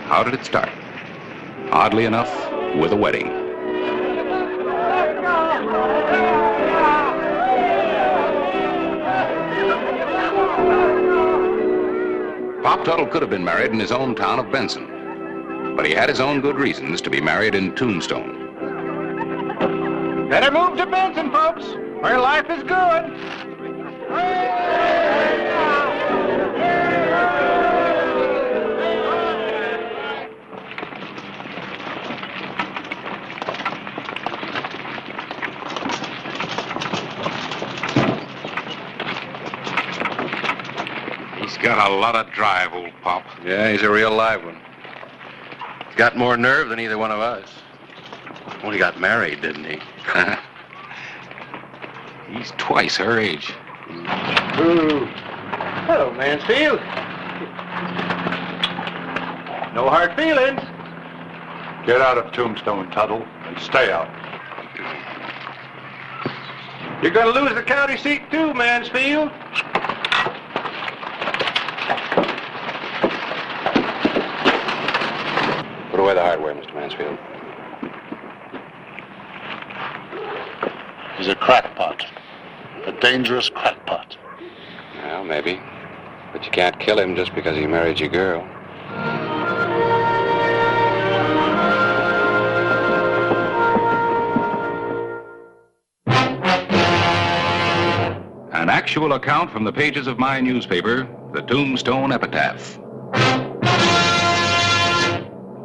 How did it start? Oddly enough, with a wedding. Pop Tuttle could have been married in his own town of Benson, but he had his own good reasons to be married in Tombstone. Better move to Benson, folks, where life is good. He's got a lot of drive, old Pop. Yeah, he's a real live one. He's got more nerve than either one of us. Well, he got married, didn't he? He's twice her age. Ooh. Hello, Mansfield. No hard feelings. Get out of Tombstone, Tuttle, and stay out. You're going to lose the county seat, too, Mansfield. Put away the hardware, Mr. Mansfield. He's a crackpot. A dangerous crackpot. Well, maybe. But you can't kill him just because he married your girl. An actual account from the pages of my newspaper, the Tombstone Epitaph.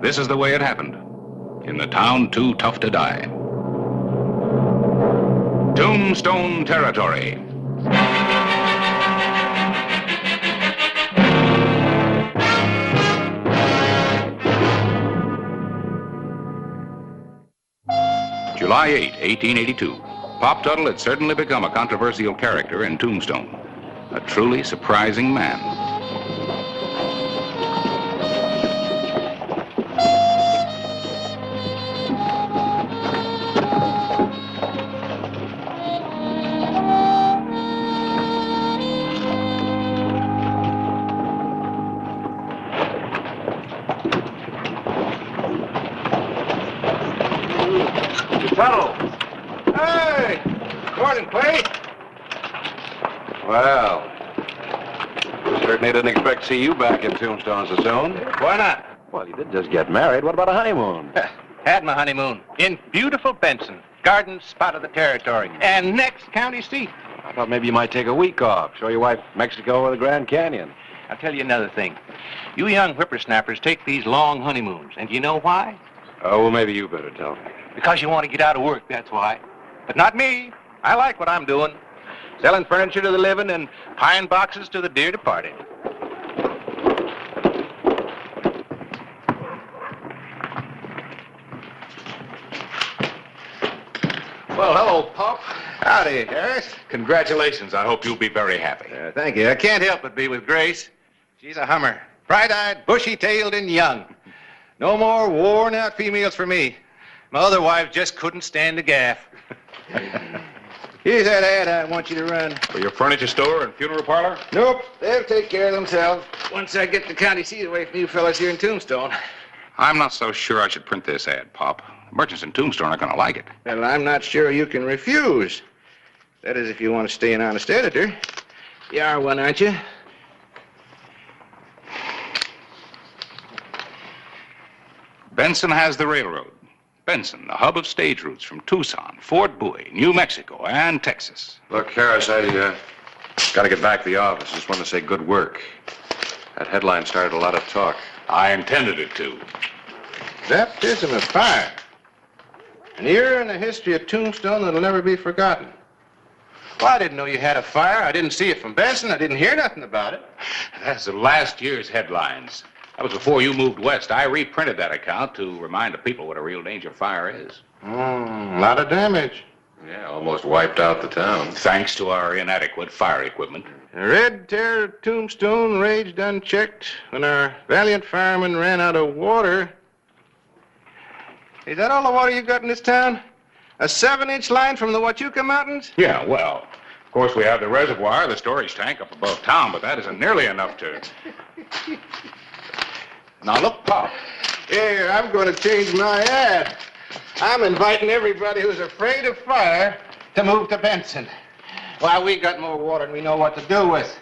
This is the way it happened. In the town too tough to die. Tombstone territory. July 8, 1882. Pop Tuttle had certainly become a controversial character in Tombstone. A truly surprising man. Tuttle. Hey! Morning, Clay. Well, certainly didn't expect to see you back in Tombstone so soon. Why not? Well, you did just get married. What about a honeymoon? Had my honeymoon in beautiful Benson, garden spot of the territory, and next county seat. I thought maybe you might take a week off, show your wife Mexico or the Grand Canyon. I'll tell you another thing. You young whippersnappers take these long honeymoons, and do you know why? Oh, well, maybe you better tell me. Because you want to get out of work, that's why. But not me. I like what I'm doing. Selling furniture to the living and pine boxes to the dear departed. Well, hello, Pop. Howdy, Harris. Congratulations. I hope you'll be very happy. Thank you. I can't help but be with Grace. She's a hummer. Bright-eyed, bushy-tailed, and young. No more worn-out females for me. My other wives just couldn't stand the gaff. Here's that ad I want you to run. For your furniture store and funeral parlor? Nope, they'll take care of themselves once I get the county seat away from you fellas here in Tombstone. I'm not so sure I should print this ad, Pop. Merchants in Tombstone aren't going to like it. Well, I'm not sure you can refuse. That is, if you want to stay an honest editor. You are one, aren't you? Benson has the railroad. Benson, the hub of stage routes from Tucson, Fort Bowie, New Mexico, and Texas. Look, Harris, I got to get back to the office. Just want to say good work. That headline started a lot of talk. I intended it to. Baptism of fire. An era in the history of Tombstone that'll never be forgotten. Well, I didn't know you had a fire. I didn't see it from Benson. I didn't hear nothing about it. That's the last year's headlines. That was before you moved west. I reprinted that account to remind the people what a real danger fire is. A lot of damage. Yeah, almost wiped out the town. Thanks to our inadequate fire equipment. The Red Terror of Tombstone raged unchecked when our valiant firemen ran out of water. Is that all the water you got in this town? A 7-inch line from the Huachuca Mountains? Yeah, well, of course we have the reservoir, the storage tank up above town, but that isn't nearly enough to... Now, look, Pop, Here, I'm going to change my ad. I'm inviting everybody who's afraid of fire to move to Benson. Why, we got more water than we know what to do with.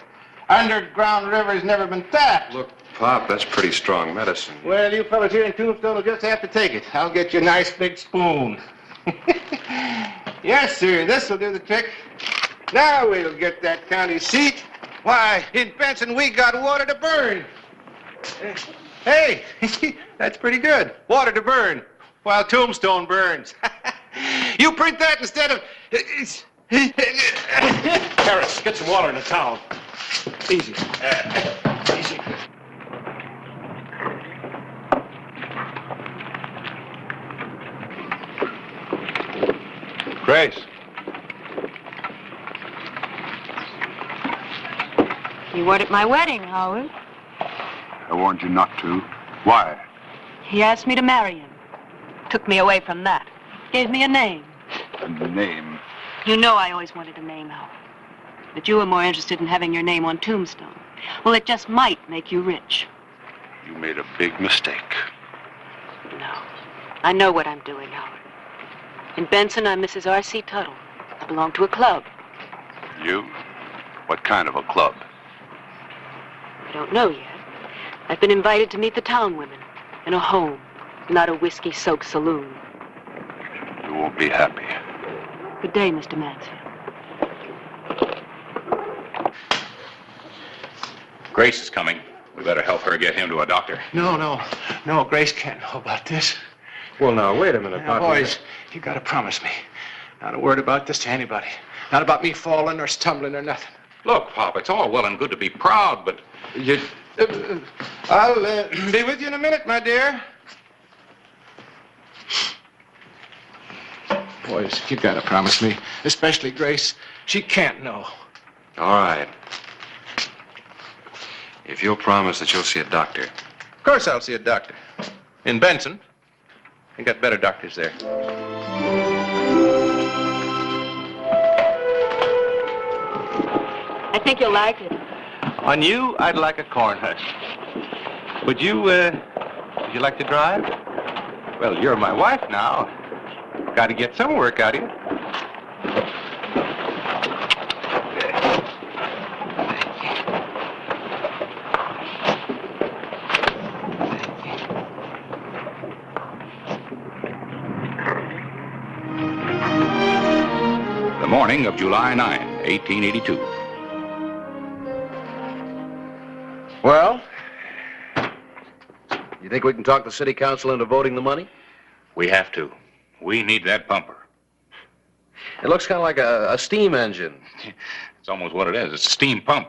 Underground river's never been tapped. Look, Pop, that's pretty strong medicine. Well, you fellas here in Tombstone will just have to take it. I'll get you a nice big spoon. Yes, sir, this'll do the trick. Now we'll get that county seat. Why, in Benson, we got water to burn. Hey, that's pretty good. Water to burn while Tombstone burns. You print that instead of... Harris, get some water in the town. Easy. Easy. Grace. You weren't at my wedding, Howard. I warned you not to. Why? He asked me to marry him. Took me away from that. Gave me a name. A name. You know I always wanted a name, Howard. But you were more interested in having your name on Tombstone. Well, it just might make you rich. You made a big mistake. No. I know what I'm doing, Howard. In Benson, I'm Mrs. R.C. Tuttle. I belong to a club. You? What kind of a club? I don't know yet. I've been invited to meet the town women in a home, not a whiskey-soaked saloon. You won't be happy. Good day, Mr. Mansfield. Grace is coming. We better help her get him to a doctor. No, Grace can't know about this. Well, now, wait a minute, Now, Pop. boys, you gotta promise me. Not a word about this to anybody. Not about me falling or stumbling or nothing. Look, Pop, it's all well and good to be proud, but I'll be with you in a minute, my dear. Boys, you gotta promise me, especially Grace. She can't know. All right. If you'll promise that you'll see a doctor. Of course I'll see a doctor. In Benson. They got better doctors there. I think you'll like it. On you, I'd like a corn husk. Would you like to drive? Well, you're my wife now. Got to get some work out of you. the morning of July 9, 1882. Well, you think we can talk the city council into voting the money? We have to. We need that pumper. It looks kind of like a steam engine. It's almost what it is. It's a steam pump.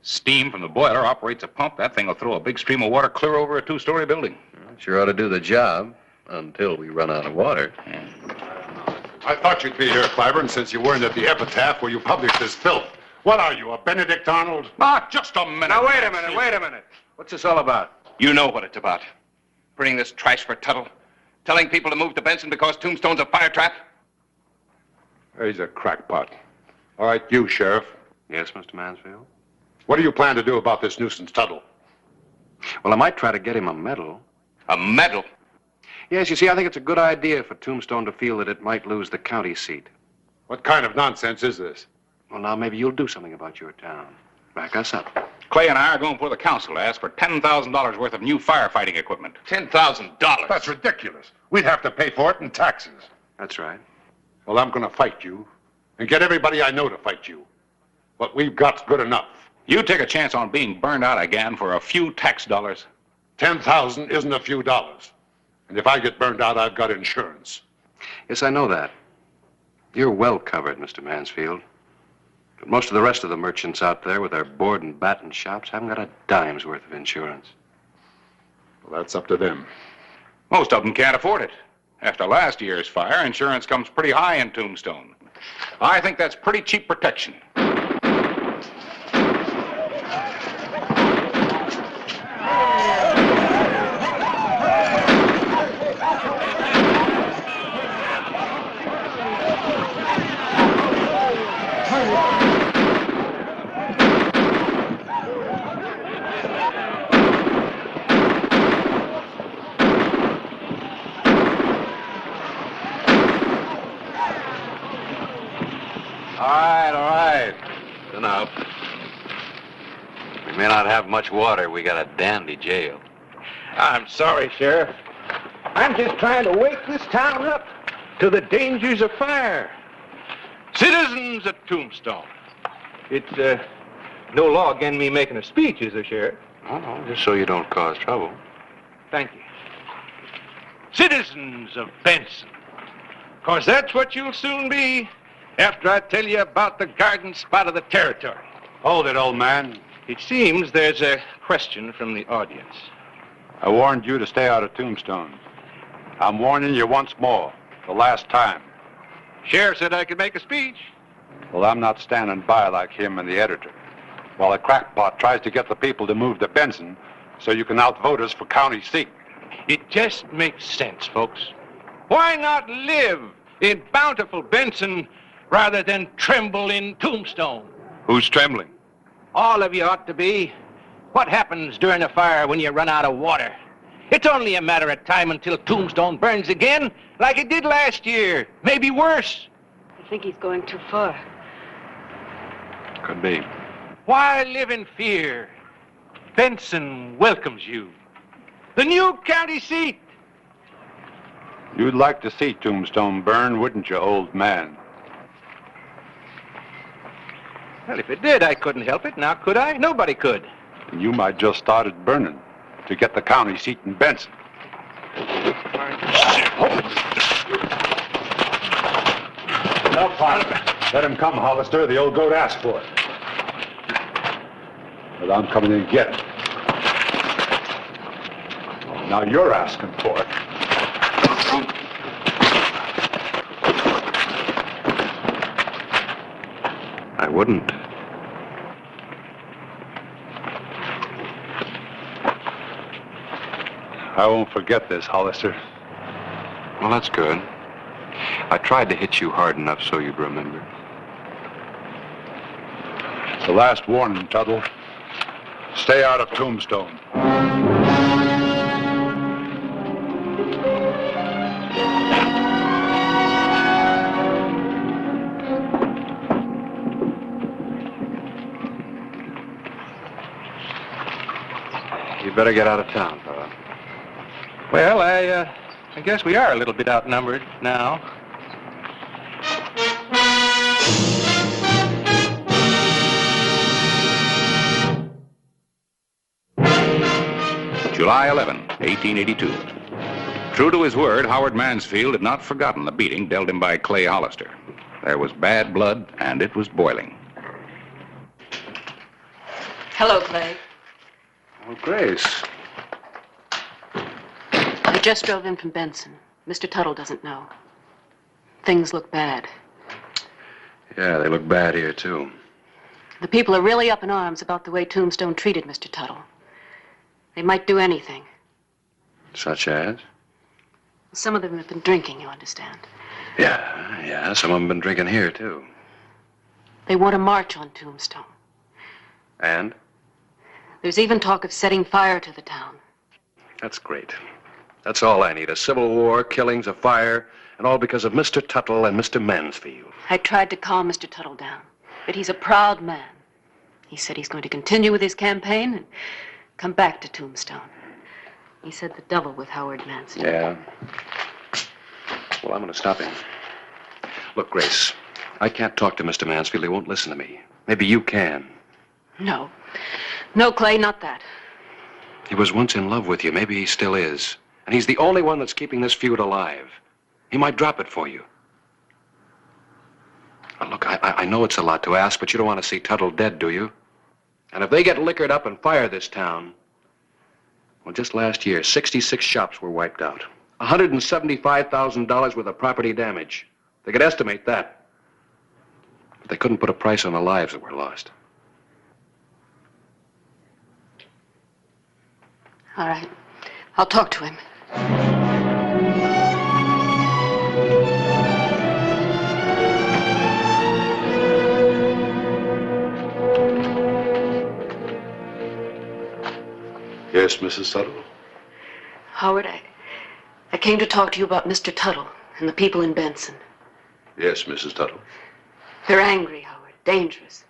Steam from the boiler operates a pump. That thing will throw a big stream of water clear over a two-story building. Sure ought to do the job until we run out of water. I thought you'd be here, Clyburn, since you weren't at the epitaph where you published this filth. What are you, a Benedict Arnold? Just a minute. Now, wait a minute. What's this all about? You know what it's about. Bringing this trash for Tuttle. Telling people to move to Benson because Tombstone's a fire trap. He's a crackpot. All right, you, Sheriff. Yes, Mr. Mansfield? What do you plan to do about this nuisance Tuttle? Well, I might try to get him a medal. A medal? Yes, you see, I think it's a good idea for Tombstone to feel that it might lose the county seat. What kind of nonsense is this? Well, now, maybe you'll do something about your town. Back us up. Clay and I are going before the council to ask for $10,000 worth of new firefighting equipment. $10,000. That's ridiculous. We'd have to pay for it in taxes. That's right. Well, I'm going to fight you and get everybody I know to fight you. What we've got's good enough. You take a chance on being burned out again for a few tax dollars. 10,000 isn't a few dollars. And if I get burned out, I've got insurance. Yes, I know that. You're well covered, Mr. Mansfield. But most of the rest of the merchants out there with their board and batten shops haven't got a dime's worth of insurance. Well, that's up to them. Most of them can't afford it. After last year's fire, insurance comes pretty high in Tombstone. I think that's pretty cheap protection. All right. Listen up. We may not have much water. We got a dandy jail. I'm sorry, Sheriff. I'm just trying to wake this town up to the dangers of fire. Citizens of Tombstone. It's no law against me making a speech, is there, Sheriff? No, just so you don't cause trouble. Thank you. Citizens of Benson. 'Cause that's what you'll soon be after I tell you about the garden spot of the territory. Hold it, old man. It seems there's a question from the audience. I warned you to stay out of Tombstone. I'm warning you once more, the last time. Sheriff said I could make a speech. Well, I'm not standing by like him and the editor, while a crackpot tries to get the people to move to Benson so you can outvote us for county seat. It just makes sense, folks. Why not live in bountiful Benson rather than tremble in Tombstone? Who's trembling? All of you ought to be. What happens during a fire when you run out of water? It's only a matter of time until Tombstone burns again, like it did last year. Maybe worse. I think he's going too far. Could be. Why live in fear? Benson welcomes you. The new county seat. You'd like to see Tombstone burn, wouldn't you, old man? Well, if it did, I couldn't help it. Now, could I? Nobody could. And you might just start it burning to get the county seat in Benson. No, partner. Let him come, Hollister. The old goat asked for it. But I'm coming in to get it. Now you're asking for it. I wouldn't. I won't forget this, Hollister. Well, that's good. I tried to hit you hard enough so you'd remember. It's the last warning, Tuttle. Stay out of Tombstone. You better get out of town, fella. Well, I guess we are a little bit outnumbered now. July 11, 1882. True to his word, Howard Mansfield had not forgotten the beating dealt him by Clay Hollister. There was bad blood, and it was boiling. Hello, Clay. Oh, Grace. I just drove in from Benson. Mr. Tuttle doesn't know. Things look bad. Yeah, they look bad here, too. The people are really up in arms about the way Tombstone treated Mr. Tuttle. They might do anything. Such as? Some of them have been drinking, you understand. Yeah, some of them been drinking here, too. They want to march on Tombstone. And? There's even talk of setting fire to the town. That's great. That's all I need. A civil war, killings, a fire, and all because of Mr. Tuttle and Mr. Mansfield. I tried to calm Mr. Tuttle down, but he's a proud man. He said he's going to continue with his campaign and come back to Tombstone. He said the devil with Howard Mansfield. Yeah. Well, I'm going to stop him. Look, Grace, I can't talk to Mr. Mansfield. He won't listen to me. Maybe you can. No. No, Clay, not that. He was once in love with you. Maybe he still is. And he's the only one that's keeping this feud alive. He might drop it for you. Now, look, I know it's a lot to ask, but you don't want to see Tuttle dead, do you? And if they get liquored up and fire this town... Well, just last year, 66 shops were wiped out. $175,000 worth of property damage. They could estimate that. But they couldn't put a price on the lives that were lost. All right. I'll talk to him. Yes, Mrs. Tuttle? Howard, I came to talk to you about Mr. Tuttle and the people in Benson. Yes, Mrs. Tuttle. They're angry, Howard. Dangerous.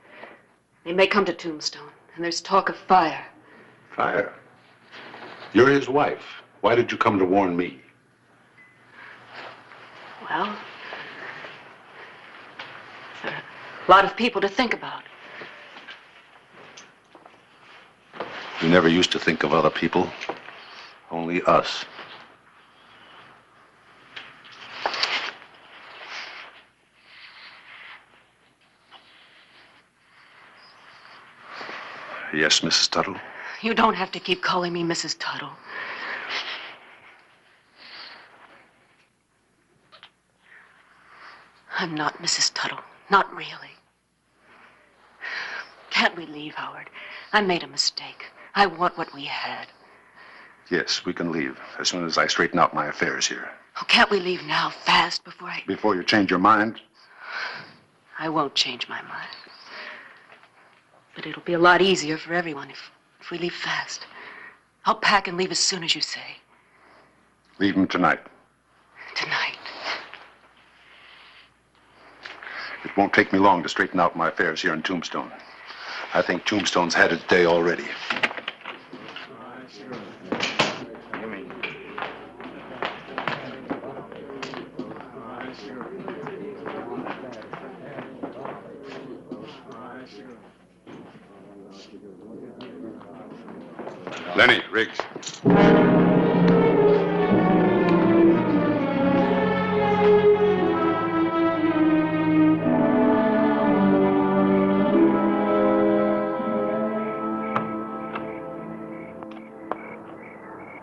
They may come to Tombstone, and there's talk of fire. Fire? You're his wife. Why did you come to warn me? Well, there are a lot of people to think about. You never used to think of other people. Only us. Yes, Mrs. Tuttle? You don't have to keep calling me Mrs. Tuttle. I'm not Mrs. Tuttle. Not really. Can't we leave, Howard? I made a mistake. I want what we had. Yes, we can leave as soon as I straighten out my affairs here. Oh, can't we leave now, fast, before I... Before you change your mind? I won't change my mind. But it'll be a lot easier for everyone if we leave fast. I'll pack and leave as soon as you say. Leave him tonight. Tonight. It won't take me long to straighten out my affairs here in Tombstone. I think Tombstone's had its day already. Lenny, Riggs.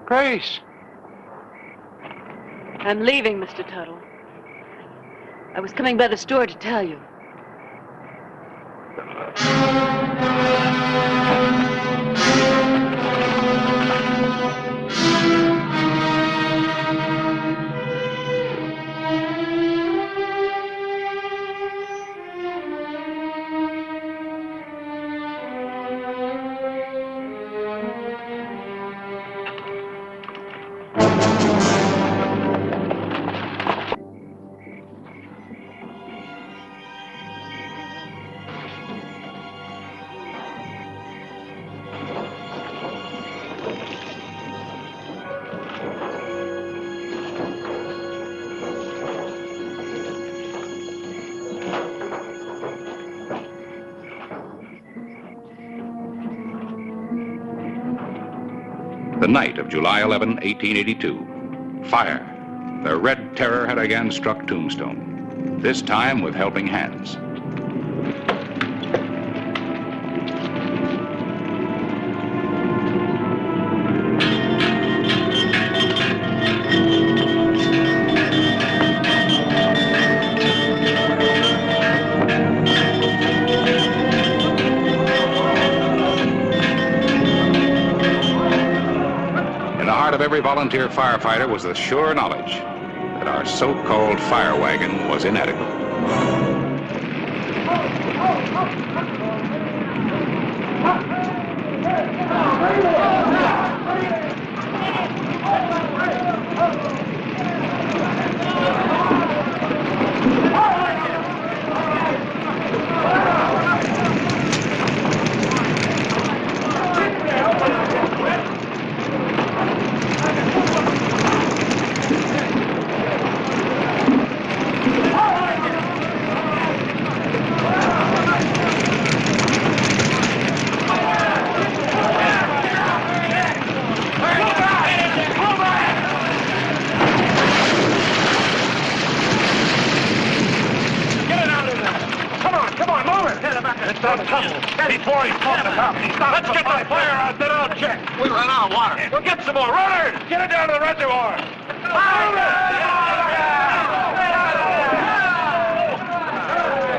Grace. I'm leaving, Mr. Tuttle. I was coming by the store to tell you. The night of July 11, 1882. Fire. The Red Terror had again struck Tombstone, this time with helping hands. Every volunteer firefighter was the sure knowledge that our so-called fire wagon was inadequate. Before he falls apart, let's get the fire out, then I'll check. We run out of water. We'll get some more. Runners, get it down to the reservoir.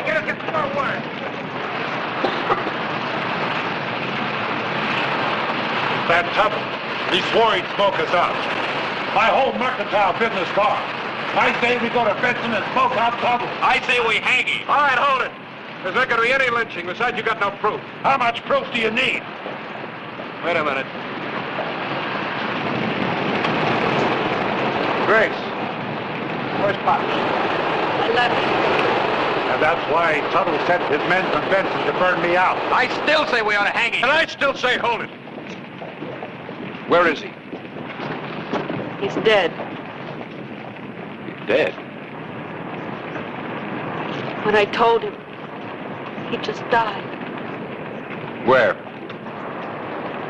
Get some more water. That Tuttle, he swore he'd smoke us out. My whole mercantile business gone. I say we go to Benson and smoke out Tuttle. I say we hang him. All right, hold it. There's not going to be any lynching. Besides, you got no proof. How much proof do you need? Wait a minute. Grace, where's Pop? I left. Have And that's why Tuttle sent his men from Benson to burn me out. I still say we ought to hang him. And I still say hold it. Where is he? He's dead. He's dead. When I told him, he just died. Where?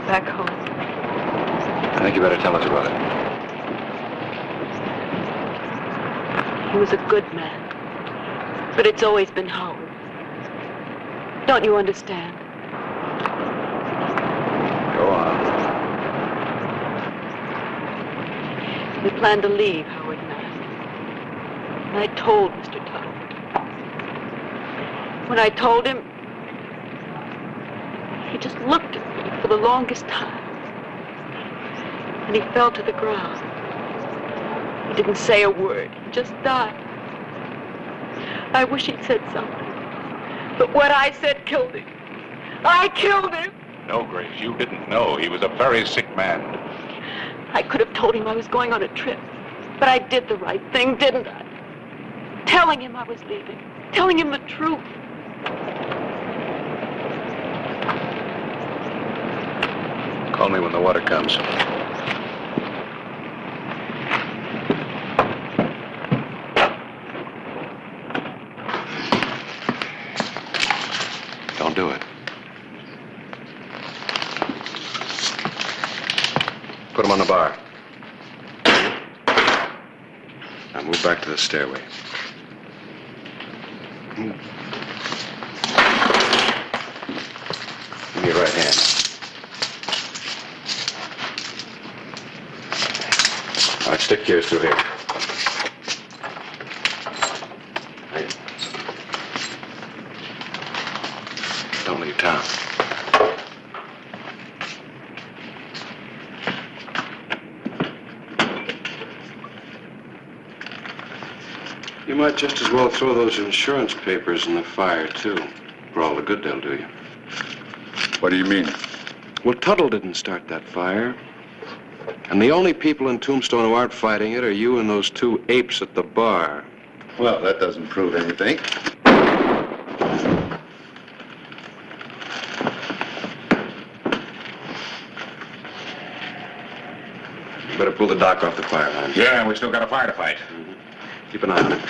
Back home. I think you better tell us about it. He was a good man. But it's always been Howard. Don't you understand? Go on. We planned to leave Howard and I. And I told Mr. Tuttle. When I told him, he just looked at me for the longest time. And he fell to the ground. He didn't say a word. He just died. I wish he'd said something. But what I said killed him. I killed him. No, Grace, you didn't know. He was a very sick man. I could have told him I was going on a trip. But I did the right thing, didn't I? Telling him I was leaving. Telling him the truth. Call me when the water comes. Don't do it. Put him on the bar. Now move back to the stairway. Give me your right hand. All right, stick yours through here. Right. Don't leave town. You might just as well throw those insurance papers in the fire, too. For all the good they'll do you. What do you mean? Well, Tuttle didn't start that fire. And the only people in Tombstone who aren't fighting it are you and those two apes at the bar. Well, that doesn't prove anything. You better pull the dock off the fire line. Yeah, we still got a fire to fight. Keep an eye on it.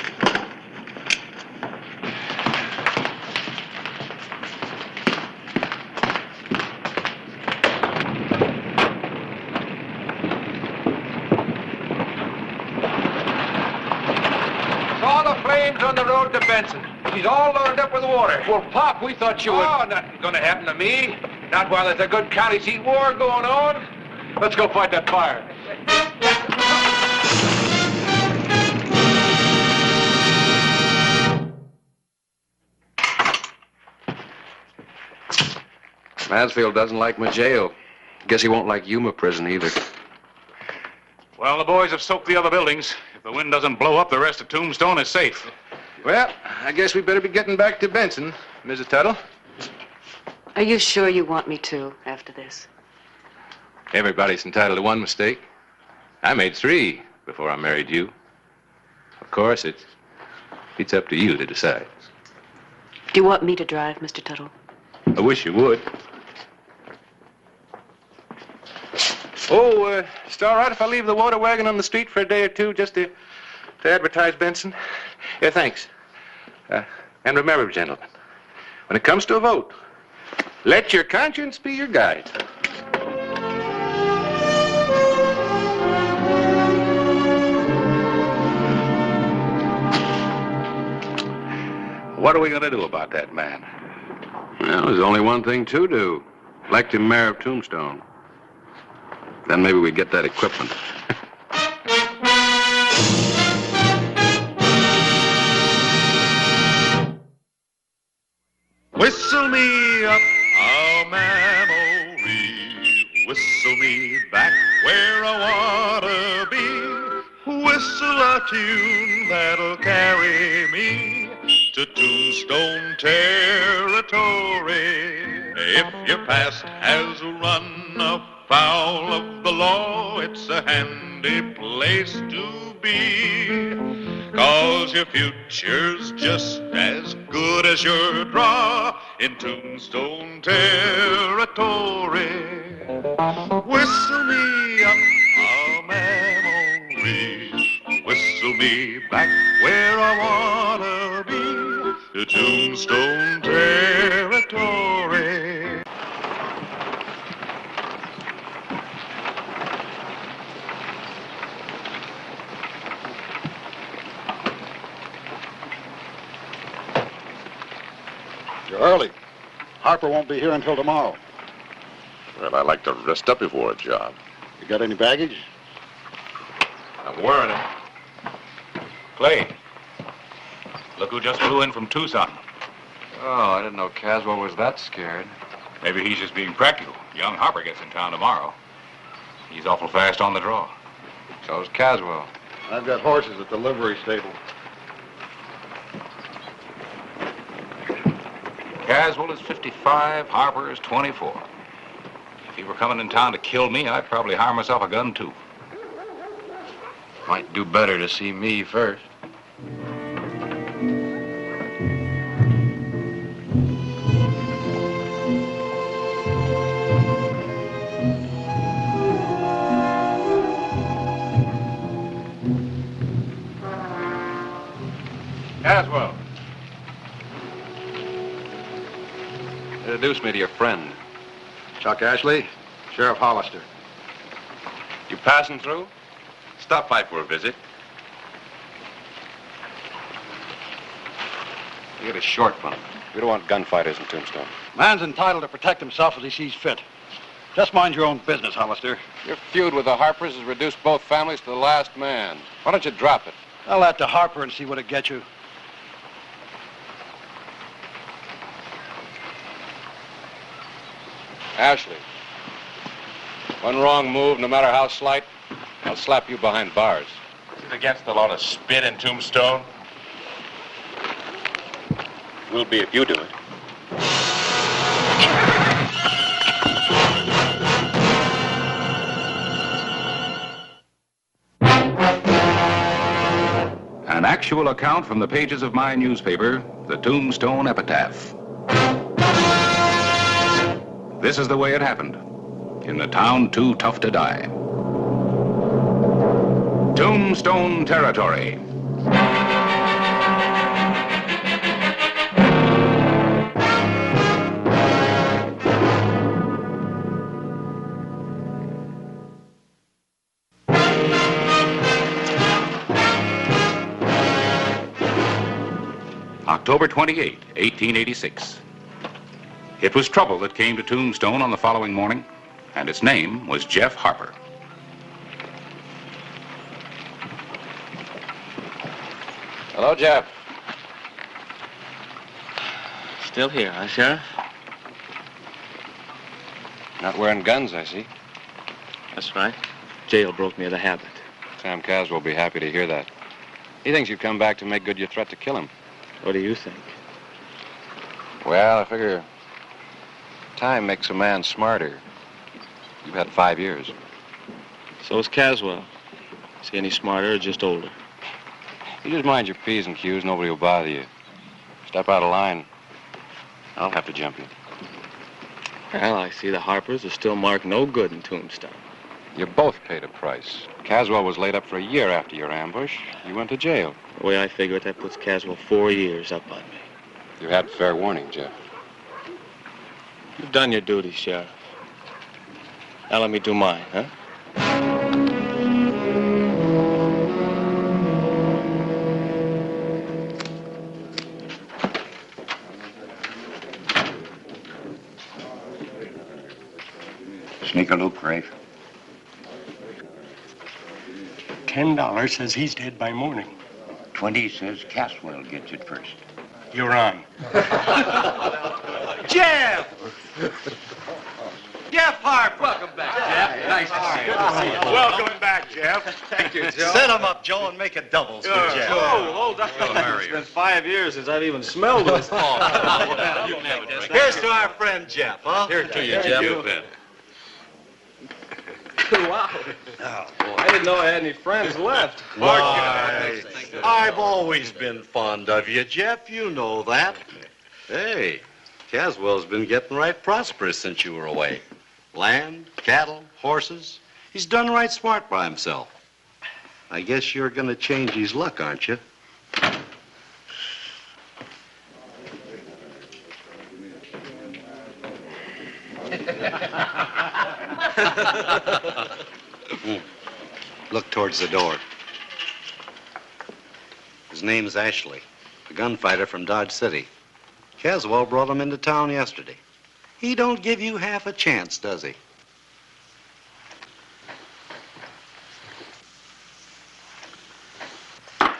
Saw the flames on the road to Benson. She's all loaded up with water. Well, Pop, we thought you would... Oh, nothing's gonna happen to me. Not while there's a good county seat war going on. Let's go fight that fire. Mansfield doesn't like my jail. Guess he won't like Yuma prison either. Well, the boys have soaked the other buildings. If the wind doesn't blow up, the rest of Tombstone is safe. Well, I guess we better be getting back to Benson, Mrs. Tuttle. Are you sure you want me to after this? Everybody's entitled to one mistake. I made 3 before I married you. Of course, it's up to you to decide. Do you want me to drive, Mr. Tuttle? I wish you would. Oh, it's all right if I leave the water wagon on the street for a day or two just to advertise Benson? Yeah, thanks. And remember, gentlemen, when it comes to a vote, let your conscience be your guide. What are we going to do about that man? Well, there's only one thing to do. Elect him mayor of Tombstone. Then maybe we get that equipment. Whistle me up a memory. Whistle me back where I wanna be. Whistle a tune that'll carry me to Tombstone territory. If your past has run afoul of the law, it's a handy place to be. 'cause your future's just as good as your draw in Tombstone territory. Whistle me up a memory, whistle me back where I wanna be, to Tombstone territory. You're early. Harper won't be here until tomorrow. Well, I like to rest up before a job. You got any baggage? I'm wearing it. Clay, look who just flew in from Tucson. Oh, I didn't know Caswell was that scared. Maybe he's just being practical. Young Harper gets in town tomorrow. He's awful fast on the draw. So's Caswell. I've got horses at the livery stable. Caswell is 55, Harper is 24. If he were coming in town to kill me, I'd probably hire myself a gun, too. Might do better to see me first. Caswell. Introduce me to your friend. Chuck Ashley, Sheriff Hollister. You passing through? Stop by for a visit. You get a short one. We don't want gunfighters in Tombstone. Man's entitled to protect himself as he sees fit. Just mind your own business, Hollister. Your feud with the Harpers has reduced both families to the last man. Why don't you drop it? Tell that to Harper and see what it gets you. Ashley, one wrong move, no matter how slight, I'll slap you behind bars. Is it against the law to spit in Tombstone? Will be if you do it. An actual account from the pages of my newspaper, the Tombstone Epitaph. This is the way it happened, in the town too tough to die. Tombstone territory. October 28, 1886. It was trouble that came to Tombstone on the following morning, and its name was Jeff Harper. Hello, Jeff. Still here, huh, Sheriff? Not wearing guns, I see. That's right. Jail broke me of the habit. Sam Caswell will be happy to hear that. He thinks you've come back to make good your threat to kill him. What do you think? Well, I figure time makes a man smarter. You've had 5 years. So is Caswell. Is he any smarter or just older? You just mind your P's and Q's, nobody will bother you. Step out of line, I'll have to jump you. Well, I see the Harpers are still marked no good in Tombstone. You both paid a price. Caswell was laid up for a year after your ambush. You went to jail. The way I figure it, that puts Caswell 4 years up on me. You had fair warning, Jeff. You've done your duty, Sheriff. Now let me do mine, huh? Sneak a loop, Rafe. $10 says he's dead by morning. 20 says Caswell gets it first. You're on. Jeff! Jeff Harper! Welcome back, Jeff. Nice to see you. Welcome back, Jeff. Thank you, Joe. Set him up, Joe, and make it doubles for Jeff. Oh, hold on. It's been 5 years since I've even smelled this. Here's to our friend Jeff, huh? Here to you, Jeff. Wow. I didn't know I had any friends left. Why, I've always been fond of you, Jeff. You know that. Hey, Caswell's been getting right prosperous since you were away. Land, cattle, horses. He's done right smart by himself. I guess you're going to change his luck, aren't you? Look towards the door. His name's Ashley, a gunfighter from Dodge City. Caswell brought him into town yesterday. He don't give you half a chance, does he?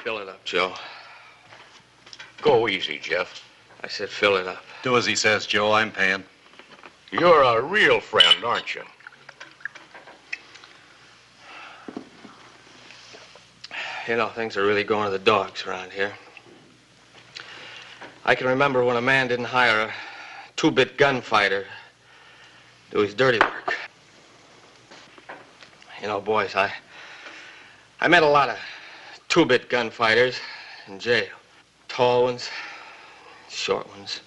Fill it up, Joe. Go easy, Jeff. I said fill it up. Do as he says, Joe. I'm paying. You're a real friend, aren't you? You know, things are really going to the dogs around here. I can remember when a man didn't hire a two-bit gunfighter to do his dirty work. You know, boys, I met a lot of two-bit gunfighters in jail. Tall ones, short ones,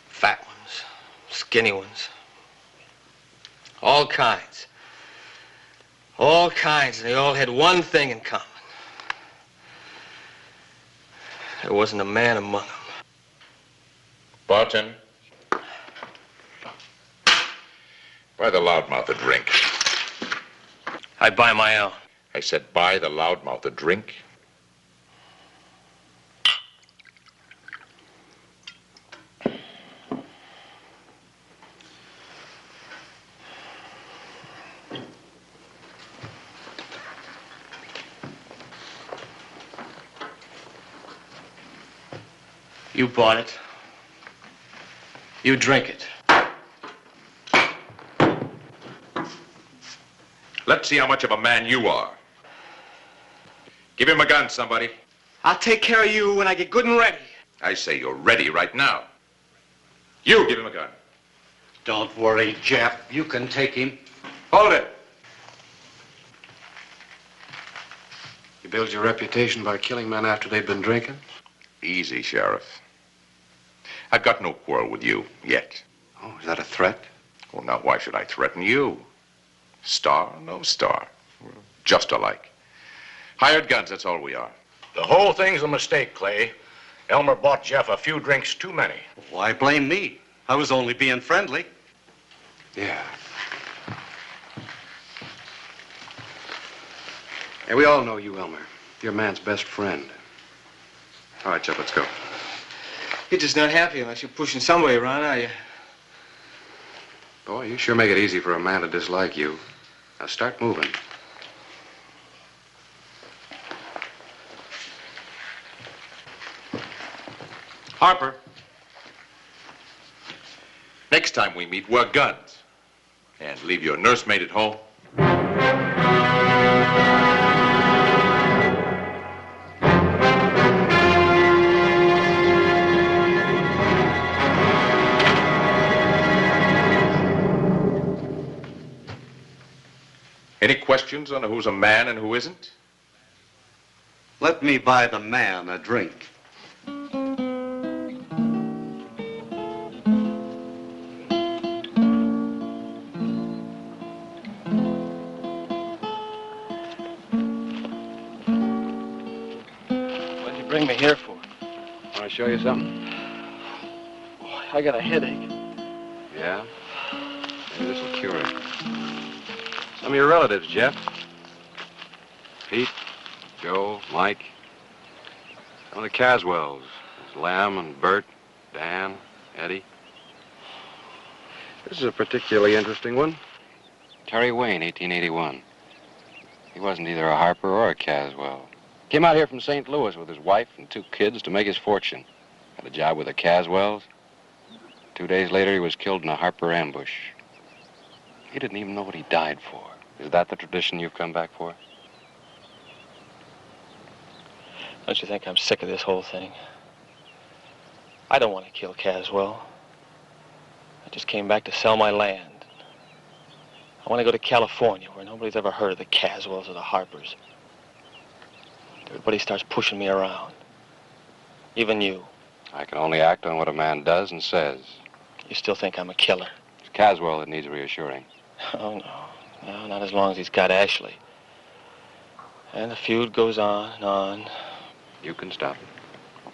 fat ones, skinny ones. All kinds. All kinds, and they all had one thing in common. There wasn't a man among them. Barton. Buy the loudmouth a drink. I buy my own. I said buy the loudmouth a drink. You bought it. You drink it. Let's see how much of a man you are. Give him a gun, somebody. I'll take care of you when I get good and ready. I say you're ready right now. You give him a gun. Don't worry, Jeff. You can take him. Hold it. You build your reputation by killing men after they've been drinking? Easy, Sheriff. I've got no quarrel with you yet. Oh, is that a threat? Well, now, why should I threaten you? Star, no star. We're just alike. Hired guns, that's all we are. The whole thing's a mistake, Clay. Elmer bought Jeff a few drinks too many. Why blame me? I was only being friendly. Yeah. Hey, we all know you, Elmer. You're a man's best friend. All right, Jeff, let's go. You're just not happy unless you're pushing somebody around, are you? Boy, you sure make it easy for a man to dislike you. Now start moving. Harper. Next time we meet, wear guns. And leave your nursemaid at home. Any questions on who's a man and who isn't? Let me buy the man a drink. What'd you bring me here for? Want to show you something? Boy, I got a headache. Yeah? Maybe this will cure it. Some of your relatives, Jeff. Pete, Joe, Mike. Some of the Caswells. There's Lem and Bert, Dan, Eddie. This is a particularly interesting one. Terry Wayne, 1881. He wasn't either a Harper or a Caswell. Came out here from St. Louis with his wife and 2 kids to make his fortune. Got a job with the Caswells. 2 days later, he was killed in a Harper ambush. He didn't even know what he died for. Is that the tradition you've come back for? Don't you think I'm sick of this whole thing? I don't want to kill Caswell. I just came back to sell my land. I want to go to California, where nobody's ever heard of the Caswells or the Harpers. Everybody starts pushing me around. Even you. I can only act on what a man does and says. You still think I'm a killer? It's Caswell that needs reassuring. Oh, no. No, not as long as he's got Ashley. And the feud goes on and on. You can stop it.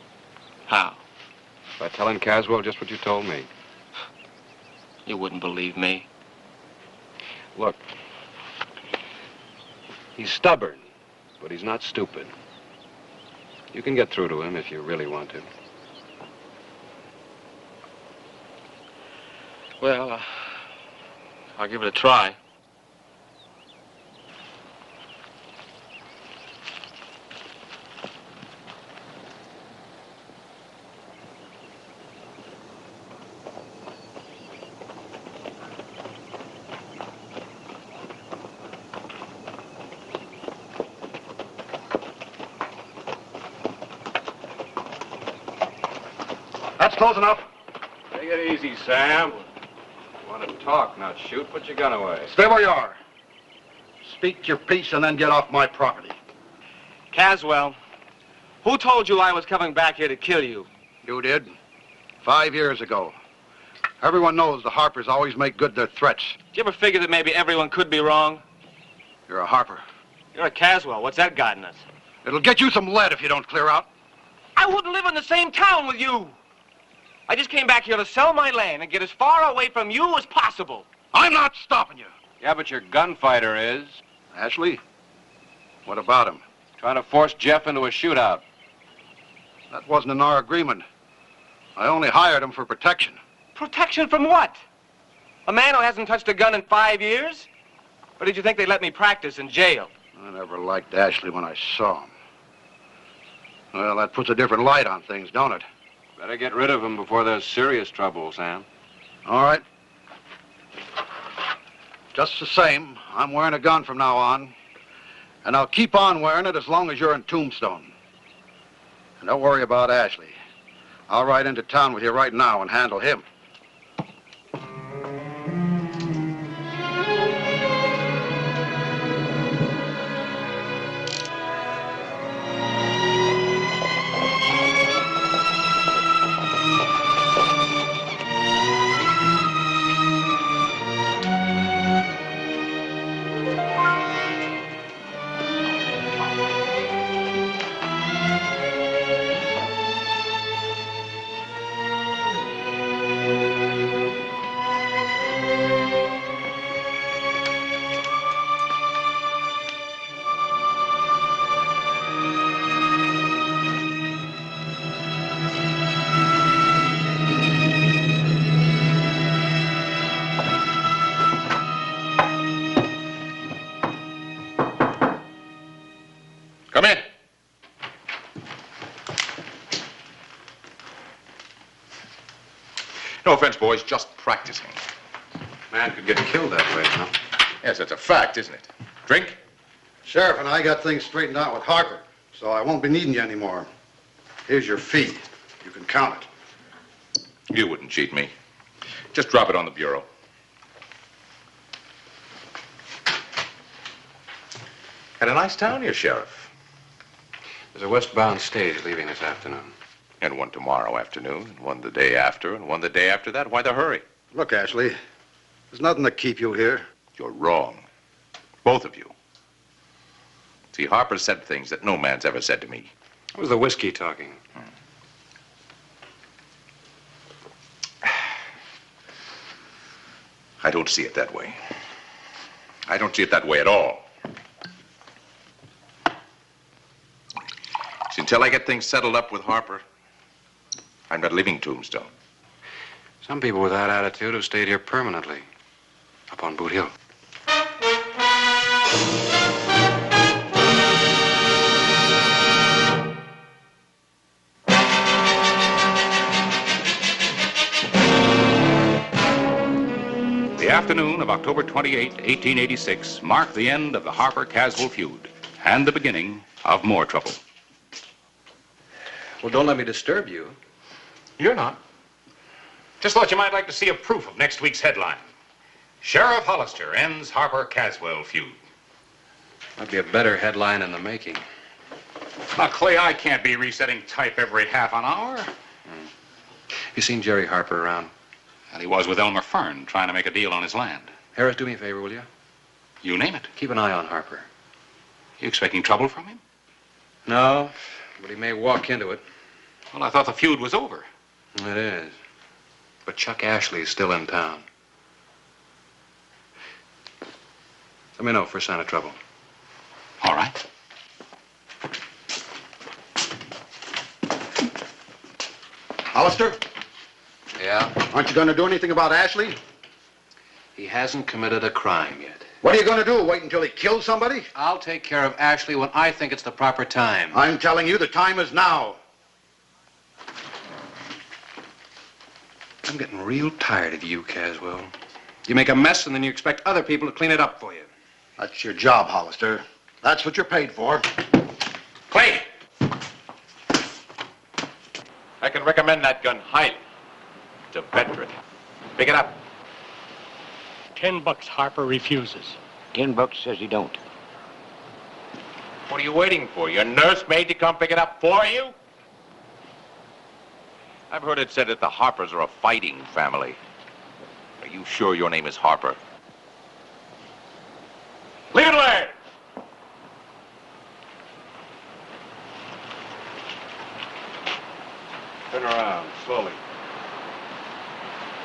How? By telling Caswell just what you told me. You wouldn't believe me. Look, he's stubborn, but he's not stupid. You can get through to him if you really want to. Well, I'll give it a try. That's close enough. Take it easy, Sam. You want to talk, not shoot. Put your gun away. Stay where you are. Speak your piece and then get off my property. Caswell, who told you I was coming back here to kill you? You did. 5 years ago. Everyone knows the Harpers always make good their threats. Did you ever figure that maybe everyone could be wrong? You're a Harper. You're a Caswell. What's that got in us? It'll get you some lead if you don't clear out. I wouldn't live in the same town with you. I just came back here to sell my land and get as far away from you as possible. I'm not stopping you. Yeah, but your gunfighter is. Ashley? What about him? Trying to force Jeff into a shootout. That wasn't in our agreement. I only hired him for protection. Protection from what? A man who hasn't touched a gun in 5 years? Or did you think they'd let me practice in jail? I never liked Ashley when I saw him. Well, that puts a different light on things, don't it? Better get rid of him before there's serious trouble, Sam. All right. Just the same, I'm wearing a gun from now on. And I'll keep on wearing it as long as you're in Tombstone. And don't worry about Ashley. I'll ride into town with you right now and handle him. Come in. No offense, boys, just practicing. Man could get killed that way, huh? Yes, that's a fact, isn't it? Drink? Sheriff and I got things straightened out with Harper, so I won't be needing you anymore. Here's your fee. You can count it. You wouldn't cheat me. Just drop it on the bureau. Had a nice town here, Sheriff. There's a westbound stage leaving this afternoon. And one tomorrow afternoon, and one the day after, and one the day after that. Why the hurry? Look, Ashley, there's nothing to keep you here. You're wrong. Both of you. See, Harper said things that no man's ever said to me. It was the whiskey talking. I don't see it that way. I don't see it that way at all. See, until I get things settled up with Harper, I'm not leaving Tombstone. Some people with that attitude have stayed here permanently, up on Boot Hill. The afternoon of October 28, 1886, marked the end of the Harper-Caswell feud and the beginning of more trouble. Well, don't let me disturb you. You're not. Just thought you might like to see a proof of next week's headline. Sheriff Hollister ends Harper-Caswell feud. Might be a better headline in the making. Now, Clay, I can't be resetting type every half an hour. You seen Jerry Harper around? And he was with Elmer Fern, trying to make a deal on his land. Harris, do me a favor, will you? You name it. Keep an eye on Harper. You expecting trouble from him? No, but he may walk into it. Well, I thought the feud was over. It is. But Chuck Ashley's still in town. Let me know if we're sign of trouble. All right. Hollister? Yeah? Aren't you going to do anything about Ashley? He hasn't committed a crime yet. What are you going to do? Wait until he kills somebody? I'll take care of Ashley when I think it's the proper time. I'm telling you, the time is now. I'm getting real tired of you, Caswell. You make a mess and then you expect other people to clean it up for you. That's your job, Hollister. That's what you're paid for. Clay! I can recommend that gun highly. It's a veteran. Pick it up. $10 Harper refuses. $10 says he don't. What are you waiting for? Your nursemaid to come pick it up for you? I've heard it said that the Harpers are a fighting family. Are you sure your name is Harper? Leave it alone! Turn around, slowly.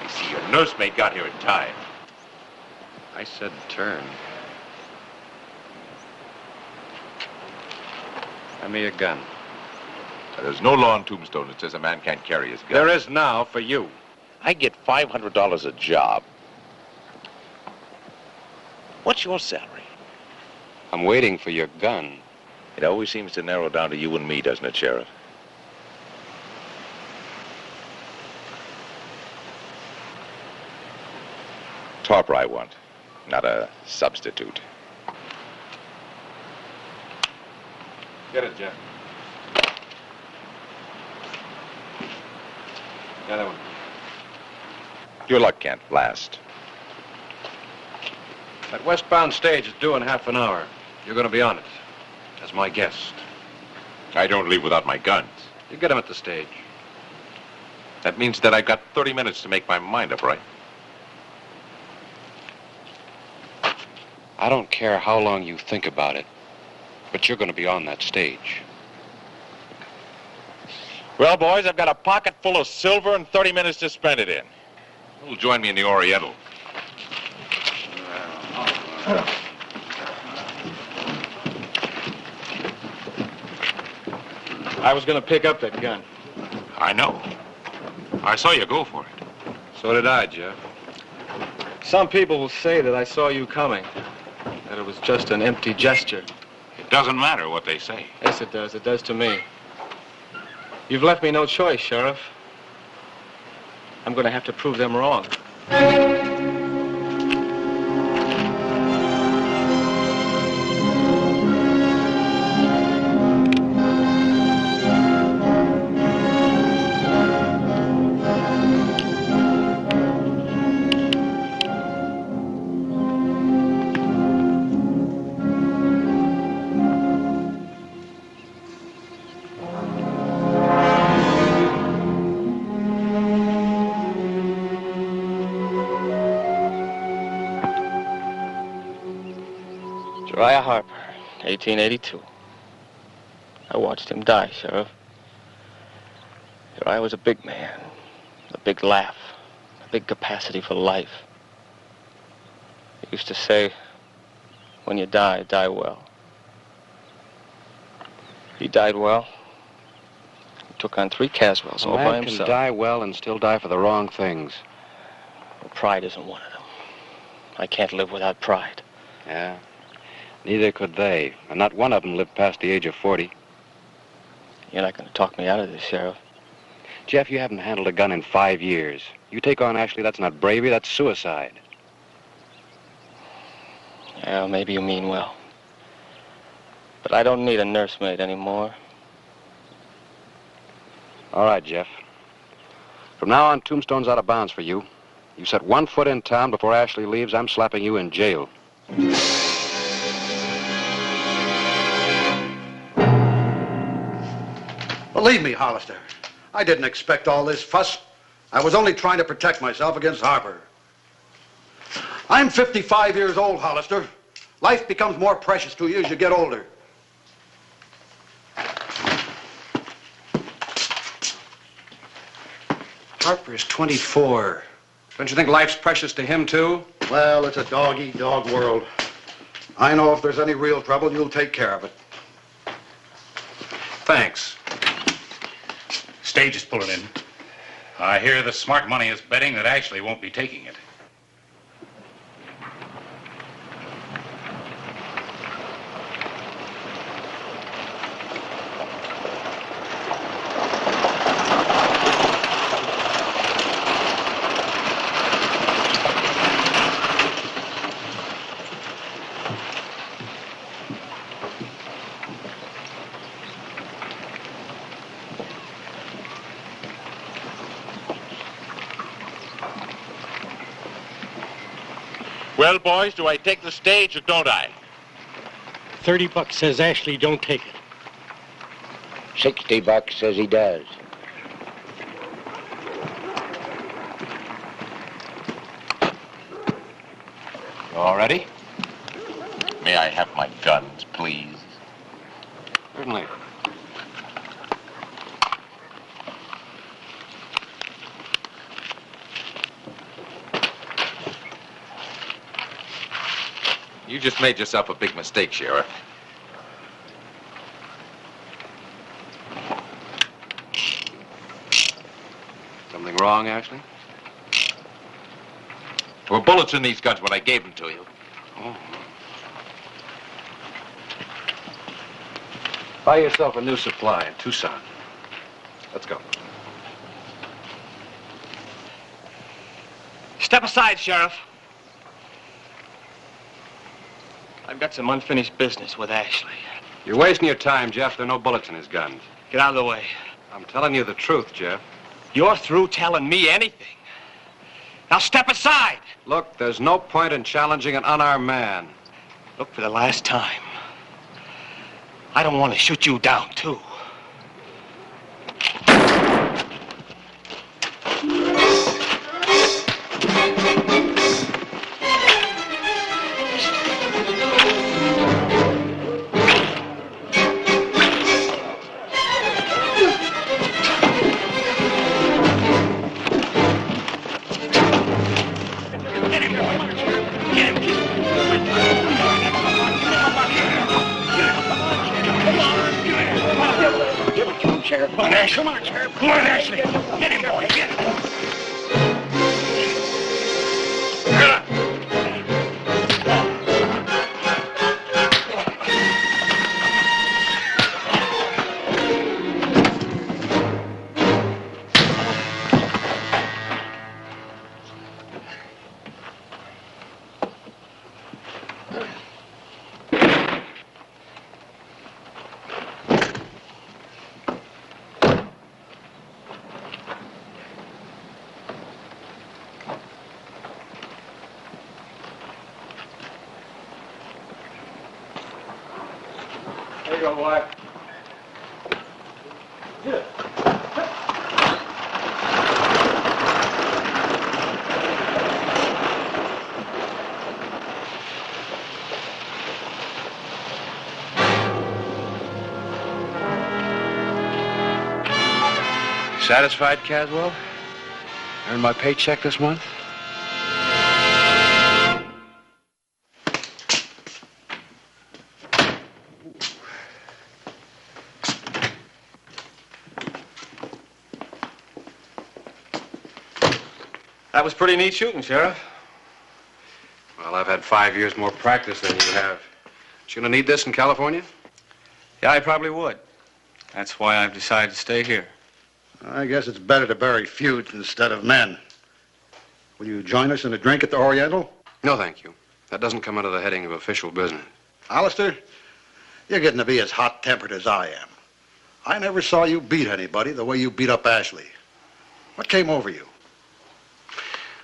I see your nursemaid got here in time. I said turn. Hand me a gun. There's no law in Tombstone that says a man can't carry his gun. There is now for you. I get $500 a job. What's your salary? I'm waiting for your gun. It always seems to narrow down to you and me, doesn't it, Sheriff? Tarper I want, not a substitute. Get it, Jeff. Got that one. Your luck can't last. That westbound stage is due in half an hour. You're going to be on it, as my guest. I don't leave without my guns. You get him at the stage. That means that I've got 30 minutes to make my mind up, right? I don't care how long you think about it, but you're going to be on that stage. Well, boys, I've got a pocket full of silver and 30 minutes to spend it in. Who'll join me in the Oriental? I was going to pick up that gun. I know. I saw you go for it. So did I, Jeff. Some people will say that I saw you coming, that it was just an empty gesture. It doesn't matter what they say. Yes, it does. It does to me. You've left me no choice, Sheriff. I'm going to have to prove them wrong. Harper, 1882. I watched him die, Sheriff. Uriah was a big man, a big laugh, a big capacity for life. He used to say, when you die, die well. He died well. He took on 3 Caswells all by himself. A man can die well and still die for the wrong things. Well, pride isn't one of them. I can't live without pride. Yeah. Neither could they, and not one of them lived past the age of 40. You're not going to talk me out of this, Sheriff. Jeff, you haven't handled a gun in 5 years. You take on Ashley, that's not bravery, that's suicide. Yeah, maybe you mean well. But I don't need a nursemaid anymore. All right, Jeff. From now on, Tombstone's out of bounds for you. You set 1 foot in town before Ashley leaves, I'm slapping you in jail. Believe me, Hollister, I didn't expect all this fuss. I was only trying to protect myself against Harper. I'm 55 years old, Hollister. Life becomes more precious to you as you get older. Harper is 24. Don't you think life's precious to him, too? Well, it's a dog-eat-dog world. I know if there's any real trouble, you'll take care of it. Thanks. Stage is pulling in. I hear the smart money is betting that Ashley won't be taking it. Well, boys, do I take the stage or don't I? $30 says Ashley don't take it. $60 says he does. You all ready? May I have my guns, please? Certainly. You just made yourself a big mistake, Sheriff. Something wrong, Ashley? There were bullets in these guns when I gave them to you. Oh. Buy yourself a new supply in Tucson. Let's go. Step aside, Sheriff. I've got some unfinished business with Ashley. You're wasting your time, Jeff. There are no bullets in his guns. Get out of the way. I'm telling you the truth, Jeff. You're through telling me anything. Now step aside. Look, there's no point in challenging an unarmed man. Look, for the last time, I don't want to shoot you down, too. Come on, Ashley. Come on, Sheriff. Come on, Ashley. Get him, boy. Get him. There you go, boy. Satisfied, Caswell? Earned my paycheck this month? That was pretty neat shooting, Sheriff. Well, I've had 5 years more practice than you have. You gonna need this in California? Yeah, I probably would. That's why I've decided to stay here. I guess it's better to bury feuds instead of men. Will you join us in a drink at the Oriental? No, thank you. That doesn't come under the heading of official business. Hollister, you're getting to be as hot-tempered as I am. I never saw you beat anybody the way you beat up Ashley. What came over you?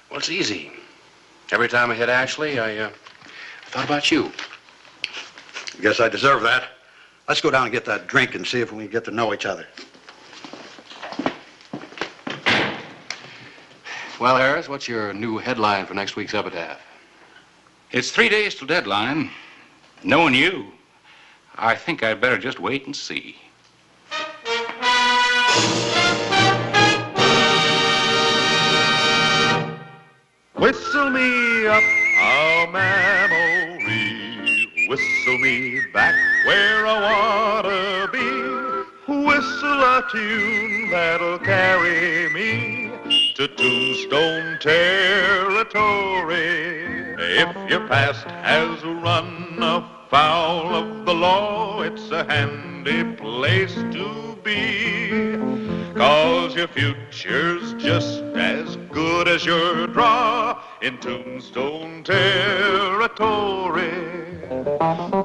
Well, it's easy. Every time I hit Ashley, I thought about you. Guess I deserve that. Let's go down and get that drink and see if we can get to know each other. Well, Harris, what's your new headline for next week's Epitaph? It's 3 days till deadline. Knowing you, I think I'd better just wait and see. Whistle me up a memory, whistle me back where I wanna be, whistle a tune that'll carry me to Tombstone territory. If your past has run afoul of the law, it's a handy place to be, 'cause your future's just as good as your draw in Tombstone territory.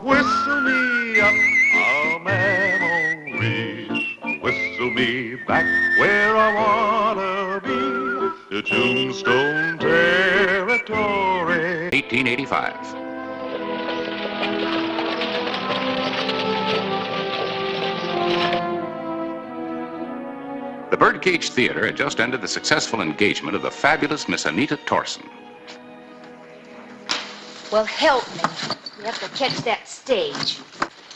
Whistle me up a memory, whistle me back where I wanna be, to Tombstone territory. 1885. The Birdcage Theater had just ended the successful engagement of the fabulous Miss Anita Torson. Well, help me. We have to catch that stage.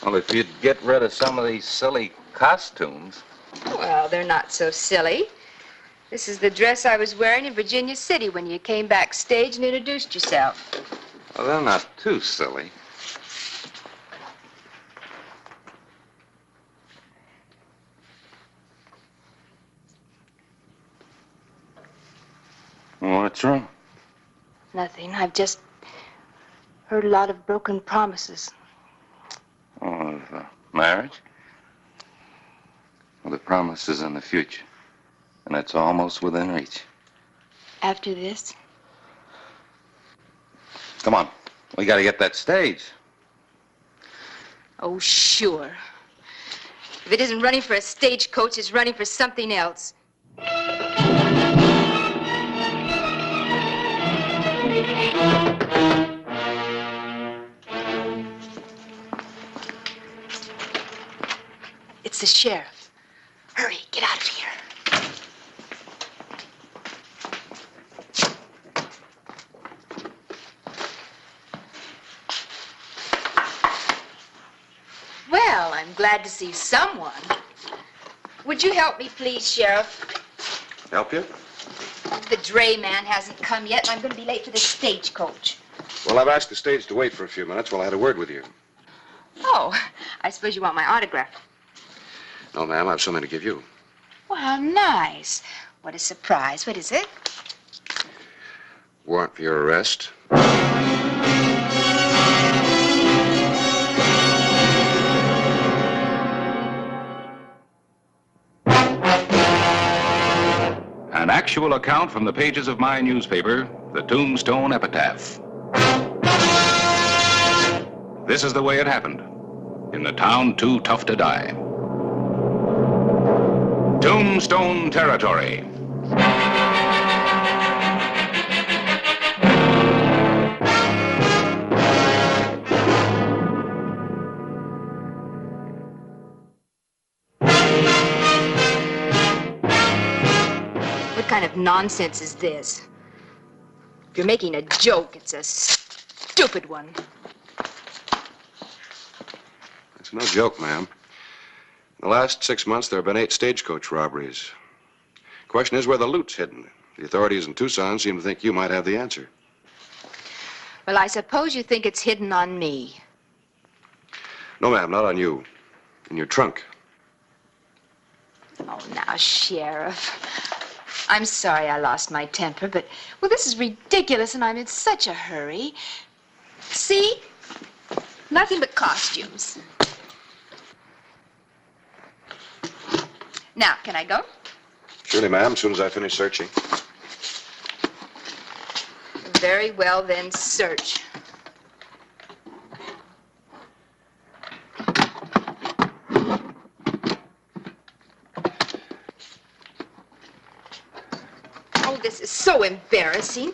Well, if you'd get rid of some of these silly costumes. Well, they're not so silly. This is the dress I was wearing in Virginia City when you came backstage and introduced yourself. Well, they're not too silly. What's wrong? Nothing. I've just heard a lot of broken promises. Oh, of marriage? Well, the promise is in the future, and it's almost within reach. After this? Come on. We gotta get that stage. Oh, sure. If it isn't running for a stagecoach, it's running for something else. It's the sheriff. Hurry, get out of here. Well, I'm glad to see someone. Would you help me, please, Sheriff? Help you? The dray man hasn't come yet, and I'm going to be late for the stagecoach. Well, I've asked the stage to wait for a few minutes while I had a word with you. Oh, I suppose you want my autograph. No, ma'am, I have something to give you. Well, how nice. What a surprise. What is it? Warrant for your arrest. An actual account from the pages of my newspaper, the Tombstone Epitaph. This is the way it happened. In the town too tough to die. Tombstone territory. What kind of nonsense is this? If you're making a joke, it's a stupid one. It's no joke, ma'am. In the last 6 months, there have been 8 stagecoach robberies. Question is where the loot's hidden. The authorities in Tucson seem to think you might have the answer. Well, I suppose you think it's hidden on me. No, ma'am, not on you. In your trunk. Oh, now, Sheriff. I'm sorry I lost my temper, but, well, this is ridiculous, and I'm in such a hurry. See? Nothing but costumes. Now, can I go? Surely, ma'am, as soon as I finish searching. Very well, then, search. this is so embarrassing.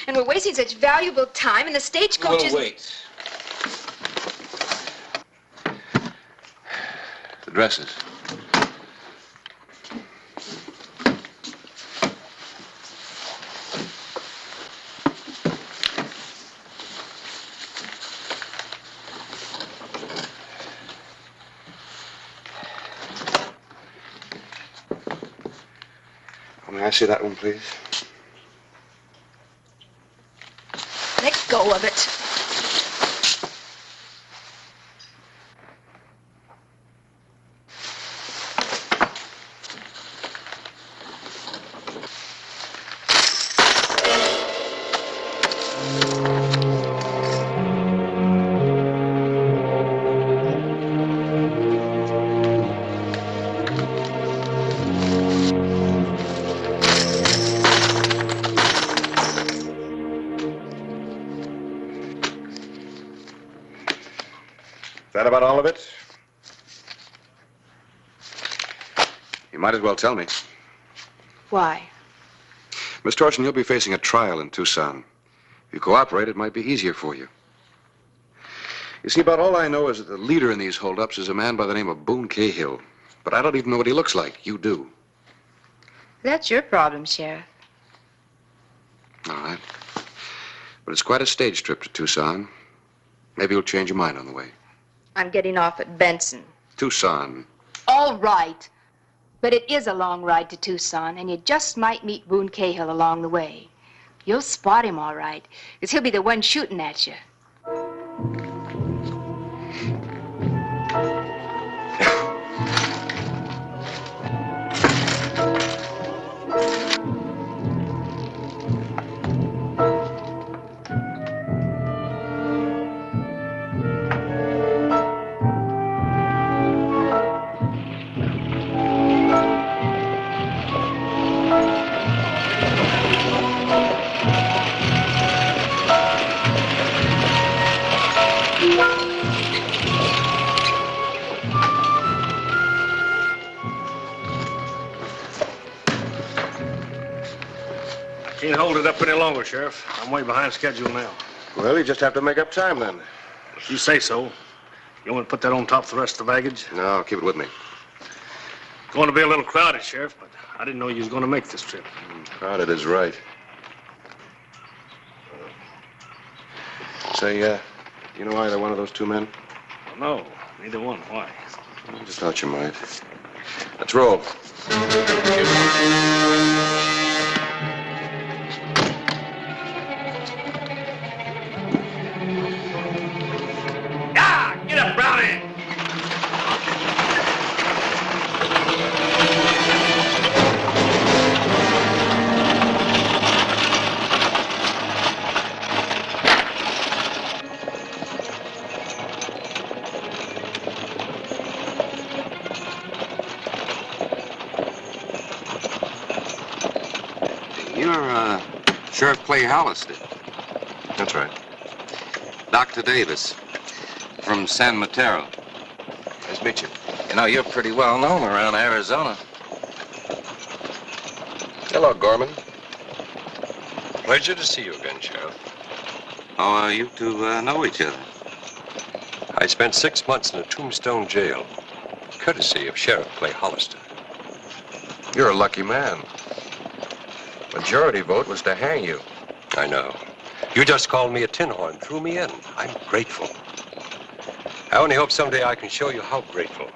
And we're wasting such valuable time, and the stagecoach is... We'll wait. The dresses. May I see that one, please? Let go of it. Is that about all of it? You might as well tell me. Why? Miss Torson, you'll be facing a trial in Tucson. If you cooperate, it might be easier for you. You see, about all I know is that the leader in these holdups is a man by the name of Boone Cahill. But I don't even know what he looks like. You do. That's your problem, Sheriff. All right. But it's quite a stage trip to Tucson. Maybe you'll change your mind on the way. I'm getting off at Benson. Tucson. All right. But it is a long ride to Tucson, and you just might meet Boone Cahill along the way. You'll spot him all right, because he'll be the one shooting at you. Can't hold it up any longer, Sheriff. I'm way behind schedule now. Well, you just have to make up time then. If you say so. You want me to put that on top of the rest of the baggage? No, keep it with me. Going to be a little crowded, Sheriff, but I didn't know you was going to make this trip. Crowded is right. Say, you know either one of those two men? No, neither one. Why? I just thought you might. Let's roll. Get up, Brownie! You're, Sheriff Clay Hollister. That's right. Dr. Davis from San Mateo. Nice to meet you. You know, you're pretty well known around Arizona. Hello, Gorman. Pleasure to see you again, Sheriff. Oh, you two know each other. I spent 6 months in a Tombstone jail, courtesy of Sheriff Clay Hollister. You're a lucky man. Majority vote was to hang you. I know. You just called me a tin horn, threw me in. I'm grateful. I only hope someday I can show you how grateful.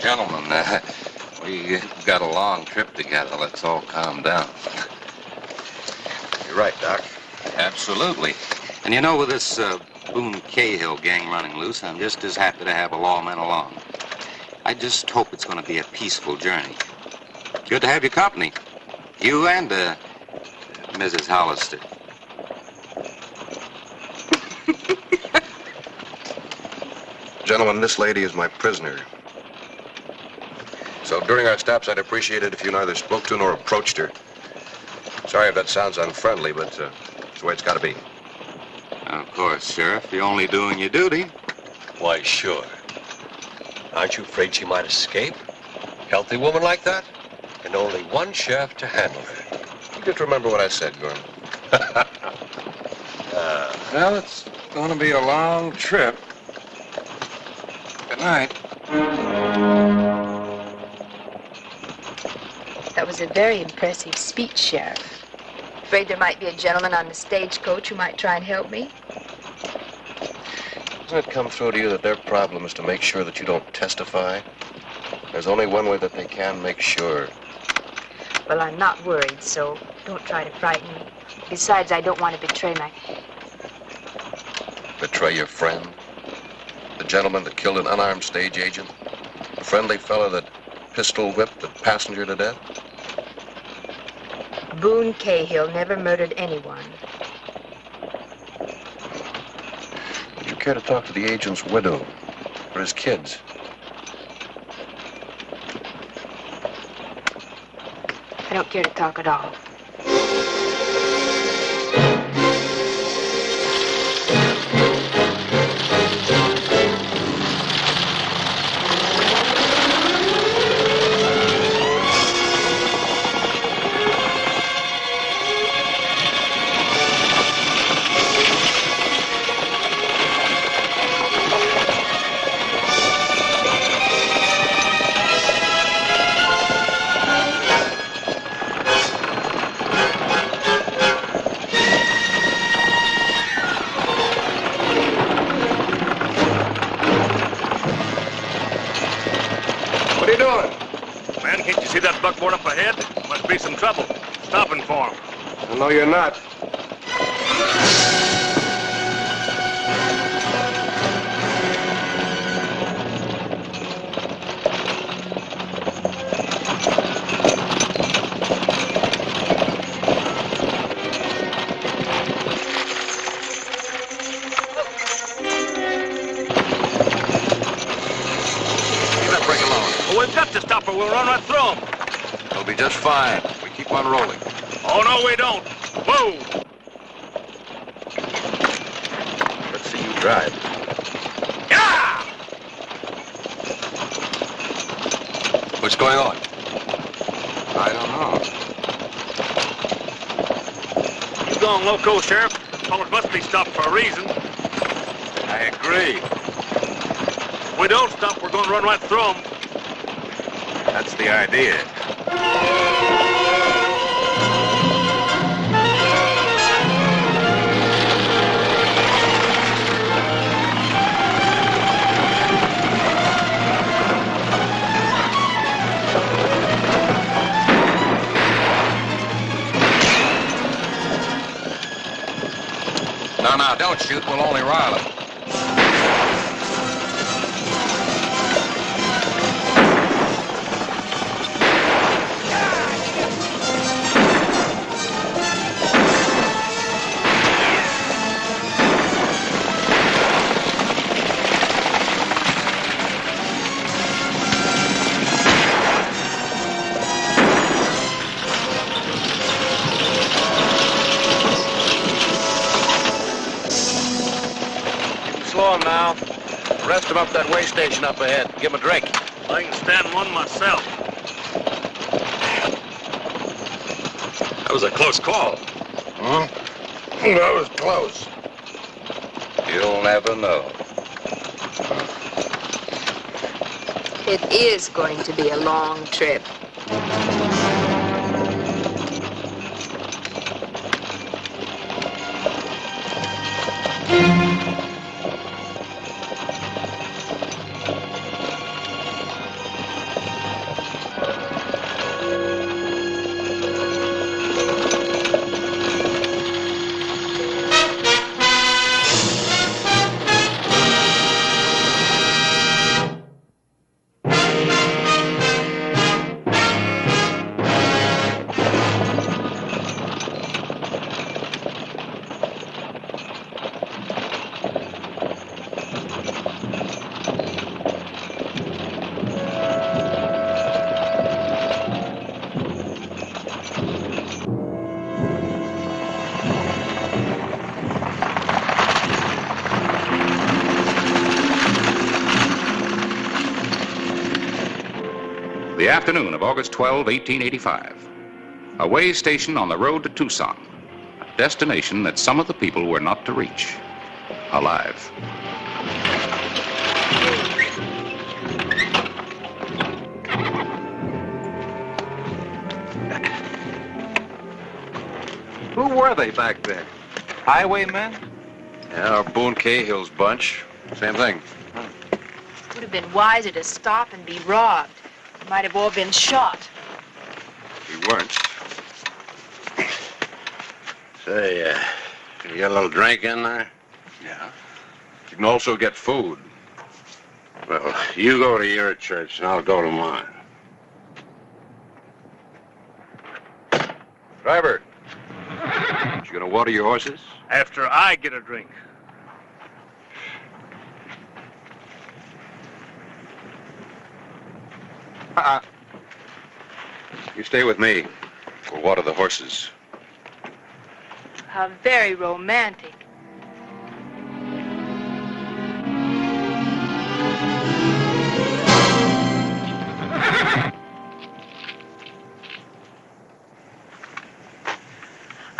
Gentlemen, we got a long trip together. Let's all calm down. You're right, Doc. Absolutely. And you know, with this Boone Cahill gang running loose, I'm just as happy to have a lawman along. I just hope it's going to be a peaceful journey. Good to have your company. You and Mrs. Hollister. Gentlemen, this lady is my prisoner. So during our stops, I'd appreciate it if you neither spoke to nor approached her. Sorry if that sounds unfriendly, but it's the way it's got to be. Of course, Sheriff. You're only doing your duty. Why, sure. Aren't you afraid she might escape? Healthy woman like that? and only one sheriff to handle her. You just remember what I said, Gorman. Well, it's going to be a long trip. Good night. That was a very impressive speech, Sheriff. Afraid there might be a gentleman on the stagecoach who might try and help me. Doesn't it come through to you that their problem is to make sure that you don't testify? There's only one way that they can make sure. Well, I'm not worried, so don't try to frighten me. Besides, I don't want to betray my... Betray your friend? The gentleman that killed an unarmed stage agent? The friendly fellow that pistol whipped the passenger to death? Boone Cahill never murdered anyone. Would you care to talk to the agent's widow or his kids? I don't care to talk at all. What are you doing? Man, can't you see that buckboard up ahead? Must be some trouble. Stopping for him. No, you're not. We've got to stop or we'll run right through them. It'll be just fine. We keep on rolling. Oh, no, we don't. Move! Let's see you drive. Yeah! What's going on? I don't know. You gone loco, Sheriff? Fellas must be stopped for a reason. I agree. If we don't stop, we're going to run right through them. That's the idea. No, don't shoot. We'll only rile them. Slow him now. Rest him up that way station up ahead. Give him a drink. I can stand one myself. That was a close call. Huh? That was close. You'll never know. It is going to be a long trip. The afternoon of August 12, 1885. A way station on the road to Tucson. A destination that some of the people were not to reach. Alive. Who were they back then? Highwaymen? Yeah, or Boone Cahill's bunch. Same thing. Would have been wiser to stop and be robbed. Might have all been shot. We weren't. Say, you get a little drink in there? Yeah. You can also get food. Well, you go to your church and I'll go to mine. Driver, you gonna water your horses? After I get a drink. You stay with me. We'll water the horses. How very romantic.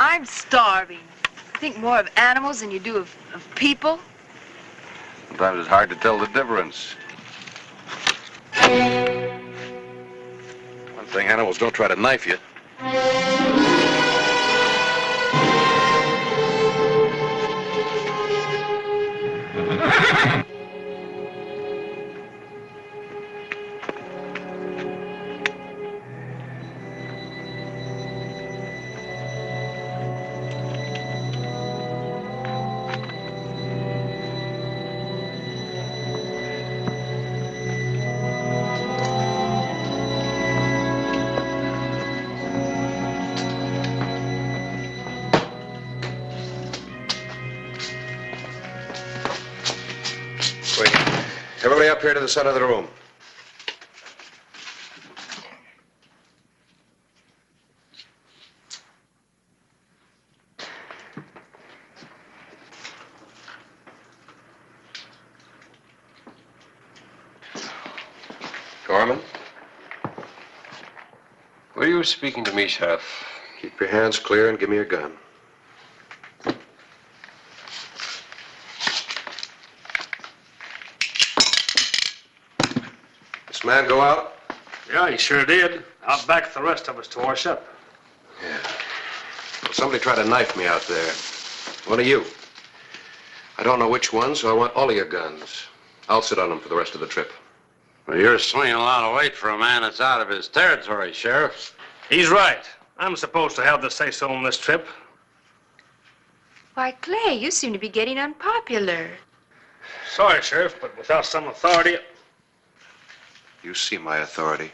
I'm starving. You think more of animals than you do of people? Sometimes it's hard to tell the difference. One thing, animals don't try to knife you. Everybody up here to the center of the room. Gorman? Were you speaking to me, Sheriff? Keep your hands clear and give me your gun. This man go out? Yeah, he sure did. Out back with the rest of us to wash up. Yeah. Well, somebody tried to knife me out there. One of you. I don't know which one, so I want all of your guns. I'll sit on them for the rest of the trip. Well, you're swinging a lot of weight for a man that's out of his territory, Sheriff. He's right. I'm supposed to have the say-so on this trip. Why, Clay, you seem to be getting unpopular. Sorry, Sheriff, but without some authority... You see my authority.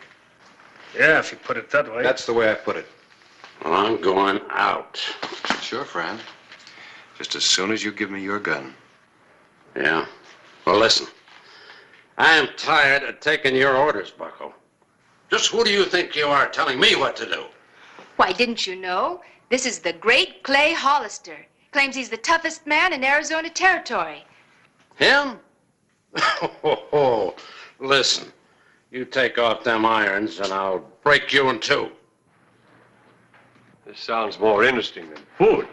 Yeah, if you put it that way. That's the way I put it. Well, I'm going out. Sure, friend. Just as soon as you give me your gun. Yeah? Well, listen. I am tired of taking your orders, Bucko. Just who do you think you are telling me what to do? Why, didn't you know? This is the great Clay Hollister. Claims he's the toughest man in Arizona Territory. Him? Listen, you take off them irons and I'll break you in two. This sounds more interesting than food.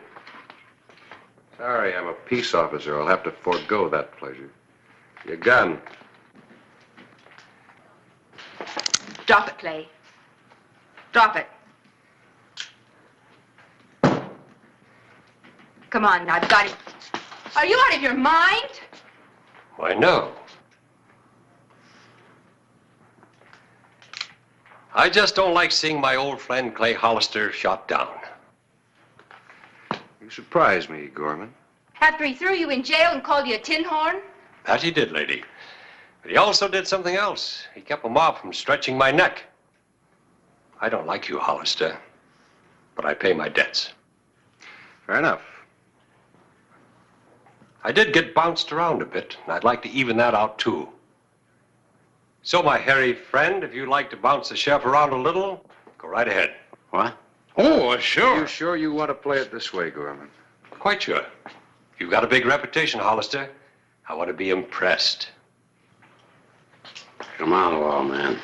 Sorry, I'm a peace officer. I'll have to forego that pleasure. Your gun. Drop it, Clay. Drop it. Come on, now, I've got it. Are you out of your mind? Why, no. I just don't like seeing my old friend Clay Hollister shot down. You surprise me, Gorman. After he threw you in jail and called you a tin horn? That he did, lady. But he also did something else. He kept a mob from stretching my neck. I don't like you, Hollister, but I pay my debts. Fair enough. I did get bounced around a bit, and I'd like to even that out, too. So, my hairy friend, if you'd like to bounce the sheriff around a little, go right ahead. What? Oh, sure. You sure you want to play it this way, Gorman? Quite sure. You've got a big reputation, Hollister. I want to be impressed. Come on, law man.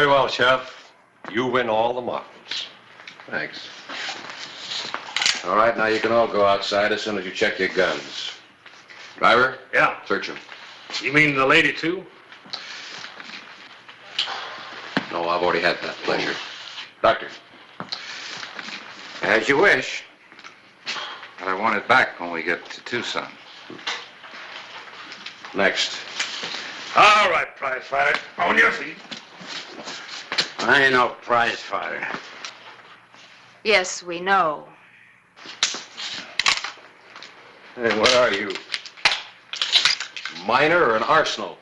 Very well, Sheriff. You win all the marbles. Thanks. All right, now you can all go outside as soon as you check your guns. Driver? Yeah. Search them. You mean the lady, too? No, I've already had that pleasure. Doctor. As you wish. But I want it back when we get to Tucson. Next. All right, prize fighter. On your feet. I ain't no prize fighter. Yes, we know. Hey, what are you? Miner or an arsenal?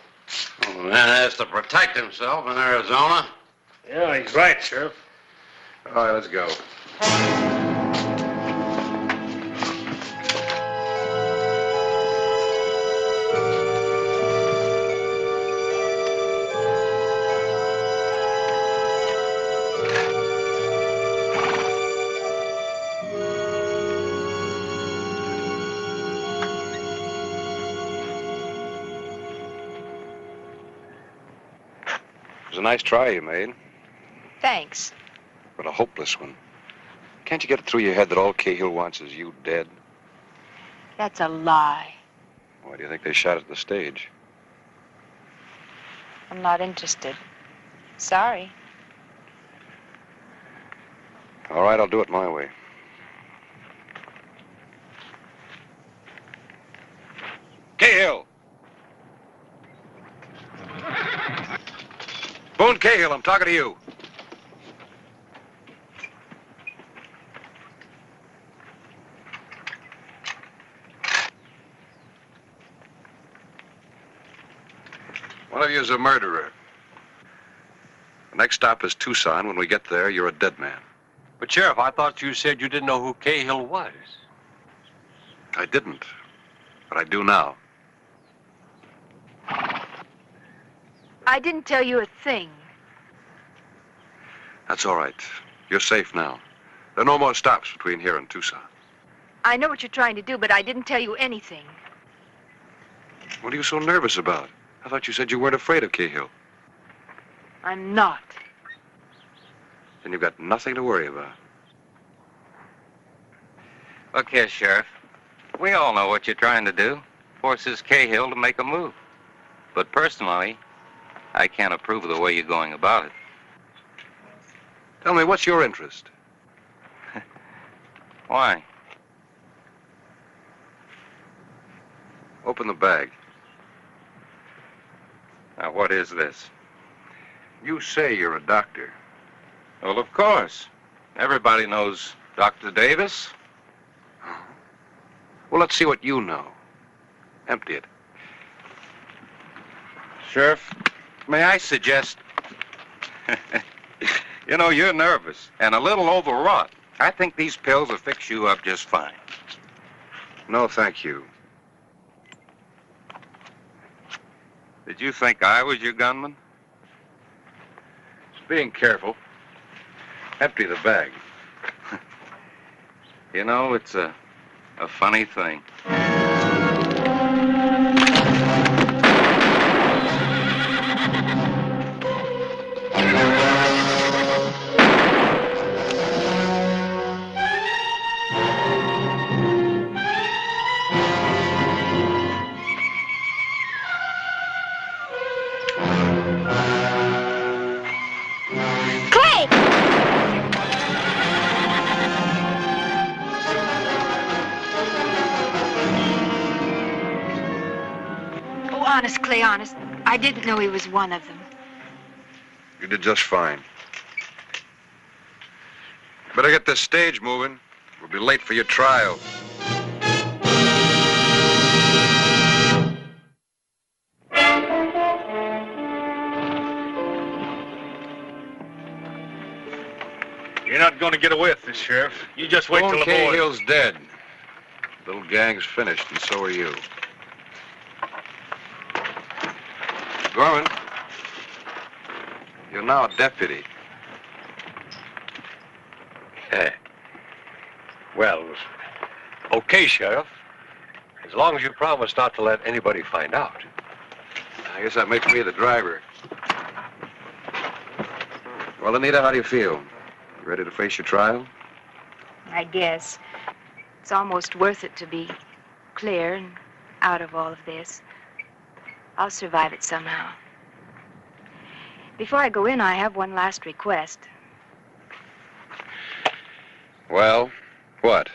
Oh, man has to protect himself in Arizona. Yeah, he's right, Sheriff. All right, let's go. It was a nice try you made, Thanks. but a hopeless one. Can't you get it through your head that all Cahill wants is you dead? That's a lie. Why do you think they shot at the stage? I'm not interested. Sorry. All right, I'll do it my way. Cahill! Boone Cahill, I'm talking to you. One of you is a murderer. The next stop is Tucson. When we get there, you're a dead man. But, Sheriff, I thought you said you didn't know who Cahill was. I didn't, but I do now. I didn't tell you a thing. That's all right. You're safe now. There are no more stops between here and Tucson. I know what you're trying to do, but I didn't tell you anything. What are you so nervous about? I thought you said you weren't afraid of Cahill. I'm not. Then you've got nothing to worry about. Look here, Sheriff. We all know what you're trying to do. Forces Cahill to make a move. But personally, I can't approve of the way you're going about it. Tell me, what's your interest? Why? Open the bag. Now, what is this? You say you're a doctor. Well, of course. Everybody knows Dr. Davis. Well, let's see what you know. Empty it. Sheriff, may I suggest... You know, you're nervous and a little overwrought. I think these pills will fix you up just fine. No, thank you. Did you think I was your gunman? Just being careful. Empty the bag. You know, it's a funny thing. Honest, Clay, honest. I didn't know he was one of them. You did just fine. Better get this stage moving. We'll be late for your trial. You're not going to get away with this, Sheriff. You just wait till the boys... Cahill's dead. Little gang's finished, and so are you. Gorman, you're now a deputy. Well, okay, Sheriff. As long as you promise not to let anybody find out. I guess that makes me the driver. Well, Anita, how do you feel? You ready to face your trial? I guess. It's almost worth it to be clear and out of all of this. I'll survive it somehow. Before I go in, I have one last request. Well, what?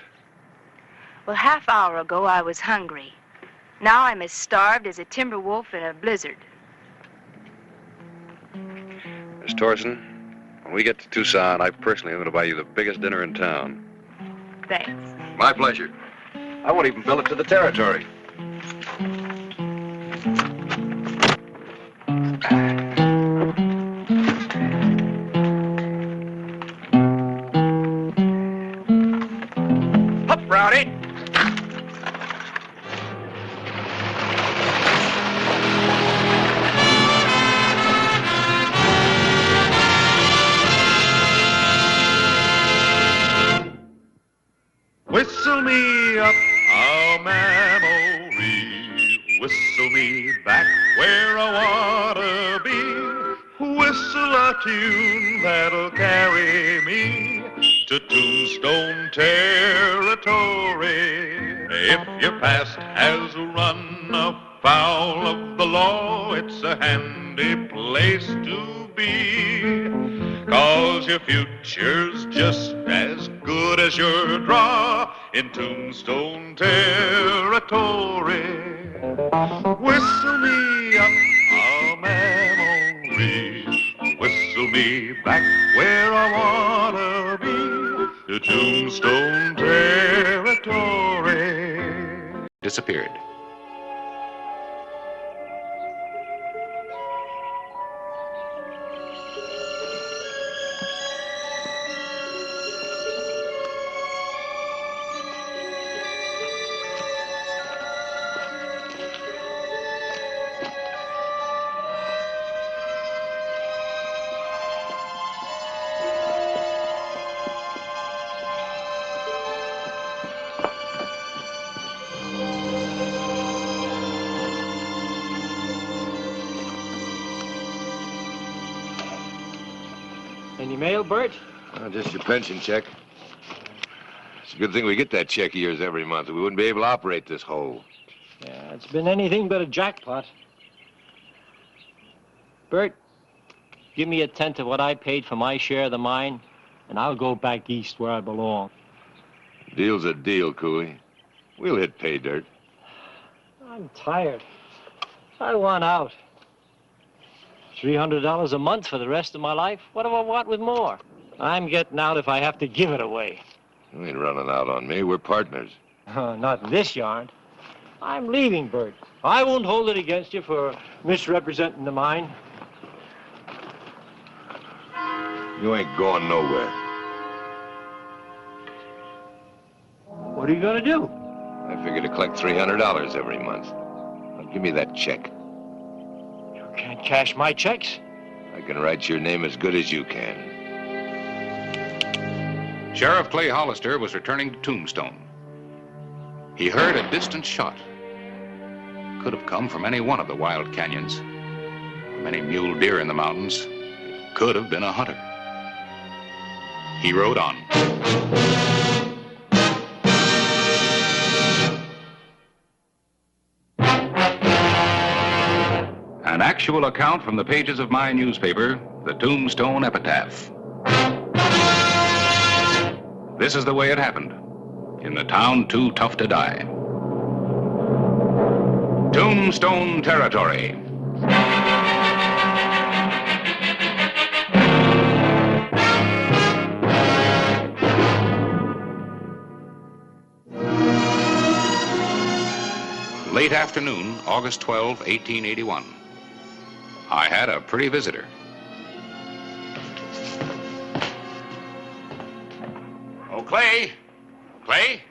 Well, half hour ago, I was hungry. Now I'm as starved as a timber wolf in a blizzard. Miss Torson, when we get to Tucson, I personally am going to buy you the biggest dinner in town. Thanks. My pleasure. I won't even bill it to the territory. Up, Rowdy! Whistle me up a memory, whistle me back where I wanna be, whistle a tune that'll carry me to Tombstone territory. If your past has run afoul of the law, it's a handy place to be, 'cause your future's just as good as your draw in Tombstone territory. Whistle me up a memory, whistle me back where I wanna be, to Tombstone territory. Disappeared. Any mail, Bert? Just your pension check. It's a good thing we get that check of yours every month. We wouldn't be able to operate this hole. Yeah, it's been anything but a jackpot. Bert, give me a tenth of what I paid for my share of the mine, and I'll go back east where I belong. Deal's a deal, Cooley. We'll hit pay dirt. I'm tired. I want out. $300 a month for the rest of my life? What do I want with more? I'm getting out if I have to give it away. You ain't running out on me. We're partners. Not in this yarn. I'm leaving, Bert. I won't hold it against you for misrepresenting the mine. You ain't going nowhere. What are you going to do? I figure to collect $300 every month. Now, give me that check. You can't cash my checks. I can write your name as good as you can. Sheriff Clay Hollister was returning to Tombstone. He heard a distant shot. Could have come from any one of the wild canyons. Many mule deer in the mountains. It could have been a hunter. He rode on. An actual account from the pages of my newspaper, the Tombstone Epitaph. This is the way it happened, in the town too tough to die. Tombstone territory. Late afternoon, August 12, 1881. I had a pretty visitor. Oh, Clay! Clay?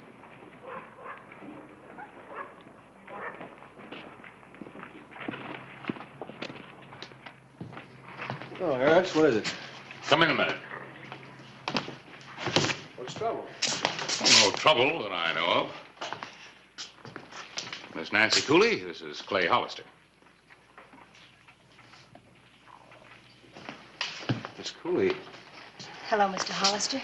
Oh, Harris, what is it? Come in a minute. What's trouble? No trouble that I know of. Miss Nancy Cooley, this is Clay Hollister. Miss Cooley. Hello, Mr. Hollister.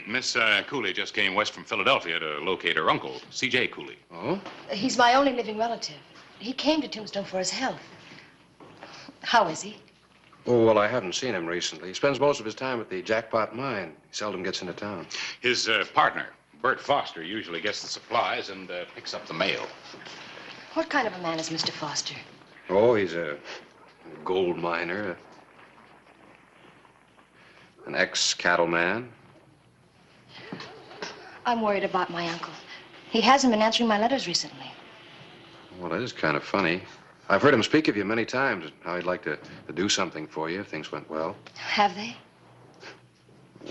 Miss Cooley just came west from Philadelphia to locate her uncle, C.J. Cooley. Oh? He's my only living relative. He came to Tombstone for his health. How is he? Oh, well, I haven't seen him recently. He spends most of his time at the Jackpot Mine. He seldom gets into town. His partner, Bert Foster, usually gets the supplies and picks up the mail. What kind of a man is Mr. Foster? Oh, he's a gold miner, an ex-cattleman. I'm worried about my uncle. He hasn't been answering my letters recently. Well, that is kind of funny. I've heard him speak of you many times, how he'd like to do something for you if things went well. Have they?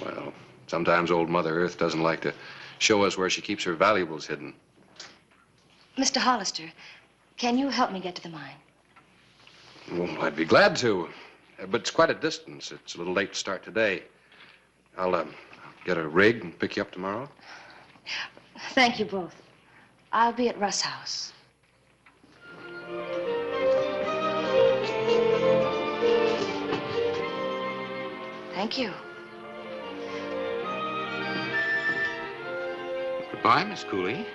Well, sometimes old Mother Earth doesn't like to show us where she keeps her valuables hidden. Mr. Hollister, can you help me get to the mine? Well, I'd be glad to, but it's quite a distance. It's a little late to start today. I'll get a rig and pick you up tomorrow. Thank you both. I'll be at Russ' house. Thank you. Goodbye, Miss Cooley.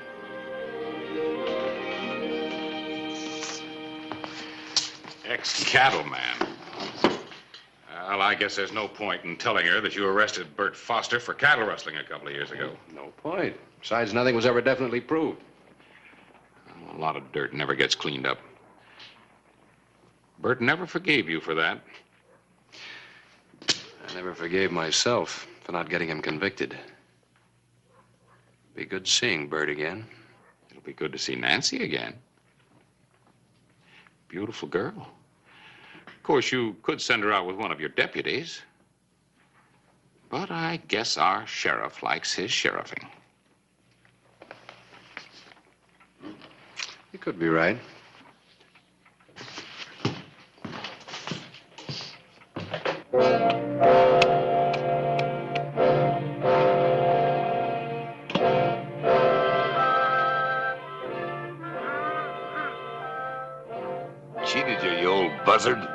Ex-cattleman. Well, I guess there's no point in telling her that you arrested Bert Foster for cattle rustling a couple of years ago. No point. Besides, nothing was ever definitely proved. A lot of dirt never gets cleaned up. Bert never forgave you for that. I never forgave myself for not getting him convicted. Be good seeing Bert again. It'll be good to see Nancy again. Beautiful girl. Of course, you could send her out with one of your deputies. But I guess our sheriff likes his sheriffing. You could be right. Cheated you, you old buzzard.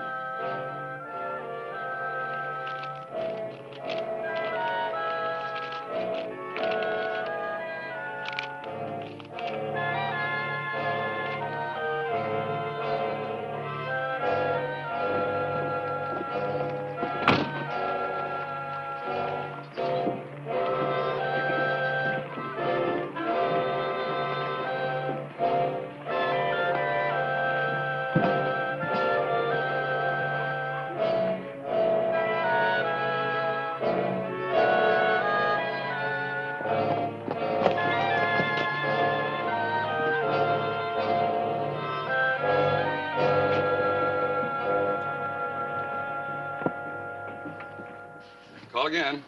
Call again.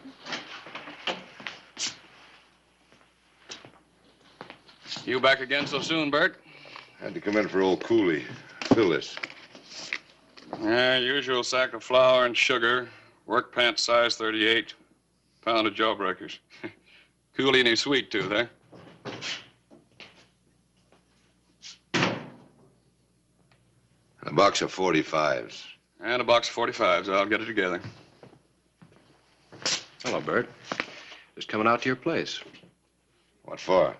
You back again so soon, Bert? Had to come in for old Cooley. Phyllis. Yeah, usual sack of flour and sugar, work pants size 38, pound of jawbreakers. Cooley and his sweet tooth, eh? A box of 45s. And a box of 45s. I'll get it together. Hello, Bert. Just coming out to your place. What for?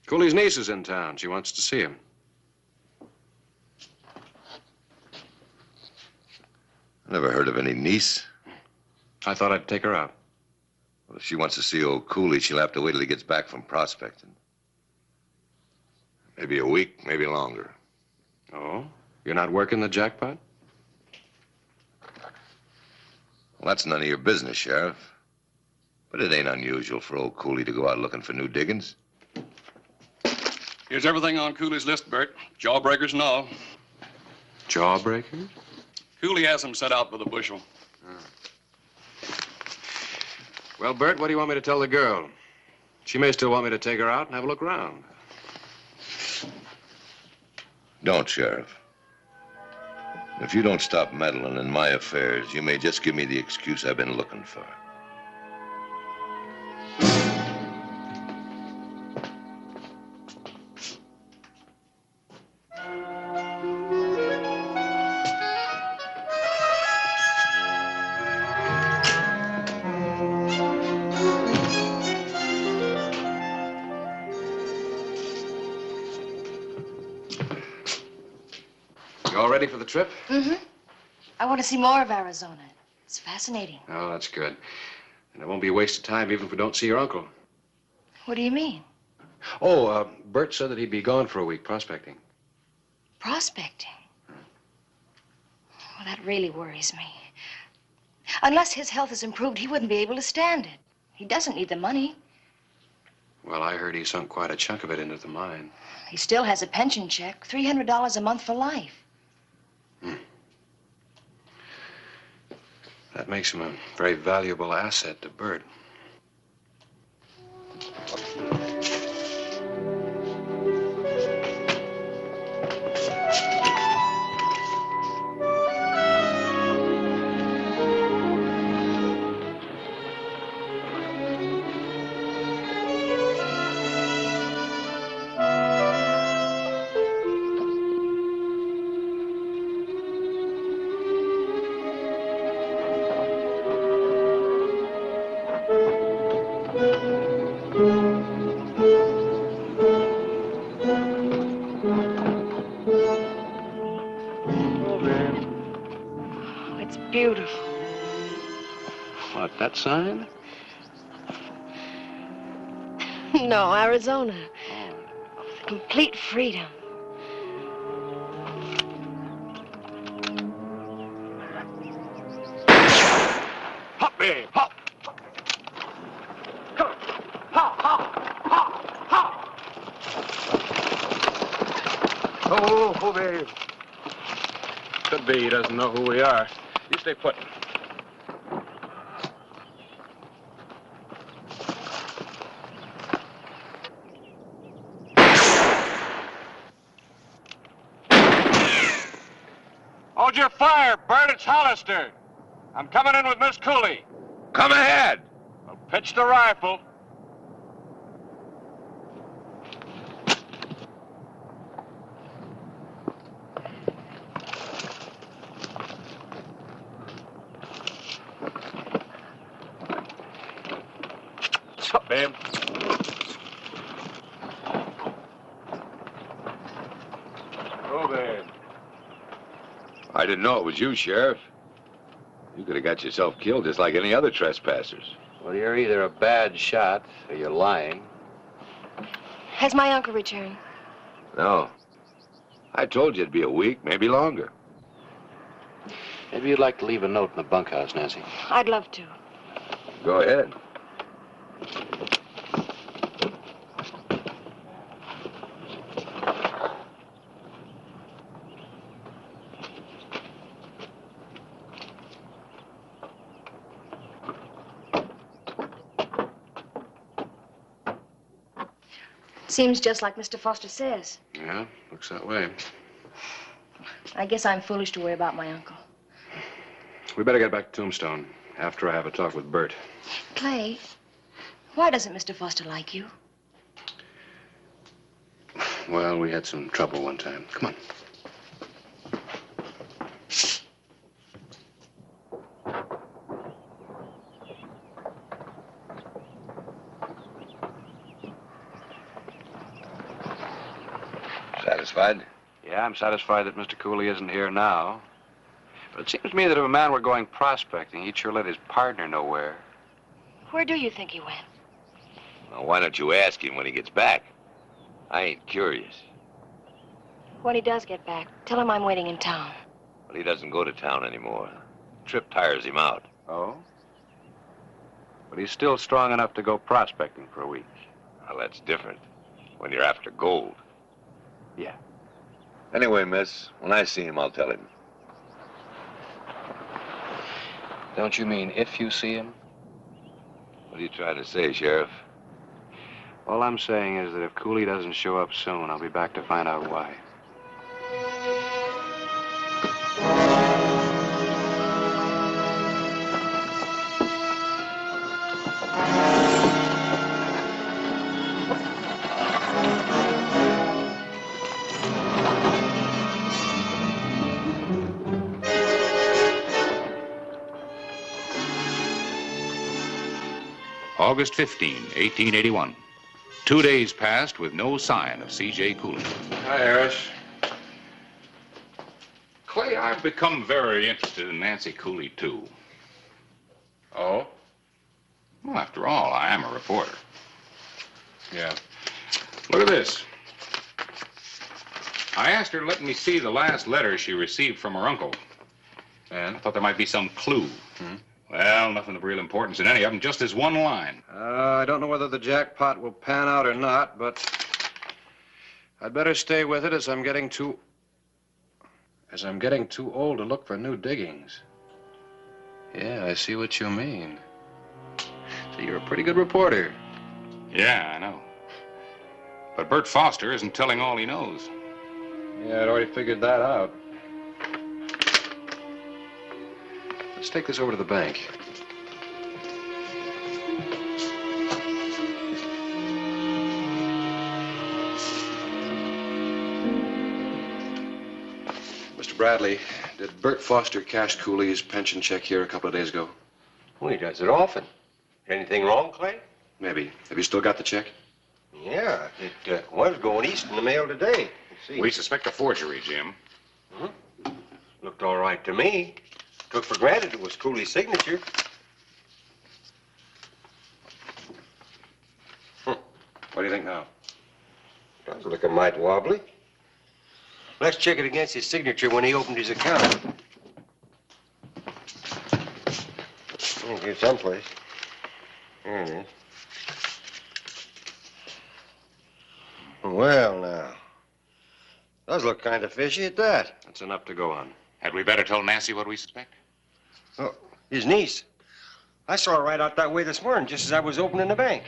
Cooley's niece is in town. She wants to see him. I never heard of any niece. I thought I'd take her out. Well, if she wants to see old Cooley, she'll have to wait till he gets back from prospecting. Maybe a week, maybe longer. Oh? You're not working the jackpot? Well, that's none of your business, Sheriff. But it ain't unusual for old Cooley to go out looking for new diggings. Here's everything on Cooley's list, Bert. Jawbreakers and all. Jawbreakers? Cooley has them set out by the bushel. Well, Bert, what do you want me to tell the girl? She may still want me to take her out and have a look around. Don't, Sheriff. If you don't stop meddling in my affairs, you may just give me the excuse I've been looking for. You all ready for the trip? Mm-hmm. I want to see more of Arizona. It's fascinating. Oh, that's good. And it won't be a waste of time even if we don't see your uncle. What do you mean? Oh, Bert said that he'd be gone for a week prospecting. Prospecting? Well, that really worries me. Unless his health is improved, he wouldn't be able to stand it. He doesn't need the money. Well, I heard he sunk quite a chunk of it into the mine. He still has a pension check, $300 a month for life. That makes him a very valuable asset to Bert. It's beautiful. What, that sign? No, Arizona. Complete freedom. Hop me, hop. Come on. Hop, hop, hop, hop. Oh, babe. Could be he doesn't know who we are. You stay put. Hold your fire, Bert. It's Hollister. I'm coming in with Miss Cooley. Come ahead. Well, pitch the rifle. What's up, babe? Oh, babe. I didn't know it was you, Sheriff. You could have got yourself killed just like any other trespassers. Well, you're either a bad shot or you're lying. Has my uncle returned? No. I told you it'd be a week, maybe longer. Maybe you'd like to leave a note in the bunkhouse, Nancy. I'd love to. Go ahead. Seems just like Mr. Foster says. Yeah, looks that way. I guess I'm foolish to worry about my uncle. We better get back to Tombstone after I have a talk with Bert. Clay, why doesn't Mr. Foster like you? Well, we had some trouble one time. Come on. Satisfied? Yeah, I'm satisfied that Mr. Cooley isn't here now. But it seems to me that if a man were going prospecting, he'd sure let his partner know where. Where do you think he went? Well, why don't you ask him when he gets back? I ain't curious. When he does get back, tell him I'm waiting in town. But he doesn't go to town anymore. Trip tires him out. Oh? But he's still strong enough to go prospecting for a week. Well, that's different. When you're after gold. Yeah. Anyway, miss, when I see him, I'll tell him. Don't you mean if you see him? What are you trying to say, Sheriff? All I'm saying is that if Cooley doesn't show up soon, I'll be back to find out why. August 15, 1881. 2 days passed with no sign of C.J. Cooley. Hi, Harris. Clay, I've become very interested in Nancy Cooley, too. Oh? Well, after all, I am a reporter. Yeah. Look at this. I asked her to let me see the last letter she received from her uncle. And I thought there might be some clue. Well, nothing of real importance in any of them, just this one line. I don't know whether the jackpot will pan out or not, but I'd better stay with it as I'm getting too old to look for new diggings. Yeah, I see what you mean. So you're a pretty good reporter. Yeah, I know. But Bert Foster isn't telling all he knows. Yeah, I'd already figured that out. Let's take this over to the bank. Mr. Bradley, did Bert Foster cash Cooley's pension check here a couple of days ago? Well, he does it often. Anything wrong, Clay? Maybe. Have you still got the check? Yeah, it was going east in the mail today. Let's see. We suspect a forgery, Jim. Looked all right to me. Took for granted it was Cooley's signature. What do you think now? Does look a mite wobbly. Let's check it against his signature when he opened his account. Here someplace. There it is. Well, now. Does look kind of fishy at that. That's enough to go on. Had we better tell Nancy what we suspect? Oh, his niece. I saw her right out that way this morning, just as I was opening the bank.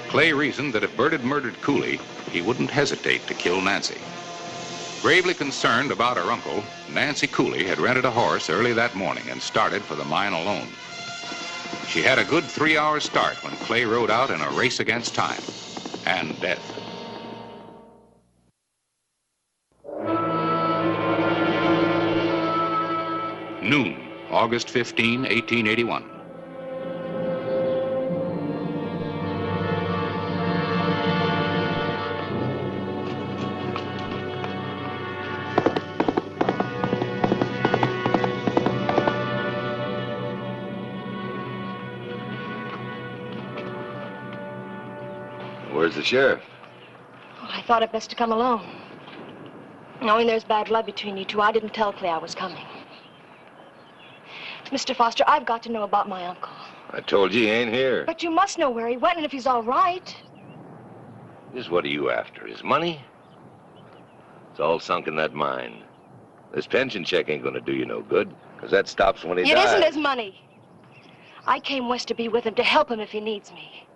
Clay reasoned that if Bert had murdered Cooley, he wouldn't hesitate to kill Nancy. Gravely concerned about her uncle, Nancy Cooley had rented a horse early that morning and started for the mine alone. She had a good 3-hour start when Clay rode out in a race against time and death. Noon, August 15, 1881. Where's the sheriff? Oh, I thought it best to come alone. Knowing there's bad blood between you two, I didn't tell Clay I was coming. Mr. Foster, I've got to know about my uncle. I told you he ain't here. But you must know where he went and if he's all right. Just what are you after? His money? It's all sunk in that mine. This pension check ain't gonna do you no good, because that stops when he It dies. isn't his money. I came west to be with him, to help him if he needs me.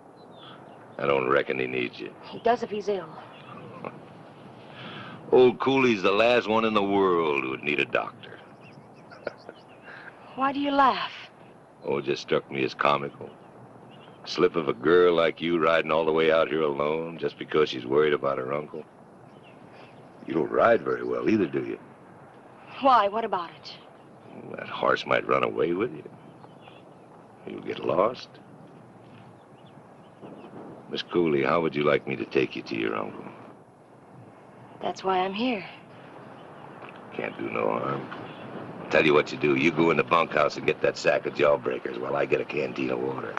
I don't reckon he needs you. He does if he's ill. Old Cooley's the last one in the world who would need a doctor. Why do you laugh? Oh, it just struck me as comical. Slip of a girl like you riding all the way out here alone just because she's worried about her uncle. You don't ride very well either, do you? Why? What about it? That horse might run away with you. You'll get lost. Miss Cooley, how would you like me to take you to your uncle? That's why I'm here. Can't do no harm. Tell you what you do. You go in the bunkhouse and get that sack of jawbreakers while I get a canteen of water.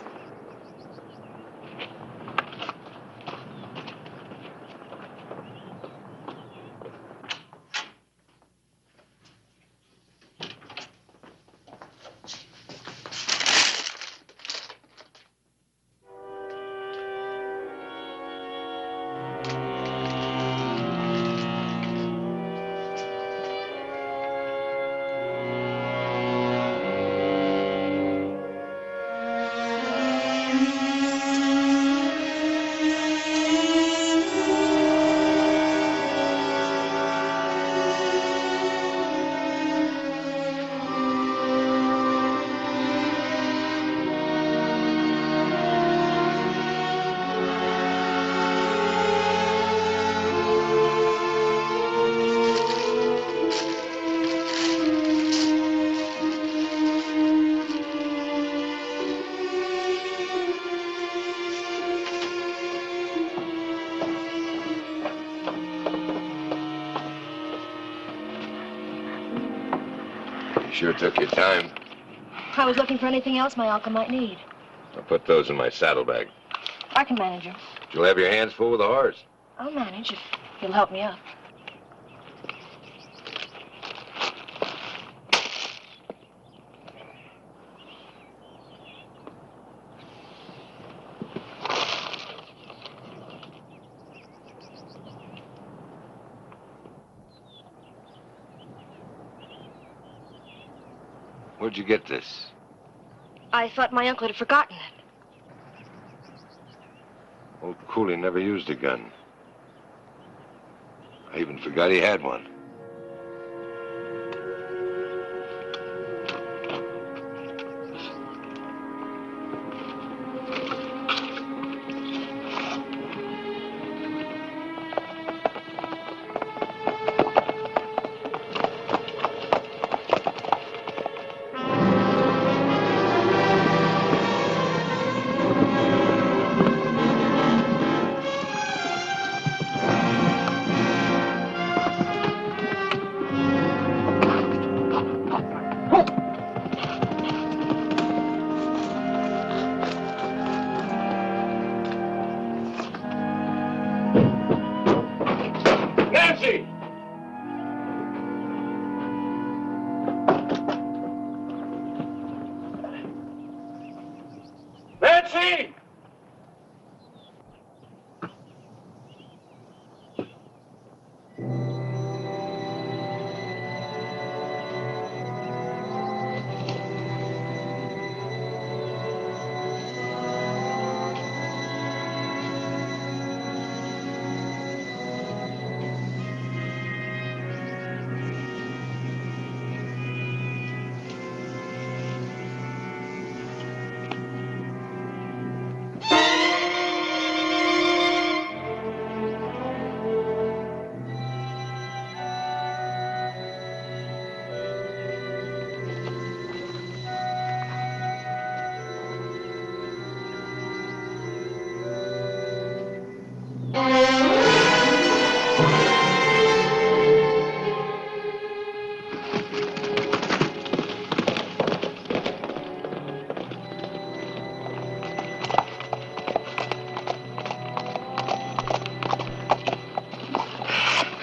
You sure took your time. I was looking for anything else my uncle might need. I'll put those in my saddlebag. I can manage them. You'll have your hands full with the horse. I'll manage if you'll help me up. Where'd you get this? I thought my uncle had forgotten it. Old Cooley never used a gun. I even forgot he had one. Nancy! Nancy!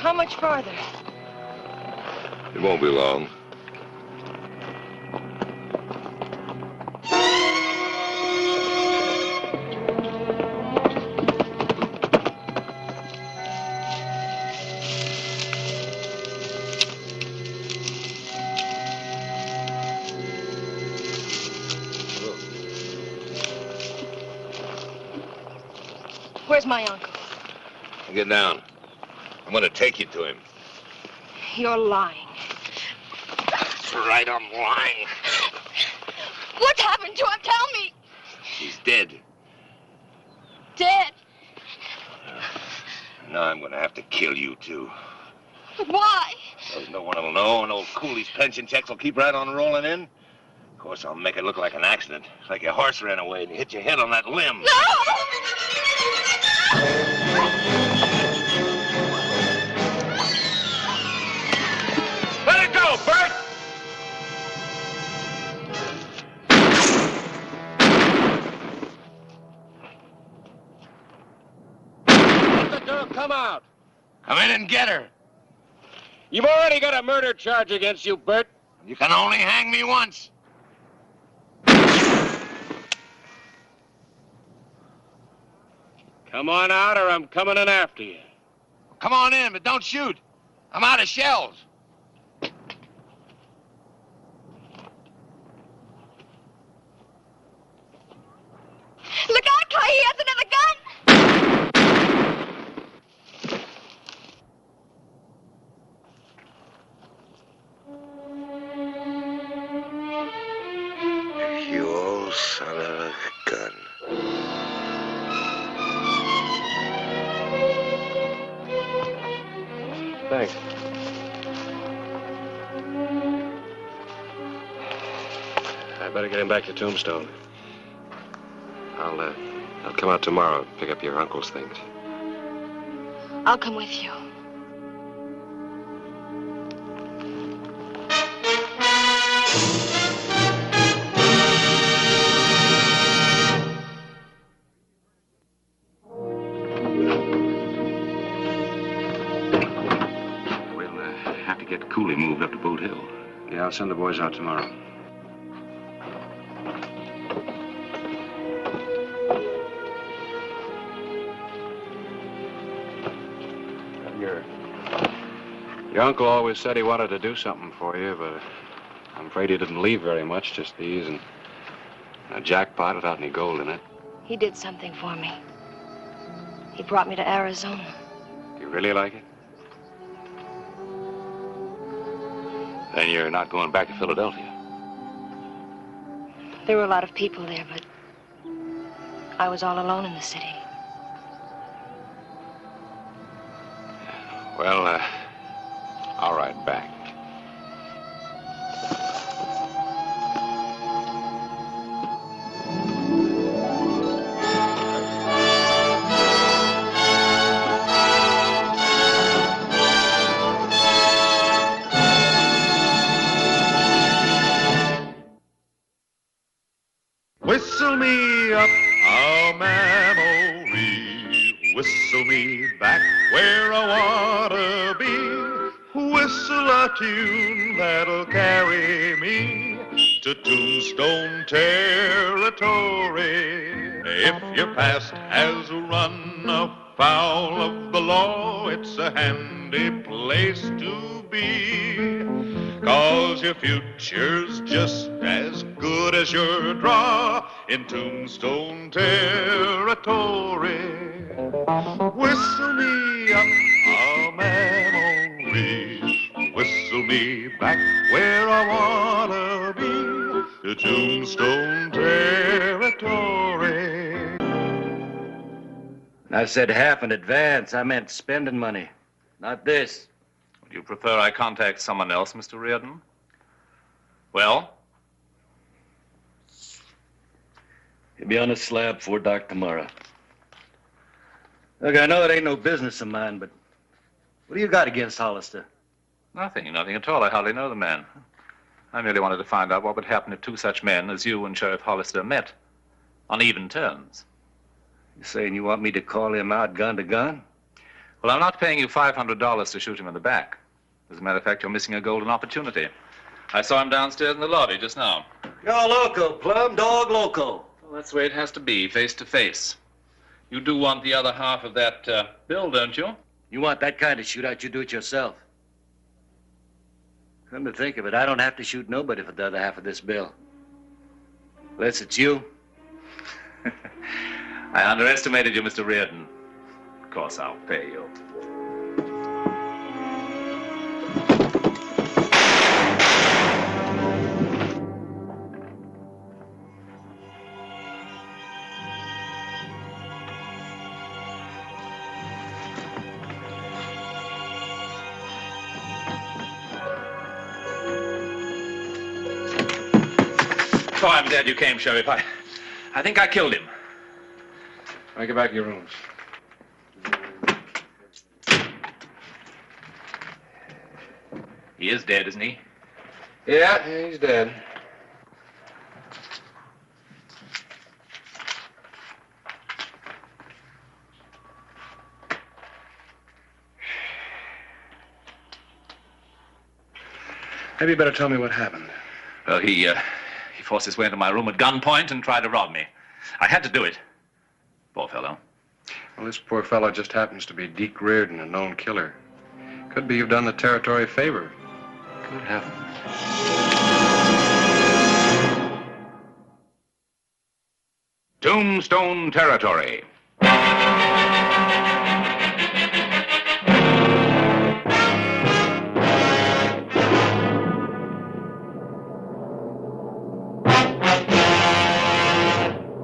How much farther? It won't be long. Where's my uncle? Get down. I'm gonna take you to him. You're lying. That's right, I'm lying. What's happened to him? Tell me. He's dead. Dead. Now I'm gonna have to kill you, too. Why? There's no one will know, and old Cooley's pension checks will keep right on rolling in. Of course, I'll make it look like an accident, like your horse ran away and you hit your head on that limb. Let it go, Bert! Let the girl come out. Come in and get her. You've already got a murder charge against you, Bert. You can only hang me once. Come on out or I'm coming in after you. Come on in, but don't shoot. I'm out of shells. Look out, Clay. He has another gun. You old son of a gun. Thanks. I better get him back to Tombstone. I'll come out tomorrow and pick up your uncle's things. I'll come with you. get Cooley moved up to Boot Hill. Yeah, I'll send the boys out tomorrow. Your uncle always said he wanted to do something for you, but I'm afraid he didn't leave very much, just these and a jackpot without any gold in it. He did something for me. He brought me to Arizona. You really like it? Then you're not going back to Philadelphia. There were a lot of people there, but I was all alone in the city. Well, I'll ride back. Whistle me up a memory, whistle me back where I wanna be. Whistle a tune that'll carry me to Tombstone territory. If your past has run afoul of the law, it's a handy place to be. 'Cause your future's just as good as your draw in Tombstone territory. Whistle me up a memory, whistle me back where I wanna be, to Tombstone territory. I said half in advance. I meant spending money, not this. Would you prefer I contact someone else, Mr. Reardon? Well? He'll be on a slab before dark tomorrow. Look, I know it ain't no business of mine, but what do you got against Hollister? Nothing at all. I hardly know the man. I merely wanted to find out what would happen if two such men as you and Sheriff Hollister met on even terms. You saying you want me to call him out gun to gun? Well, I'm not paying you $500 to shoot him in the back. As a matter of fact, you're missing a golden opportunity. I saw him downstairs in the lobby just now. You're loco, Plum, dog loco. Well, that's the way it has to be, face to face. You do want the other half of that bill, don't you? You want that kind of shootout, you do it yourself. Come to think of it, I don't have to shoot nobody for the other half of this bill. Unless it's you. I underestimated you, Mr. Reardon. Of course, I'll pay you. Oh, I'm glad you came, Sheriff. I think I killed him. All right, get back to your rooms. He is dead, isn't he? Yeah, he's dead. Maybe you better tell me what happened. Well, he forced his way into my room at gunpoint and tried to rob me. I had to do it. Poor fellow. Well, this poor fellow just happens to be Deke Reardon, a known killer. Could be you've done the territory a favor. Could happen. Tombstone territory.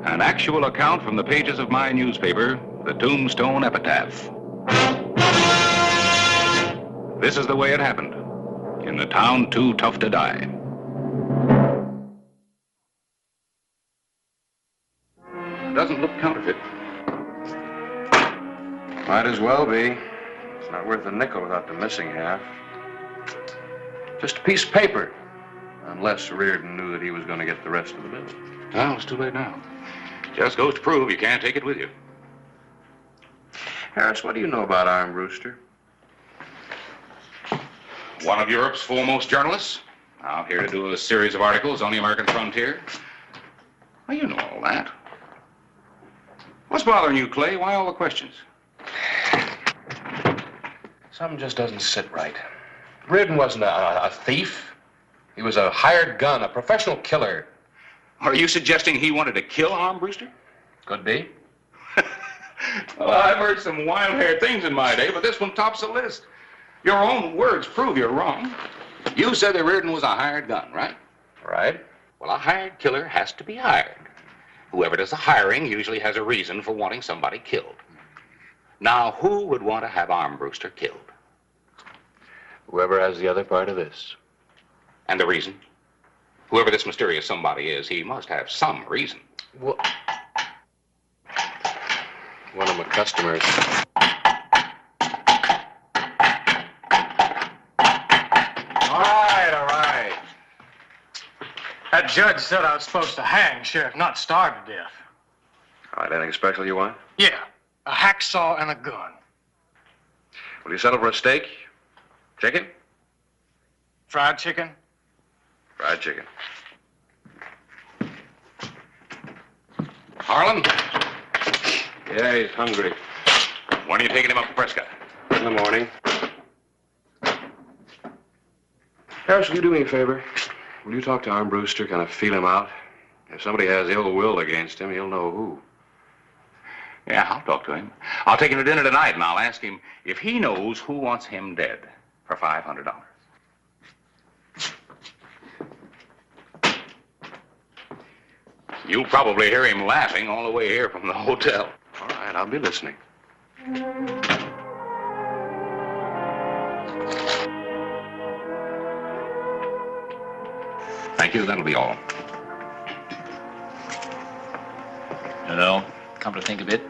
An actual account from the pages of my newspaper, the Tombstone Epitaph. This is the way it happened, in the town too tough to die. Doesn't look counterfeit. Might as well be. It's not worth a nickel without the missing half. Just a piece of paper. Unless Reardon knew that he was going to get the rest of the bill. Well, it's too late now. Just goes to prove you can't take it with you. Harris, what do you know about Armed Rooster? One of Europe's foremost journalists. Out here to do a series of articles on the American frontier. Well, you know all that. What's bothering you, Clay? Why all the questions? Something just doesn't sit right. Reardon wasn't a thief. He was a hired gun, a professional killer. Are you suggesting he wanted to kill Armbruster? Could be. Well, I've heard some wild-haired things in my day, but this one tops the list. Your own words prove you're wrong. You said that Reardon was a hired gun, right? Right. Well, a hired killer has to be hired. Whoever does the hiring usually has a reason for wanting somebody killed. Now, who would want to have Armbruster killed? Whoever has the other part of this. And the reason? Whoever this mysterious somebody is, he must have some reason. Well, one of my customers. All right. That judge said I was supposed to hang Sheriff, not starve to death. All right, anything special you want? Yeah, a hacksaw and a gun. Will you settle for a steak? Chicken? Fried chicken? Fried chicken. Harlan? Yeah, he's hungry. When are you taking him up to Prescott? In the morning. Harris, will you do me a favor? Will you talk to Armbruster, kind of feel him out? If somebody has ill will against him, he'll know who. Yeah, I'll talk to him. I'll take him to dinner tonight, and I'll ask him if he knows who wants him dead for $500. You'll probably hear him laughing all the way here from the hotel. All right, I'll be listening. Thank you. That'll be all. You know, come to think of it,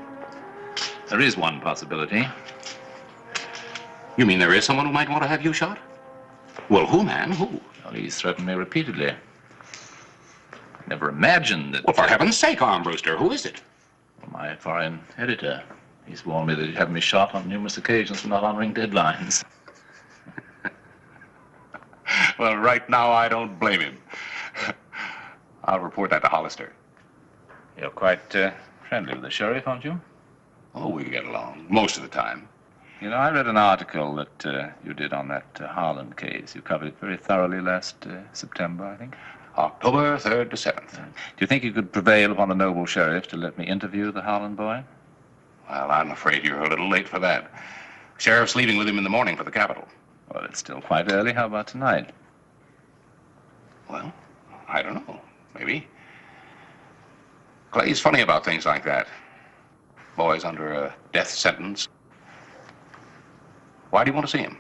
there is one possibility. You mean there is someone who might want to have you shot? Well, who, man? Who? Well, he's threatened me repeatedly. I never imagined that... Well, for heaven's sake, Armbruster, who is it? My foreign editor. He's warned me that he'd have me shot on numerous occasions for not honoring deadlines. Well, right now, I don't blame him. I'll report that to Hollister. You're quite friendly with the sheriff, aren't you? Oh, we get along most of the time. You know, I read an article that you did on that Harlan case. You covered it very thoroughly last September, I think. October 3rd to 7th. Do you think you could prevail upon the noble sheriff to let me interview the Harlan boy? Well, I'm afraid you're a little late for that. Sheriff's leaving with him in the morning for the capital. Well, it's still quite early. How about tonight? Well, I don't know. Maybe. Clay's funny about things like that. Boys under a death sentence. Why do you want to see him?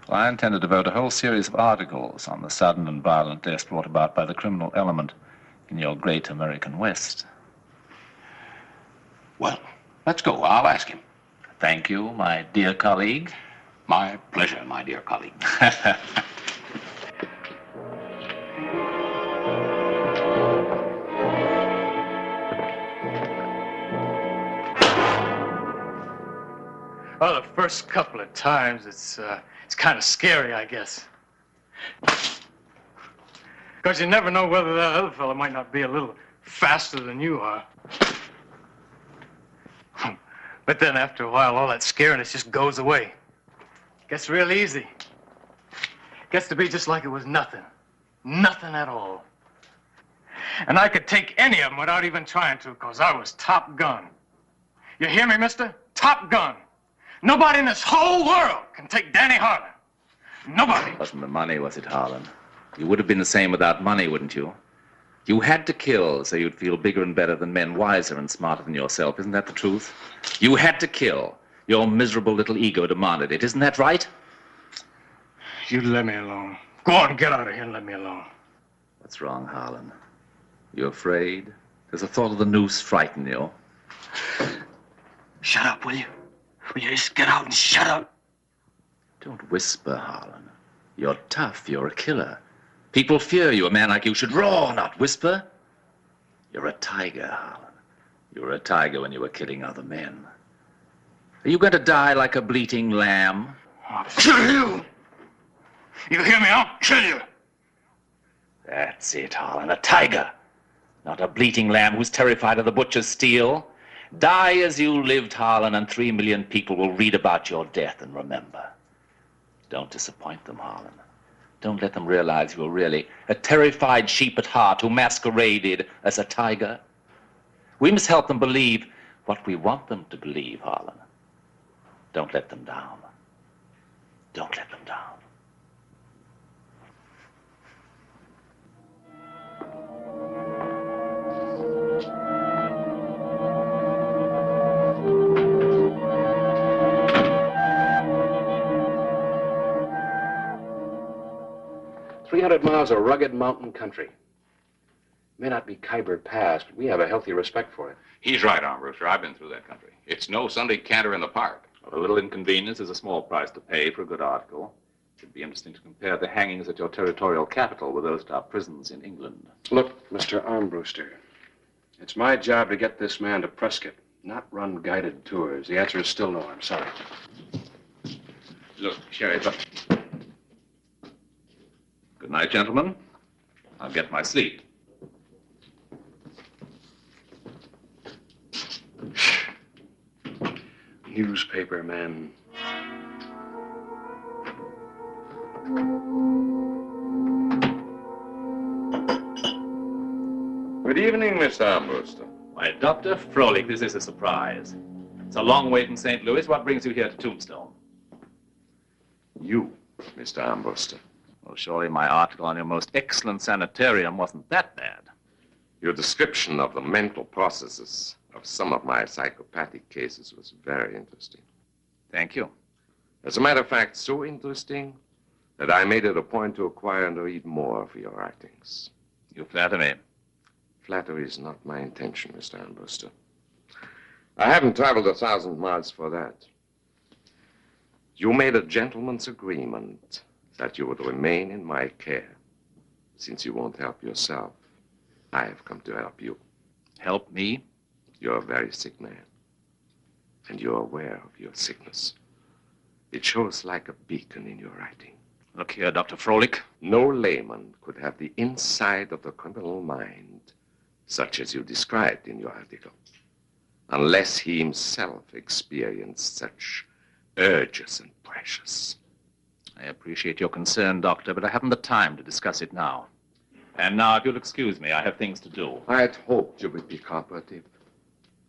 Well, I intend to devote a whole series of articles on the sudden and violent deaths brought about by the criminal element in your great American West. Well, let's go. I'll ask him. Thank you, my dear colleague. My pleasure, my dear colleague. Well, the first couple of times, it's kind of scary, I guess. Because you never know whether that other fellow might not be a little faster than you are. But then after a while, all that scariness just goes away. Gets real easy. Gets to be just like it was nothing. Nothing at all. And I could take any of them without even trying to, because I was top gun. You hear me, mister? Top gun. Nobody in this whole world can take Danny Harlan. Nobody. It wasn't the money, was it, Harlan? You would have been the same without money, wouldn't you? You had to kill so you'd feel bigger and better than men, wiser and smarter than yourself. Isn't that the truth? You had to kill. Your miserable little ego demanded it. Isn't that right? You let me alone. Go on, get out of here and let me alone. What's wrong, Harlan? You afraid? Does the thought of the noose frighten you? Shut up, will you? Will you just get out and shut up? Don't whisper, Harlan. You're tough. You're a killer. People fear you. A man like you should roar, not whisper. You're a tiger, Harlan. You were a tiger when you were killing other men. Are you going to die like a bleating lamb? I'll shoot you! You hear me? I'll kill you. That's it, Harlan. A tiger. Not a bleating lamb who's terrified of the butcher's steel. Die as you lived, Harlan, and 3 million people will read about your death and remember. Don't disappoint them, Harlan. Don't let them realize you were really a terrified sheep at heart who masqueraded as a tiger. We must help them believe what we want them to believe, Harlan. Don't let them down. Don't let them down. 300 miles of rugged mountain country. May not be Khyber Pass, but we have a healthy respect for it. He's right, Armbruster. I've been through that country. It's no Sunday canter in the park. Well, a little inconvenience is a small price to pay for a good article. It'd be interesting to compare the hangings at your territorial capital with those at our prisons in England. Look, Mr. Armbruster, it's my job to get this man to Prescott, not run guided tours. The answer is still no. I'm sorry. Look, Sheriff. Good night, gentlemen. I'll get my sleep. Newspaper man. Good evening, Mr. Armbruster. Why, Dr. Froelich, this is a surprise. It's a long way from St. Louis. What brings you here to Tombstone? You, Mr. Armbruster. Well, surely my article on your most excellent sanitarium wasn't that bad. Your description of the mental processes of some of my psychopathic cases was very interesting. Thank you. As a matter of fact, so interesting that I made it a point to acquire and read more of your writings. You flatter me. Flattery is not my intention, Mr. Armbruster. I haven't traveled 1,000 miles for that. You made a gentleman's agreement that you would remain in my care. Since you won't help yourself, I have come to help you. Help me? You're a very sick man, and you're aware of your sickness. It shows like a beacon in your writing. Look here, Dr. Froelich. No layman could have the inside of the criminal mind, such as you described in your article, unless he himself experienced such urges and pressures. I appreciate your concern, Doctor, but I haven't the time to discuss it now. And now, if you'll excuse me, I have things to do. I had hoped you would be cooperative.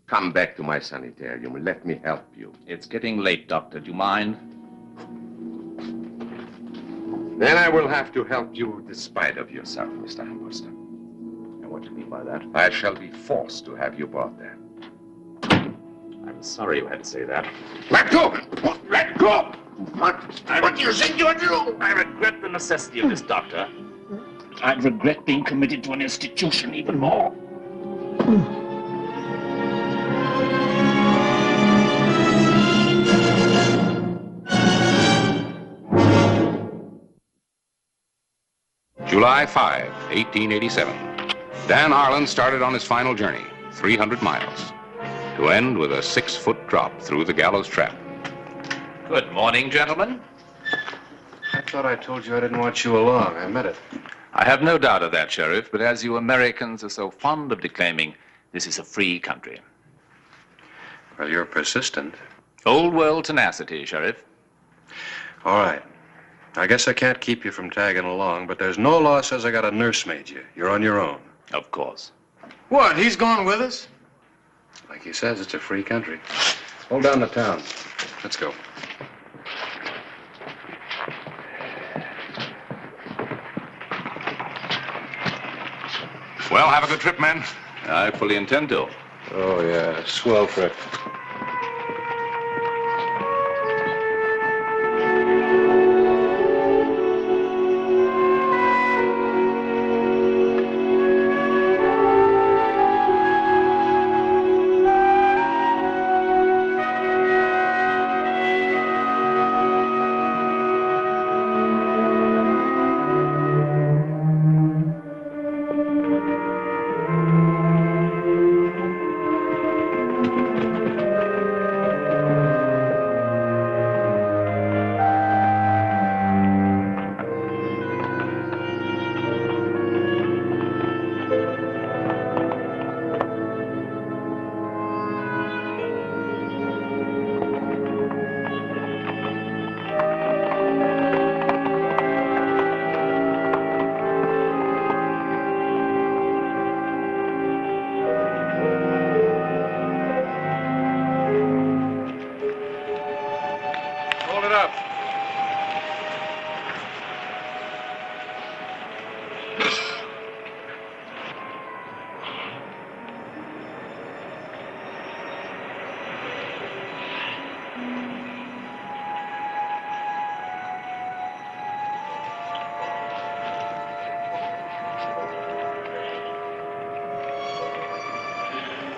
Come back to my sanitarium and let me help you. It's getting late, Doctor. Do you mind? Then I will have to help you despite of yourself, Mr. Armbruster. And what do you mean by that? I shall be forced to have you brought there. I'm sorry you had to say that. Let go! Let go! What do you think you're doing? I regret the necessity of this, Doctor. I'd regret being committed to an institution even more. July 5, 1887. Dan Harlan started on his final journey, 300 miles, to end with a 6-foot drop through the gallows trap. Good morning, gentlemen. I thought I told you I didn't want you along. I meant it. I have no doubt of that, Sheriff, but as you Americans are so fond of declaiming, this is a free country. Well, you're persistent. Old world tenacity, Sheriff. All right. I guess I can't keep you from tagging along, but there's no law says I gotta nursemaid you. You're on your own. Of course. What, he's going with us? Like he says, it's a free country. Hold down the town. Let's go. Well, have a good trip, men. I fully intend to. Oh, yeah. Swell trip.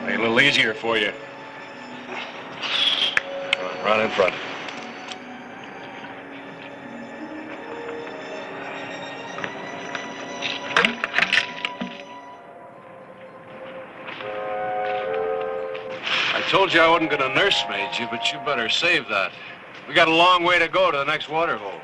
Made it a little easier for you. Run in front. I told you I wasn't going to nursemaid you, but you better save that. We got a long way to go to the next water hole.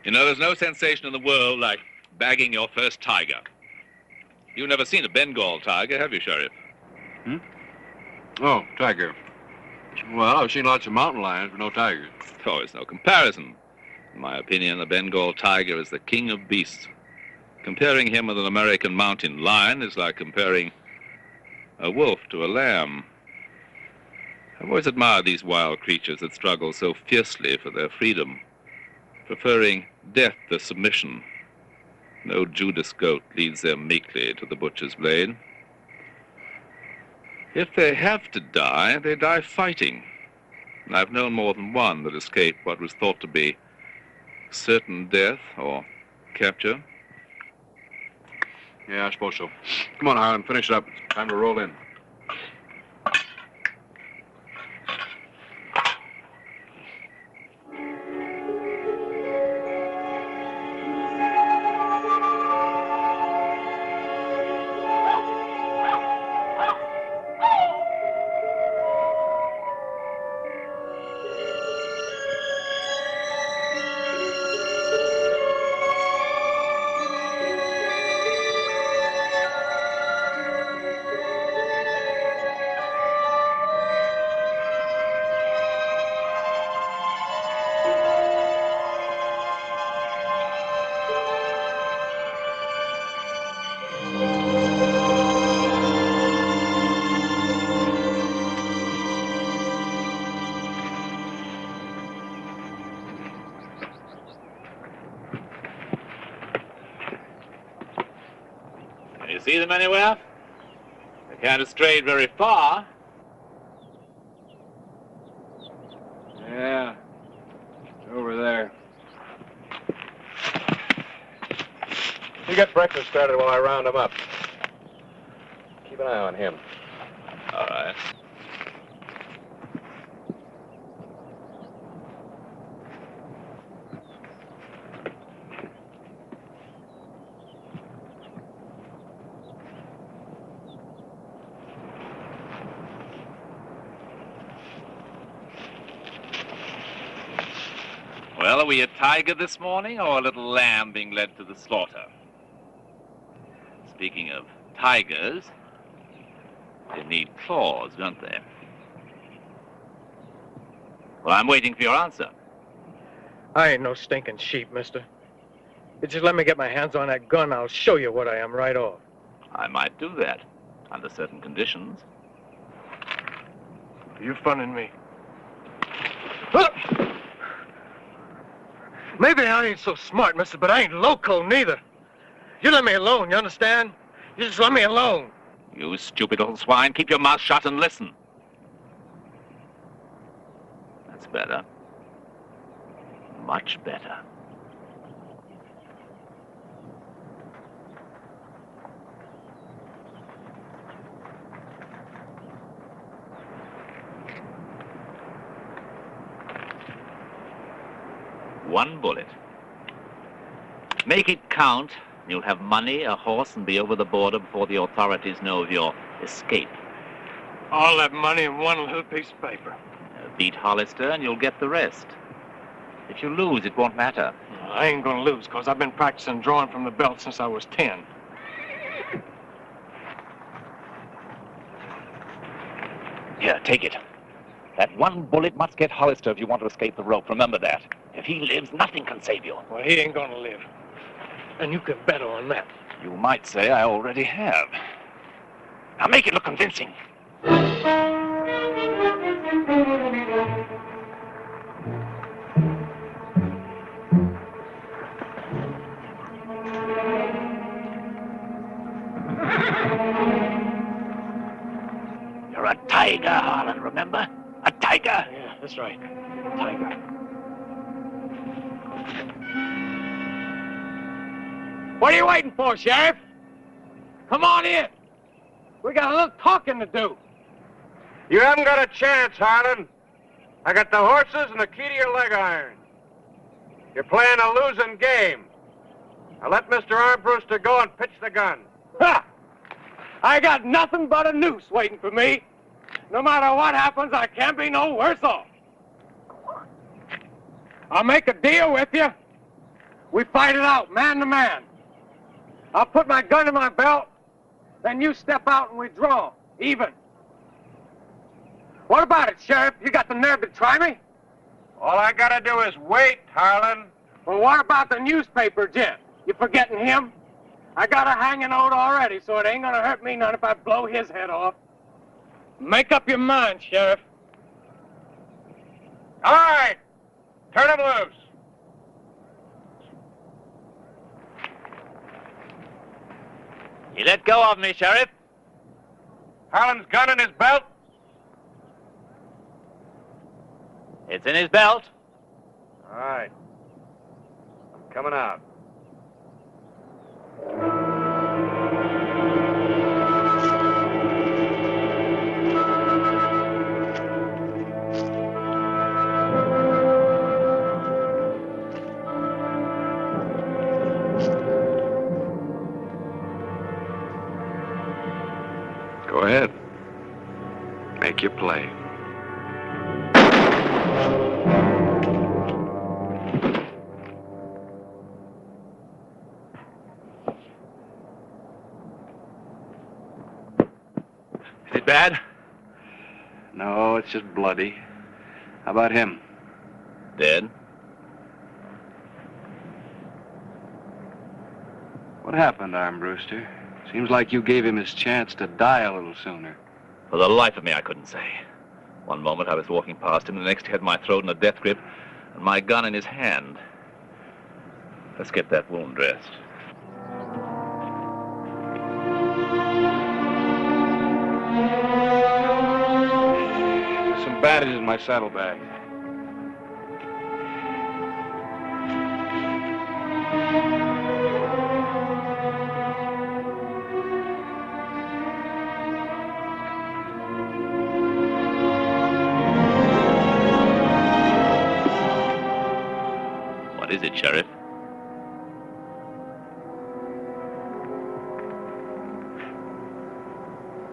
You know, there's no sensation in the world like bagging your first tiger. You've never seen a Bengal tiger, have you, Sheriff? Oh, tiger. Well, I've seen lots of mountain lions, but no tigers. Oh, it's no comparison. In my opinion, the Bengal tiger is the king of beasts. Comparing him with an American mountain lion is like comparing a wolf to a lamb. I've always admired these wild creatures that struggle so fiercely for their freedom, preferring death to submission. No Judas goat leads them meekly to the butcher's blade. If they have to die, they die fighting. And I've known more than one that escaped what was thought to be certain death or capture. Yeah, I suppose so. Come on, Harlan, finish it up. It's time to roll in. You see them anywhere? They can't have strayed very far. Yeah, over there. You get breakfast started while I round him up. Keep an eye on him. All right. Well, are we a tiger this morning or a little lamb being led to the slaughter? Speaking of tigers, they need claws, don't they? Well, I'm waiting for your answer. I ain't no stinking sheep, mister. You just let me get my hands on that gun, I'll show you what I am right off. I might do that, under certain conditions. You funning me. Maybe I ain't so smart, mister, but I ain't loco neither. You let me alone, you understand? You just let me alone. You stupid little swine, keep your mouth shut and listen. That's better. Much better. One bullet. Make it count. You'll have money, a horse, and be over the border before the authorities know of your escape. All that money in one little piece of paper. Beat Hollister and you'll get the rest. If you lose, it won't matter. I ain't gonna lose, because I've been practicing drawing from the belt since I was 10. Here, take it. That one bullet must get Hollister if you want to escape the rope. Remember that. If he lives, nothing can save you. Well, he ain't gonna live. And you can bet on that. You might say I already have. Now make it look convincing. You're a tiger, Harlan, remember? A tiger. Yeah, that's right. Tiger. What are you waiting for, Sheriff? Come on in. We got a little talking to do. You haven't got a chance, Harlan. I got the horses and the key to your leg iron. You're playing a losing game. Now let Mr. Armbruster go and pitch the gun. Ha! I got nothing but a noose waiting for me. No matter what happens, I can't be no worse off. I'll make a deal with you. We fight it out, man to man. I'll put my gun in my belt, then you step out and we draw, even. What about it, Sheriff? You got the nerve to try me? All I gotta do is wait, Harlan. Well, what about the newspaper gent? You forgetting him? I got a hanging out already, so it ain't gonna hurt me none if I blow his head off. Make up your mind, Sheriff. All right. Turn him loose. You let go of me, Sheriff. Harlan's gun in his belt? It's in his belt. All right. I'm coming out. Go ahead. Make your play. Is it bad? No, it's just bloody. How about him? Dead. What happened, Armbruster? Seems like you gave him his chance to die a little sooner. For the life of me, I couldn't say. One moment I was walking past him, the next he had my throat in a death grip, and my gun in his hand. Let's get that wound dressed. There's some bandages in my saddlebag. What is it, Sheriff?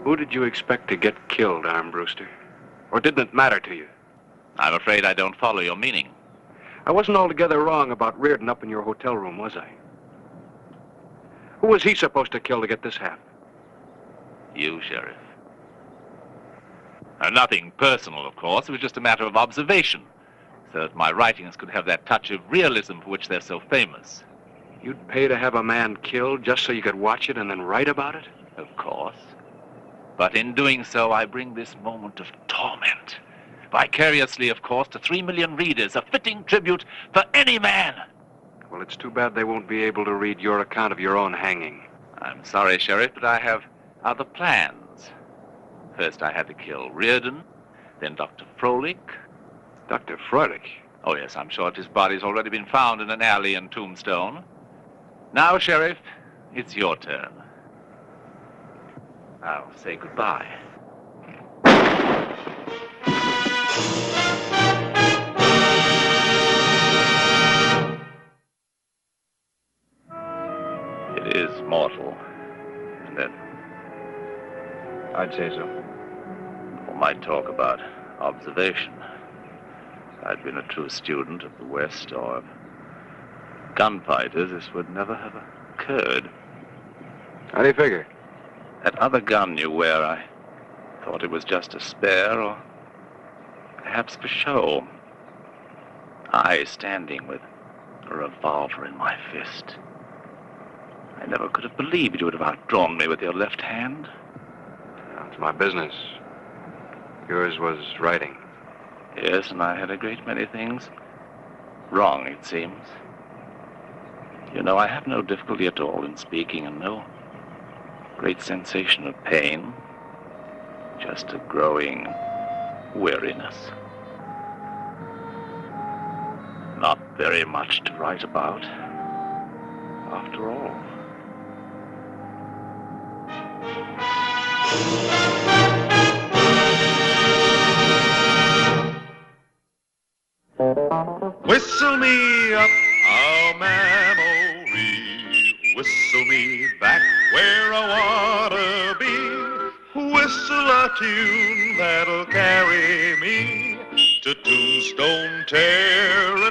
Who did you expect to get killed, Armbruster? Or didn't it matter to you? I'm afraid I don't follow your meaning. I wasn't altogether wrong about Reardon up in your hotel room, was I? Who was he supposed to kill to get this half? You, Sheriff. Nothing personal, of course. It was just a matter of observation, so that my writings could have that touch of realism for which they're so famous. You'd pay to have a man killed just so you could watch it and then write about it? Of course. But in doing so, I bring this moment of torment. Vicariously, of course, to 3 million readers, a fitting tribute for any man. Well, it's too bad they won't be able to read your account of your own hanging. I'm sorry, Sheriff, but I have other plans. First, I had to kill Reardon, then Dr. Froelich. Dr. Froelich? Oh, yes, I'm sure his body's already been found in an alley in Tombstone. Now, Sheriff, it's your turn. I'll say goodbye. It is mortal, isn't it? I'd say so. One might talk about observation. If I'd been a true student of the West or of gunfighters, this would never have occurred. How do you figure? That other gun you wear, I thought it was just a spare, or Perhaps for show. I standing with a revolver in my fist. I never could have believed you would have outdrawn me with your left hand. It's my business. Yours was writing. Yes, and I had a great many things wrong, it seems. You know, I have no difficulty at all in speaking and no great sensation of pain. Just a growing weariness. Not very much to write about, after all. Whistle me up a memory, whistle me back where I wanna be, whistle a tune that'll carry me to Tombstone territory.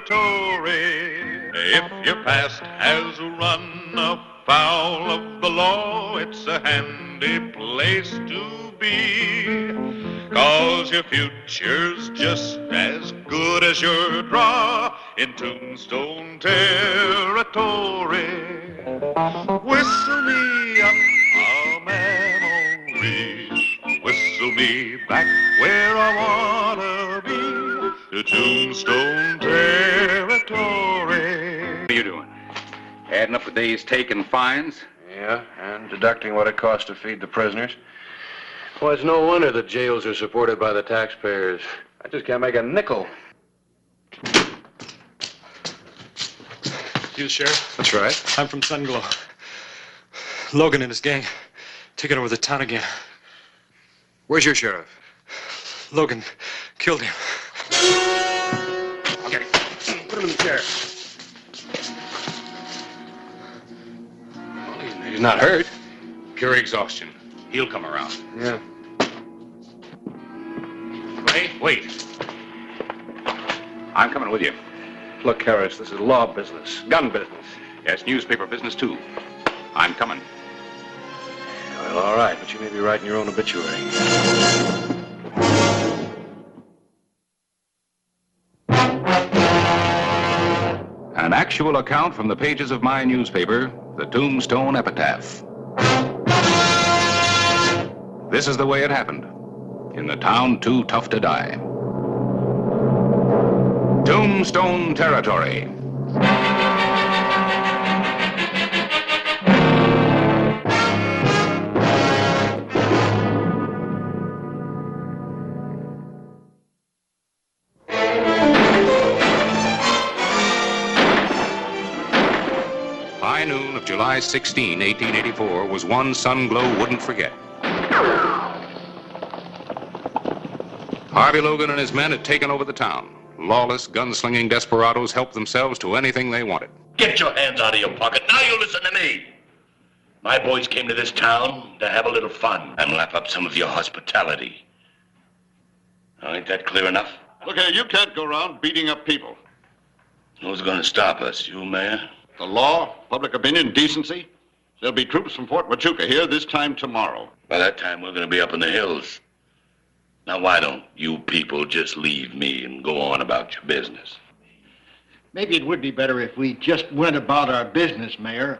If your past has run afoul of the law, it's a handy place to be, 'cause your future's just as good as your draw in Tombstone territory. Whistle me up a memory, whistle me back where I wanna be, to Tombstone territory. What are you doing? Adding up the day's take and fines? Yeah, and deducting what it costs to feed the prisoners. Well, it's no wonder the jails are supported by the taxpayers. I just can't make a nickel. You the sheriff? That's right. I'm from Sunglow. Logan and his gang taking over the town again. Where's your sheriff? Logan killed him. Okay, put him in the chair. He's not hurt. Pure exhaustion. He'll come around. Yeah. Wait. I'm coming with you. Look, Harris, this is law business, gun business. Yes, newspaper business, too. I'm coming. Well, all right, but you may be writing your own obituary. An actual account from the pages of my newspaper, the Tombstone Epitaph. This is the way it happened. In the town too tough to die. Tombstone territory. High noon of July 16, 1884 was one Sunglow wouldn't forget. Harvey Logan and his men had taken over the town. Lawless, gunslinging desperados helped themselves to anything they wanted. Get your hands out of your pocket. Now you listen to me. My boys came to this town to have a little fun and lap up some of your hospitality. Now, ain't that clear enough? Look here, you can't go around beating up people. Who's going to stop us? You, Mayor? The law, public opinion, decency. There'll be troops from Fort Huachuca here this time tomorrow. By that time, we're going to be up in the hills. Now, why don't you people just leave me and go on about your business? Maybe it would be better if we just went about our business, Mayor.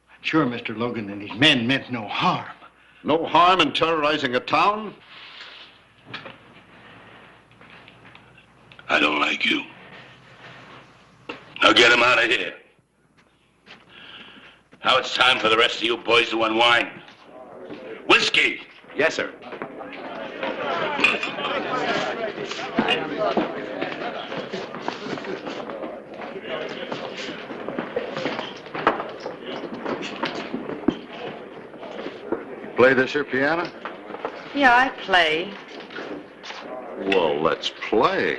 I'm sure Mr. Logan and his men meant no harm. No harm in terrorizing a town? I don't like you. Now get him out of here. Now it's time for the rest of you boys to unwind. Whiskey! Yes, sir. Play this here piano? Yeah, I play. Well, let's play.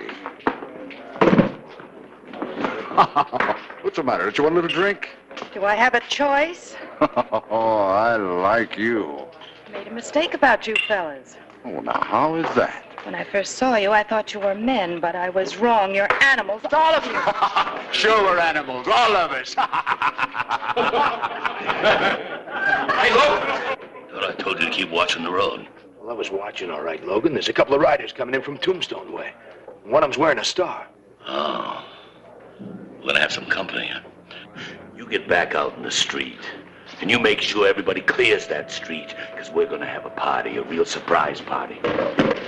What's the matter? Don't you want a little drink? Do I have a choice? Oh, I like you. I made a mistake about you fellas. Oh, now, how is that? When I first saw you, I thought you were men, but I was wrong. You're animals, all of you. Sure we're animals, all of us. Hey, Logan! Thought I told you to keep watching the road. Well, I was watching all right, Logan. There's a couple of riders coming in from Tombstone way. One of them's wearing a star. Oh. We're gonna have some company. You get back out in the street, and you make sure everybody clears that street, because we're gonna have a party, a real surprise party.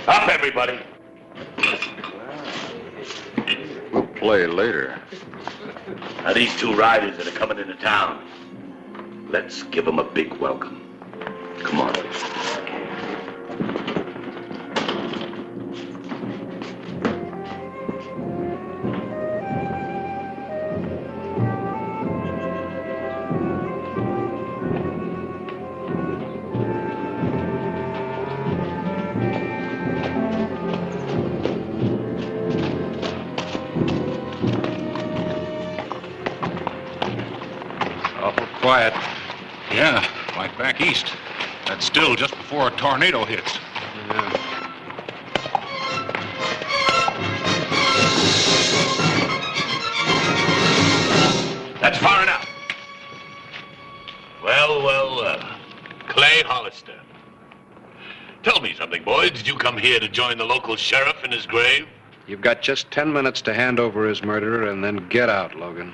Up, everybody! We'll play later. Now, these two riders that are coming into town, let's give them a big welcome. Come on. Awful quiet. Yeah, like back east. That's still just before a tornado hits. That's far enough. Well, Clay Hollister. Tell me something, boys. Did you come here to join the local sheriff in his grave? You've got just 10 minutes to hand over his murderer and then get out, Logan.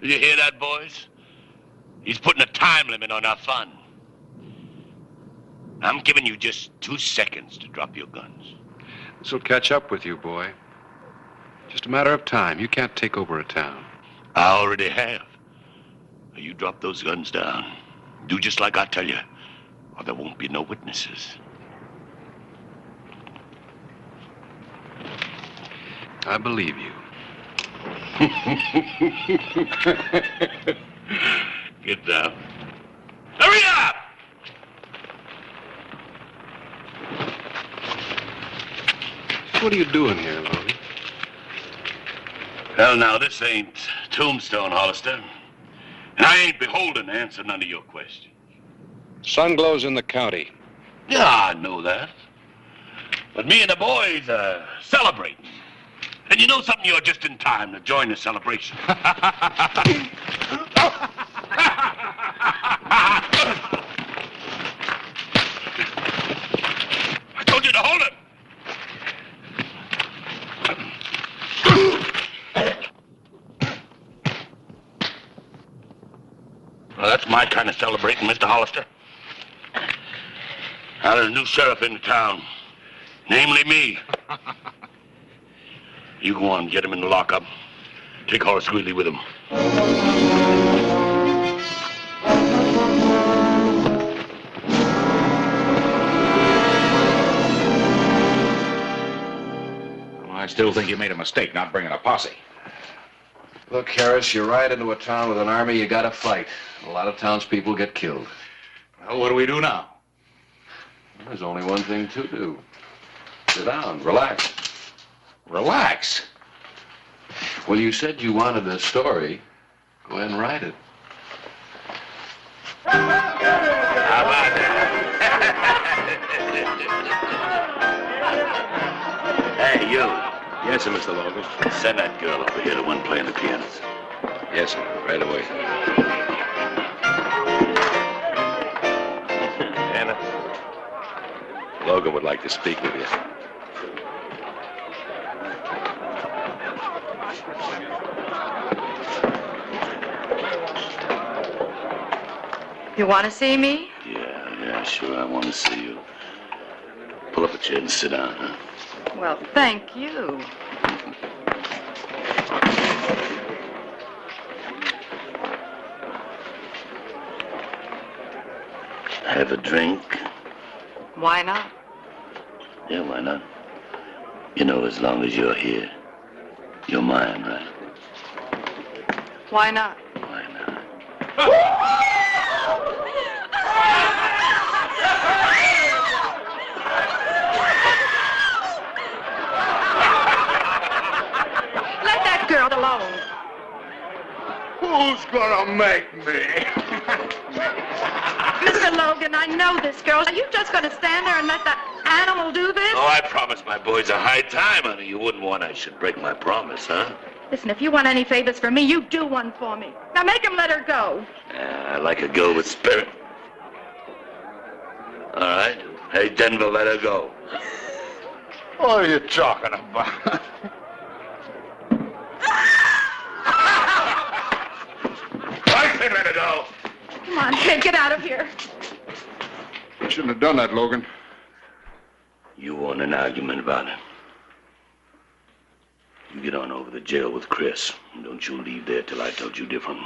You hear that, boys? He's putting a time limit on our fun. I'm giving you just 2 seconds to drop your guns. This'll catch up with you, boy. Just a matter of time. You can't take over a town. I already have. You drop those guns down. Do just like I tell you, or there won't be no witnesses. I believe you. Get down. Hurry up! What are you doing here, Logan? Well, now, this ain't Tombstone, Hollister. And I ain't beholden to answer none of your questions. Sunglow's in the county. Yeah, I know that. But me and the boys are celebrating. And you know something? You're just in time to join the celebration. I told you to hold him. Well, that's my kind of celebrating, Mr. Hollister. Now, there's a new sheriff in the town, namely me. You go on, get him in the lockup. Take Horace Greeley with him. I still think you made a mistake not bringing a posse. Look, Harris, you ride into a town with an army, you gotta fight. A lot of townspeople get killed. Well, what do we do now? There's only one thing to do. Sit down, relax. Relax. Well, you said you wanted a story. Go ahead and write it. How about that? Hey, you. Yes, sir, Mr. Logan. Send that girl over here, the one playing the pianos. Yes, sir. Right away. Anna. Logan would like to speak with you. You want to see me? Yeah, sure, I want to see you. Pull up a chair and sit down, huh? Well, thank you. Have a drink? Why not? Yeah, why not? You know, as long as you're here, you're mine, right? Why not? Why not? Let that girl alone. Who's gonna make me? Mr. Logan, I know this girl. Are you just going to stand there and let that animal do this? Oh, I promised my boys a high time, honey. You wouldn't want I should break my promise, huh? Listen, if you want any favors from me, you do one for me. Now make him let her go. I like a girl with spirit. All right. Hey, Denver, let her go. What are you talking about? I said let it go. Come on, Ted, get out of here. You shouldn't have done that, Logan. You want an argument about it? You get on over to jail with Chris. And don't you leave there till I told you different.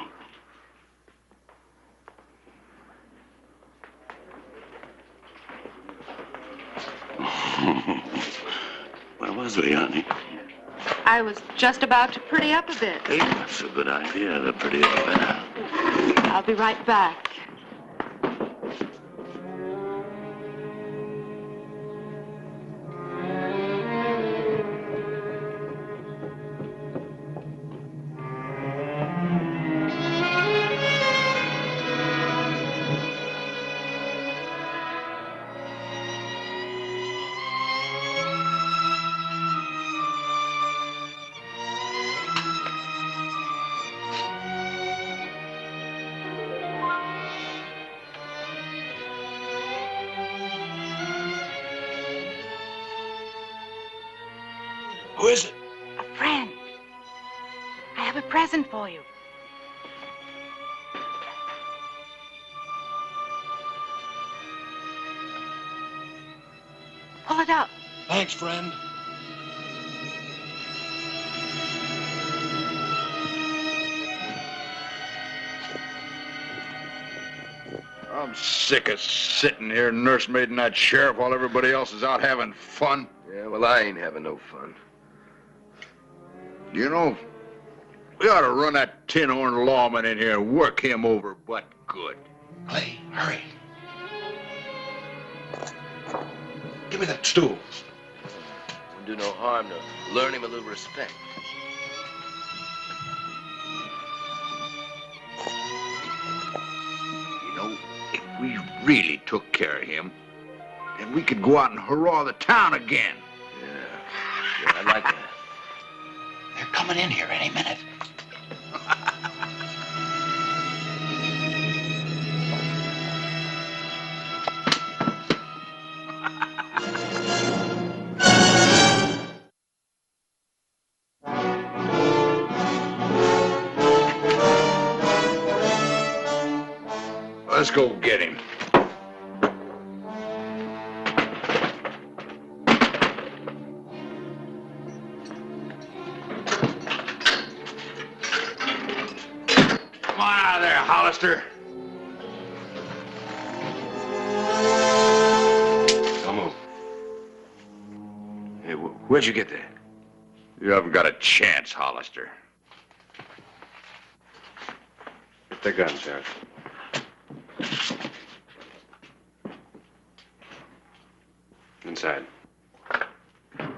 Where was he, honey? I was just about to pretty up a bit. Hey, that's a good idea. The prettier the better. I'll be right back. Who is it? A friend. I have a present for you. Pull it up. Thanks, friend. I'm sick of sitting here nursemaiding that sheriff while everybody else is out having fun. Yeah, well, I ain't having no fun. You know, we ought to run that tin-horn lawman in here and work him over but good. Clay, hurry. Give me that stool. Won't do no harm to learn him a little respect. You know, if we really took care of him, then we could go out and hurrah the town again. Yeah, I like that. They're coming in here any minute. Let's go get him. Come on out of there, Hollister. Don't move. Hey, where'd you get that? You haven't got a chance, Hollister. Get the gun, Sheriff. Inside. You're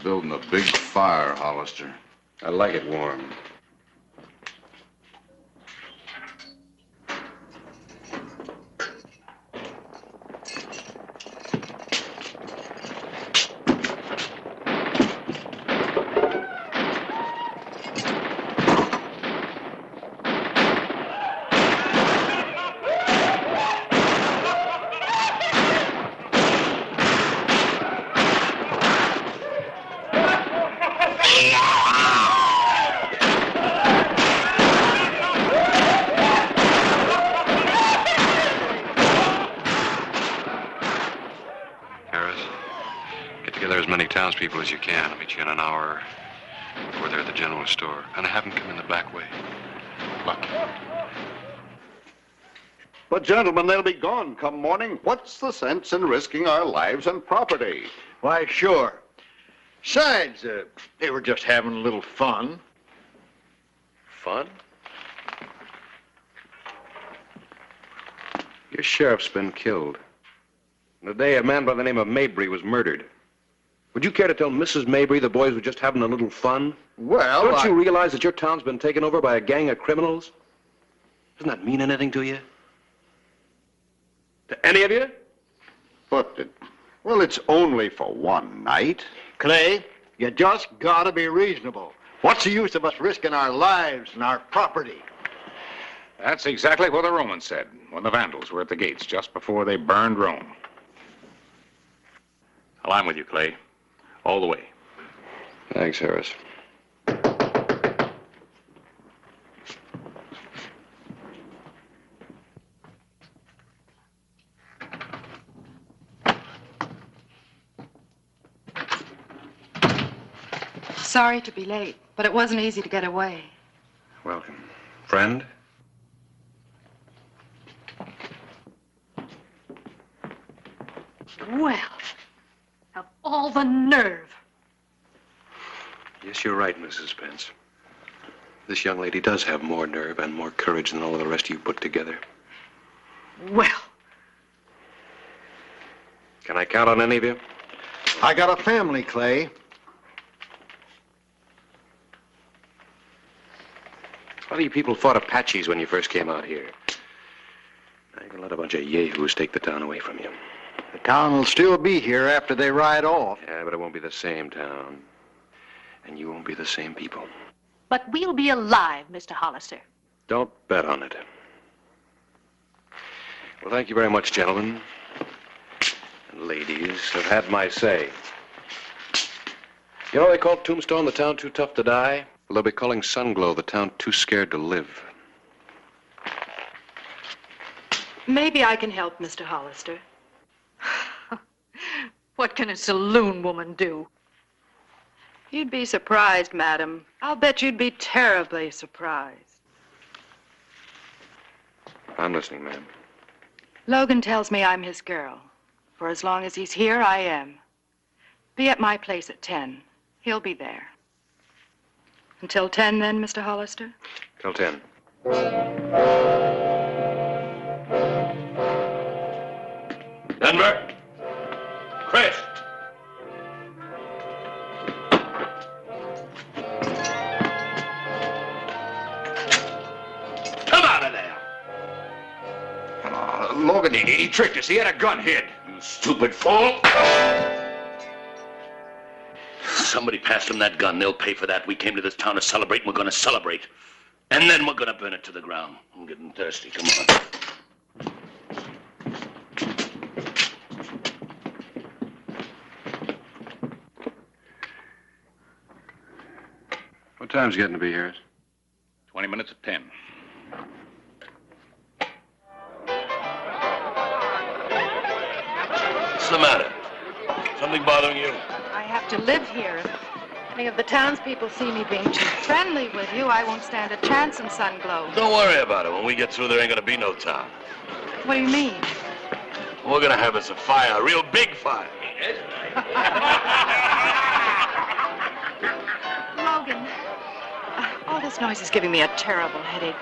building a big fire, Hollister. I like it warm. Townspeople as you can. I'll meet you in an hour before they're at the general store. And I have them come in the back way. Look. But, gentlemen, they'll be gone come morning. What's the sense in risking our lives and property? Why, sure. Besides, they were just having a little fun. Fun? Your sheriff's been killed. And today, a man by the name of Mabry was murdered. Would you care to tell Mrs. Mabry the boys were just having a little fun? Well, Don't you realize that your town's been taken over by a gang of criminals? Doesn't that mean anything to you? To any of you? But, well, it's only for one night. Clay, you just gotta be reasonable. What's the use of us risking our lives and our property? That's exactly what the Romans said when the Vandals were at the gates just before they burned Rome. Well, I'm with you, Clay. All the way. Thanks, Harris. Sorry to be late, but it wasn't easy to get away. Welcome. Friend? Well, of all the nerve. Yes, you're right, Mrs. Spence. This young lady does have more nerve and more courage than all of the rest of you put together. Well. Can I count on any of you? I got a family, Clay. A lot of you people fought Apaches when you first came out here. Now you're gonna let a bunch of yahoos take the town away from you. The town will still be here after they ride off. Yeah, but it won't be the same town. And you won't be the same people. But we'll be alive, Mr. Hollister. Don't bet on it. Well, thank you very much, gentlemen. And ladies, I've had my say. You know they call Tombstone the town too tough to die? Well, they'll be calling Sunglow the town too scared to live. Maybe I can help, Mr. Hollister. What can a saloon woman do? You'd be surprised, madam. I'll bet you'd be terribly surprised. I'm listening, ma'am. Logan tells me I'm his girl. For as long as he's here, I am. Be at my place at 10. He'll be there. Until 10, then, Mr. Hollister? Till 10. Denver? Chris? Come out of there! Logan, he tricked us. He had a gun hid. You stupid fool! Somebody passed him that gun. They'll pay for that. We came to this town to celebrate, and we're going to celebrate. And then we're going to burn it to the ground. I'm getting thirsty. Come on. What time's it getting to be, Harris? 20 minutes of 10. What's the matter? Something bothering you? I have to live here. If any of the townspeople see me being too friendly with you, I won't stand a chance in Sunglow. Don't worry about it. When we get through, there ain't going to be no town. What do you mean? We're going to have us a fire, a real big fire. Logan, all this noise is giving me a terrible headache.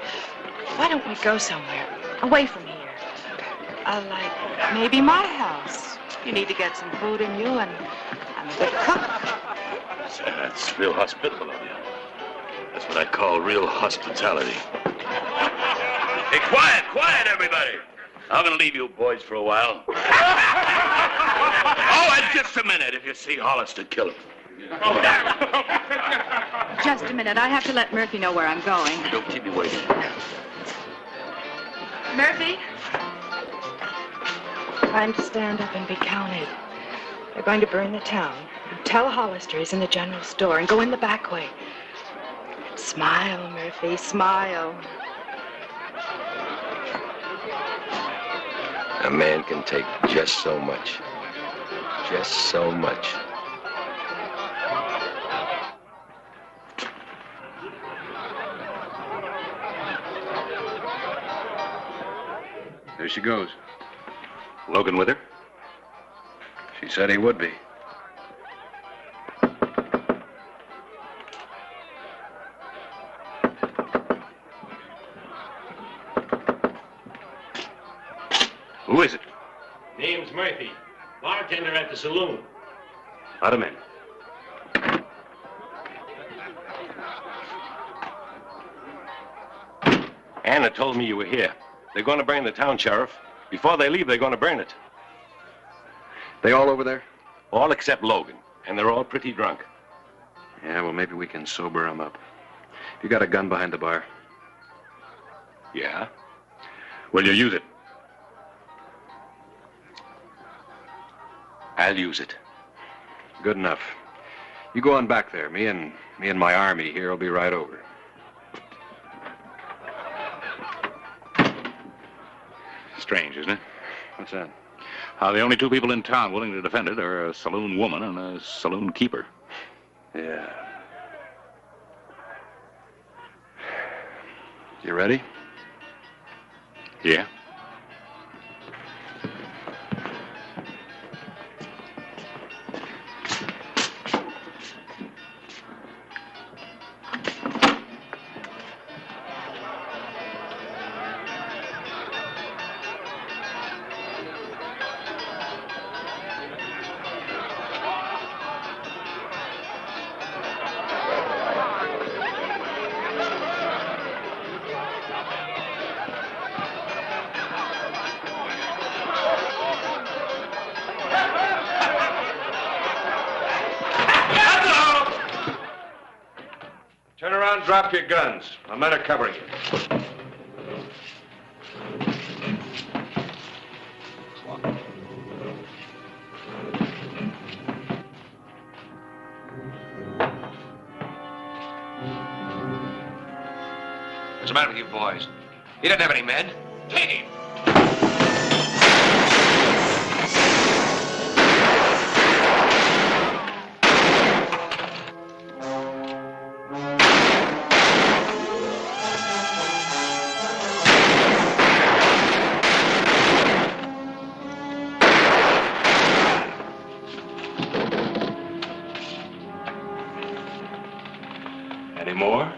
Why don't we go somewhere, away from here? Like maybe my house. You need to get some food in you, and I'm a good cook. That's real hospitable of you. That's what I call real hospitality. Hey, quiet, quiet, everybody. I'm going to leave you boys for a while. Oh, and just a minute. If you see Hollister, kill him. Just a minute. I have to let Murphy know where I'm going. Don't keep me waiting. Murphy? Time to stand up and be counted. They're going to burn the town. Tell Hollister he's in the general store and go in the back way. Smile, Murphy, smile. A man can take just so much. Just so much. There she goes. Logan with her? She said he would be. Who is it? Name's Murphy. Bartender at the saloon. Let him in. Anna told me you were here. They're going to burn the town, Sheriff. Before they leave, they're going to burn it. They all over there? All except Logan. And they're all pretty drunk. Yeah, well, maybe we can sober them up. You got a gun behind the bar? Yeah? Will you use it? I'll use it. Good enough. You go on back there. Me and my army here will be right over. Strange, isn't it? What's that? How the only two people in town willing to defend it are a saloon woman and a saloon keeper. Yeah. You ready? Yeah. Turn around, drop your guns. My men are covering you. What's the matter with you boys? He doesn't have any men. Take him. Any more?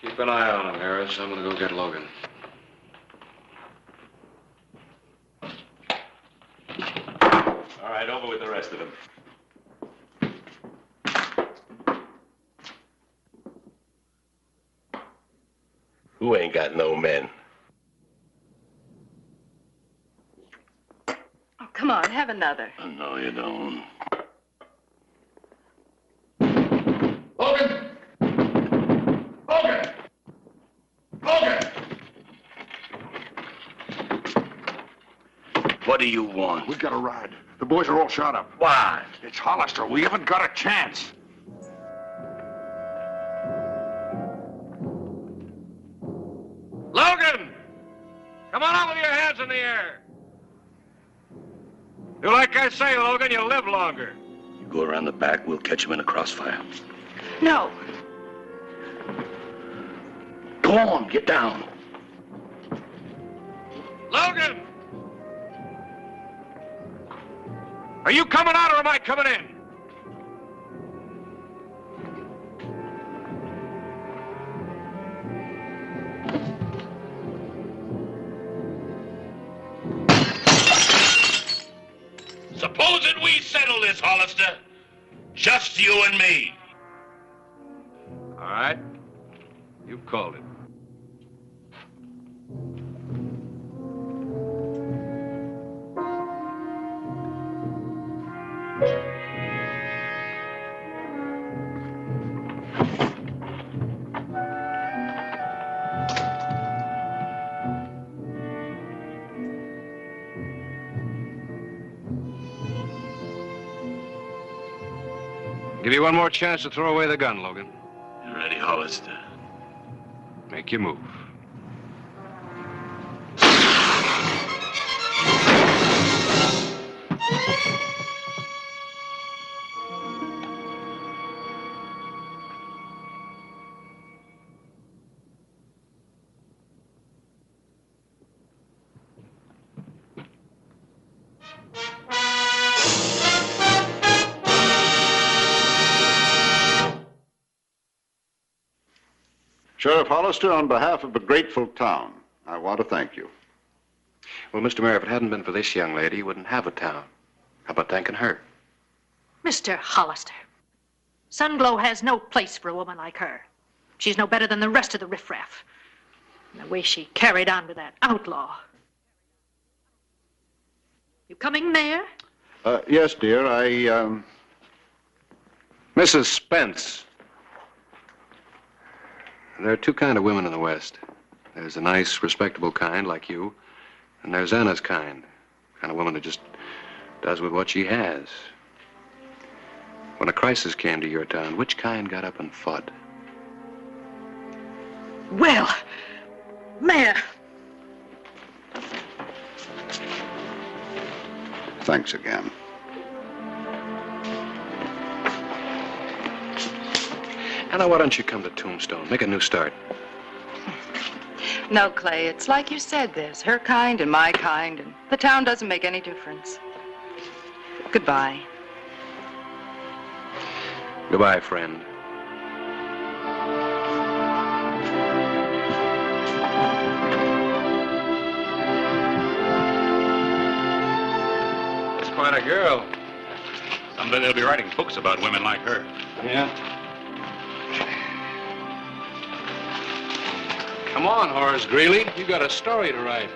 Keep an eye on him, Harris. I'm gonna go get Logan. All right, over with the rest of them. Who ain't got no men? Oh, come on, have another. No, you don't. Logan! Logan! Logan! What do you want? We got a ride. The boys are all shot up. Why? It's Hollister. We haven't got a chance. Logan! Come on out with your hands in the air. Do like I say, Logan, you'll live longer. You go around the back, we'll catch him in a crossfire. No. Go on, get down. Logan! Are you coming out or am I coming in? Supposing we settle this, Hollister. Just you and me. All right. You called it. Give you one more chance to throw away the gun, Logan. You ready, Hollister? Make your move. Sheriff Hollister, on behalf of a grateful town, I want to thank you. Well, Mr. Mayor, if it hadn't been for this young lady, you wouldn't have a town. How about thanking her? Mr. Hollister, Sunglow has no place for a woman like her. She's no better than the rest of the riffraff. And the way she carried on with that outlaw. You coming, Mayor? Yes, dear, Mrs. Spence, There are two kind of women in the West. There's a nice, respectable kind like you, and there's Anna's kind of woman who just does with what she has. When a crisis came to your town, which kind got up and fought? Well, Mayor. Thanks again. Anna, why don't you come to Tombstone? Make a new start. No, Clay, it's like you said, there's her kind and my kind, and the town doesn't make any difference. Goodbye. Goodbye, friend. That's quite a girl. Someday they'll be writing books about women like her. Yeah? Come on, Horace Greeley. You got a story to write.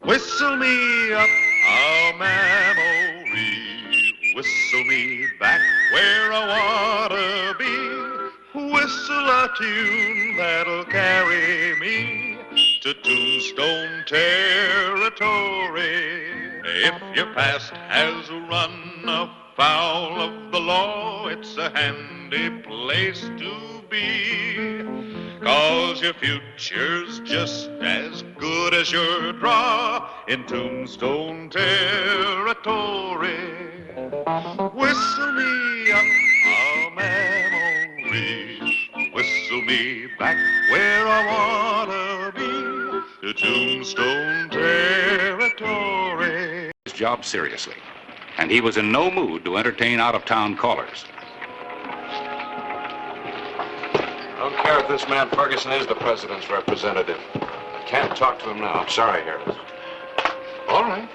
Whistle me up a memory, whistle me back where I wanna be, whistle a tune that'll carry me to Tombstone territory. If your past has run afoul of the law, it's a handy place to be, 'cause your future's just as good as your draw in Tombstone territory. Whistle me up a memory, whistle me back where I wanna be, to Tombstone territory. His job seriously, and he was in no mood to entertain out-of-town callers. I don't care if this man Ferguson is the president's representative. I can't talk to him now. I'm sorry, Harris. All right.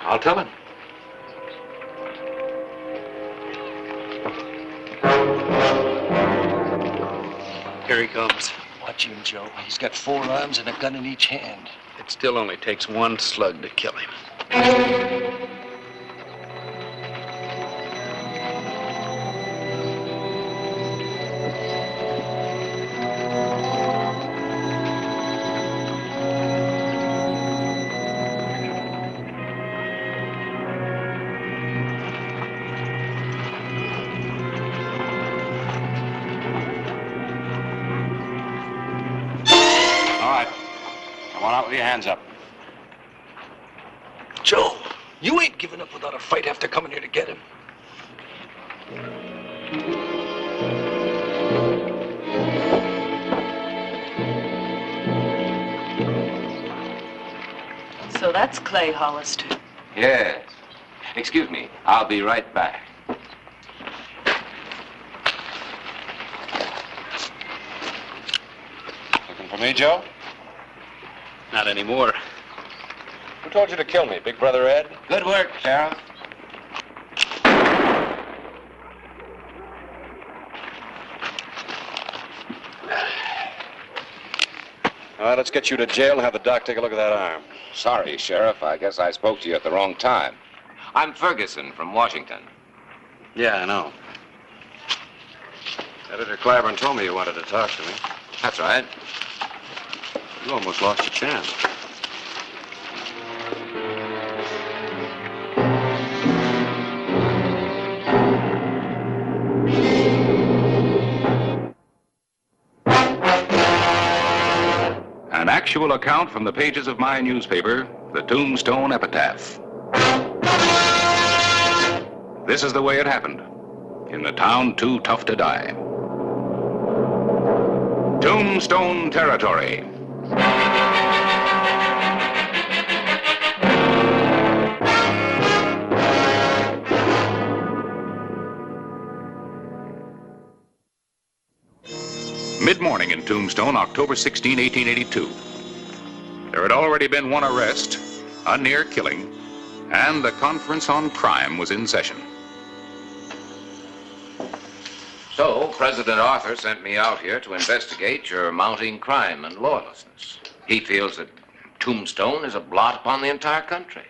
I'll tell him. Here he comes. Watch him, Joe. He's got 4 arms and a gun in each hand. It still only takes 1 slug to kill him. Your hands up. Joe, you ain't giving up without a fight after coming here to get him. So that's Clay Hollister. Yes. Excuse me. I'll be right back. Looking for me, Joe? Not anymore. Who told you to kill me, Big Brother Ed? Good work, Sheriff. All right, let's get you to jail and have the doc take a look at that arm. Sorry, Sheriff. I guess I spoke to you at the wrong time. I'm Ferguson from Washington. Yeah, I know. Editor Clyburn told me you wanted to talk to me. That's right. You almost lost your chance. An actual account from the pages of my newspaper, the Tombstone Epitaph. This is the way it happened, in the town too tough to die. Tombstone territory. Mid-morning in Tombstone, October 16, 1882. There had already been 1 arrest, a near killing, and the Conference on Crime was in session. So, President Arthur sent me out here to investigate your mounting crime and lawlessness. He feels that Tombstone is a blot upon the entire country.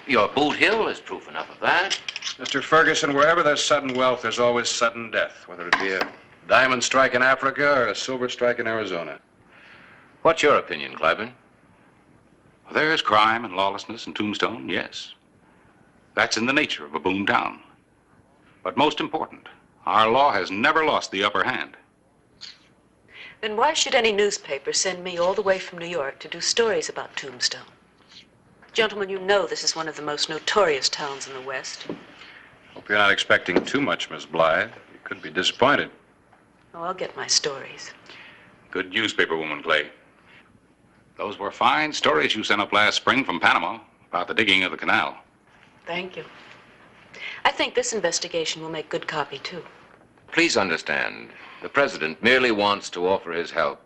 Your Boot Hill is proof enough of that. Mr. Ferguson, wherever there's sudden wealth, there's always sudden death, whether it be a diamond strike in Africa or a silver strike in Arizona. What's your opinion, Clyburn? There's crime and lawlessness in Tombstone, yes. That's in the nature of a boom town. But most important, our law has never lost the upper hand. Then why should any newspaper send me all the way from New York to do stories about Tombstone? Gentlemen, you know this is one of the most notorious towns in the West. Hope you're not expecting too much, Miss Blythe. You could be disappointed. Oh, I'll get my stories. Good newspaper woman, Clay. Those were fine stories you sent up last spring from Panama about the digging of the canal. Thank you. I think this investigation will make good copy, too. Please understand, the president merely wants to offer his help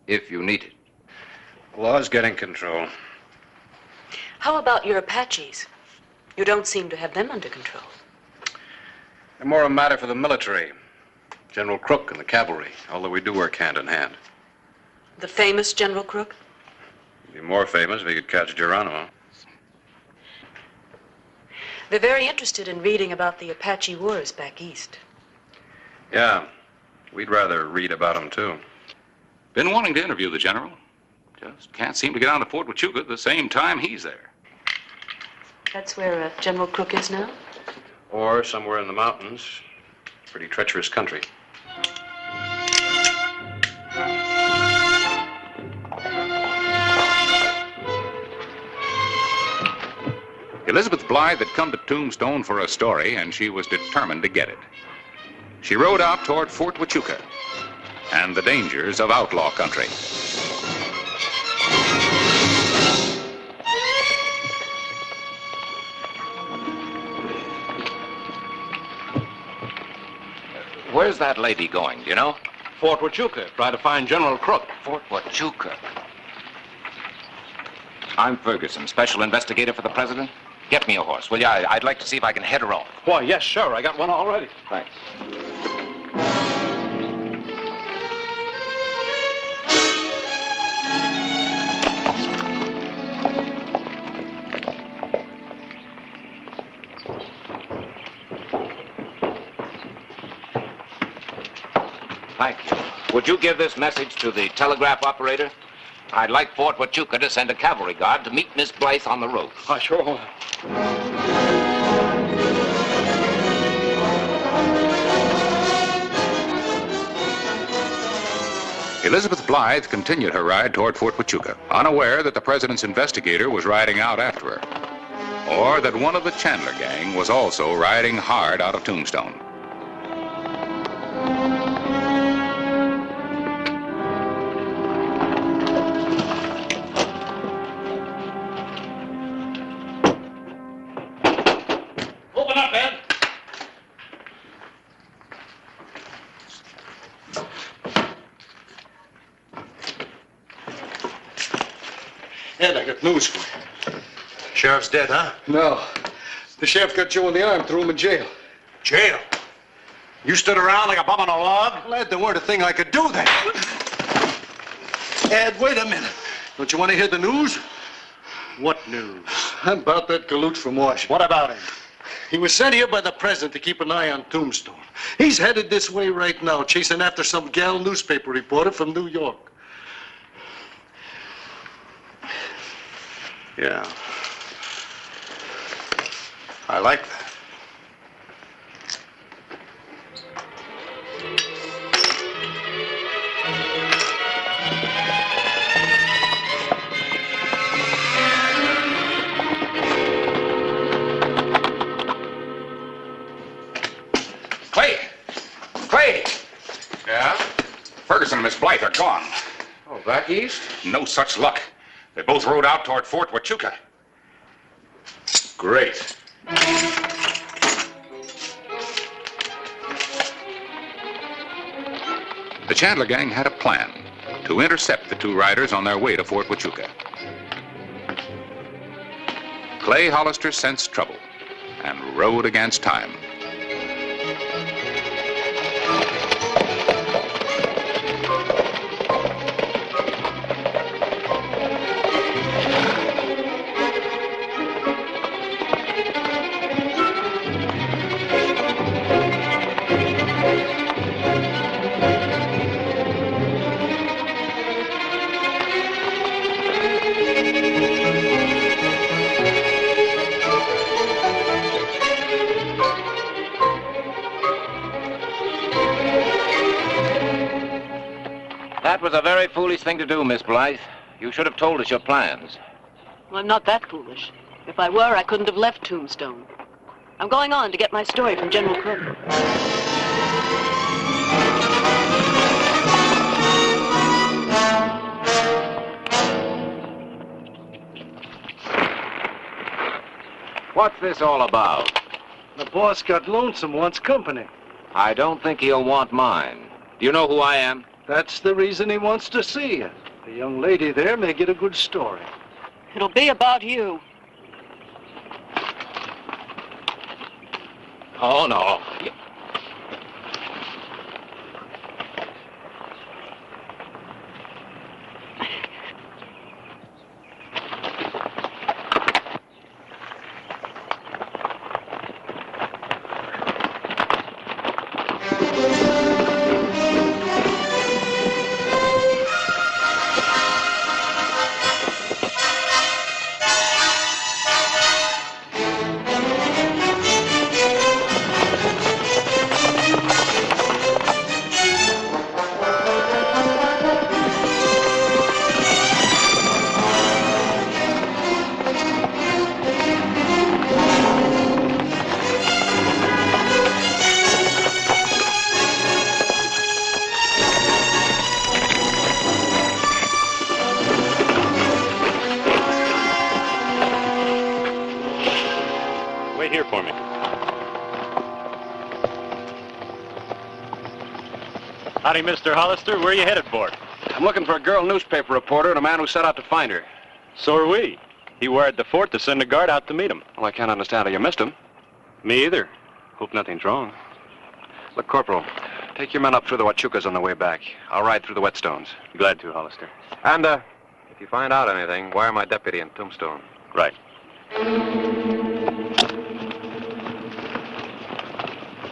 if you need it. Law's getting control. How about your Apaches? You don't seem to have them under control. They're more a matter for the military. General Crook and the cavalry, although we do work hand in hand. The famous General Crook? He'd be more famous if he could catch Geronimo. They're very interested in reading about the Apache wars back east. Yeah, we'd rather read about them, too. Been wanting to interview the general. Just can't seem to get on to Fort Huachuca at the same time he's there. That's where General Crook is now? Or somewhere in the mountains. Pretty treacherous country. Elizabeth Blythe had come to Tombstone for a story, and she was determined to get it. She rode out toward Fort Huachuca and the dangers of outlaw country. Where's that lady going, do you know? Fort Huachuca. Try to find General Crook. Fort Huachuca. I'm Ferguson, special investigator for the president. Get me a horse, will you? I'd like to see if I can head her off. Why, yes, sure. I got one already. Thanks. Thank you. Would you give this message to the telegraph operator? I'd like Fort Huachuca to send a cavalry guard to meet Miss Blythe on the road. I sure will. Elizabeth Blythe continued her ride toward Fort Huachuca, unaware that the president's investigator was riding out after her, or that one of the Chandler gang was also riding hard out of Tombstone. Open up, Ed. Ed, I got news for you. Sheriff's dead, huh? No. The sheriff got Joe in the arm, threw him in jail. Jail? You stood around like a bum on a log? Lad, there weren't a thing I could do then. Ed, wait a minute. Don't you want to hear the news? What news? About that galoot from Washington. What about him? He was sent here by the president to keep an eye on Tombstone. He's headed this way right now, chasing after some gal newspaper reporter from New York. Yeah. I like that. Clay! Clay! Yeah? Ferguson and Miss Blythe are gone. Oh, back east? No such luck. They both rode out toward Fort Huachuca. Great. The Chandler gang had a plan to intercept the two riders on their way to Fort Huachuca. Clay Hollister sensed trouble and rode against time. That was a very foolish thing to do, Miss Blythe. You should have told us your plans. Well, I'm not that foolish. If I were, I couldn't have left Tombstone. I'm going on to get my story from General Crook. What's this all about? The boss got lonesome, wants company. I don't think he'll want mine. Do you know who I am? That's the reason he wants to see you. The young lady there may get a good story. It'll be about you. Oh, no. Wait here for me. Howdy, Mr. Hollister. Where are you headed for? I'm looking for a girl newspaper reporter and a man who set out to find her. So are we. He wired the fort to send a guard out to meet him. Well, I can't understand how you missed him. Me either. Hope nothing's wrong. Look, Corporal, take your men up through the Huachucas on the way back. I'll ride through the whetstones. Glad to, Hollister. And, if you find out anything, wire my deputy in Tombstone. Right.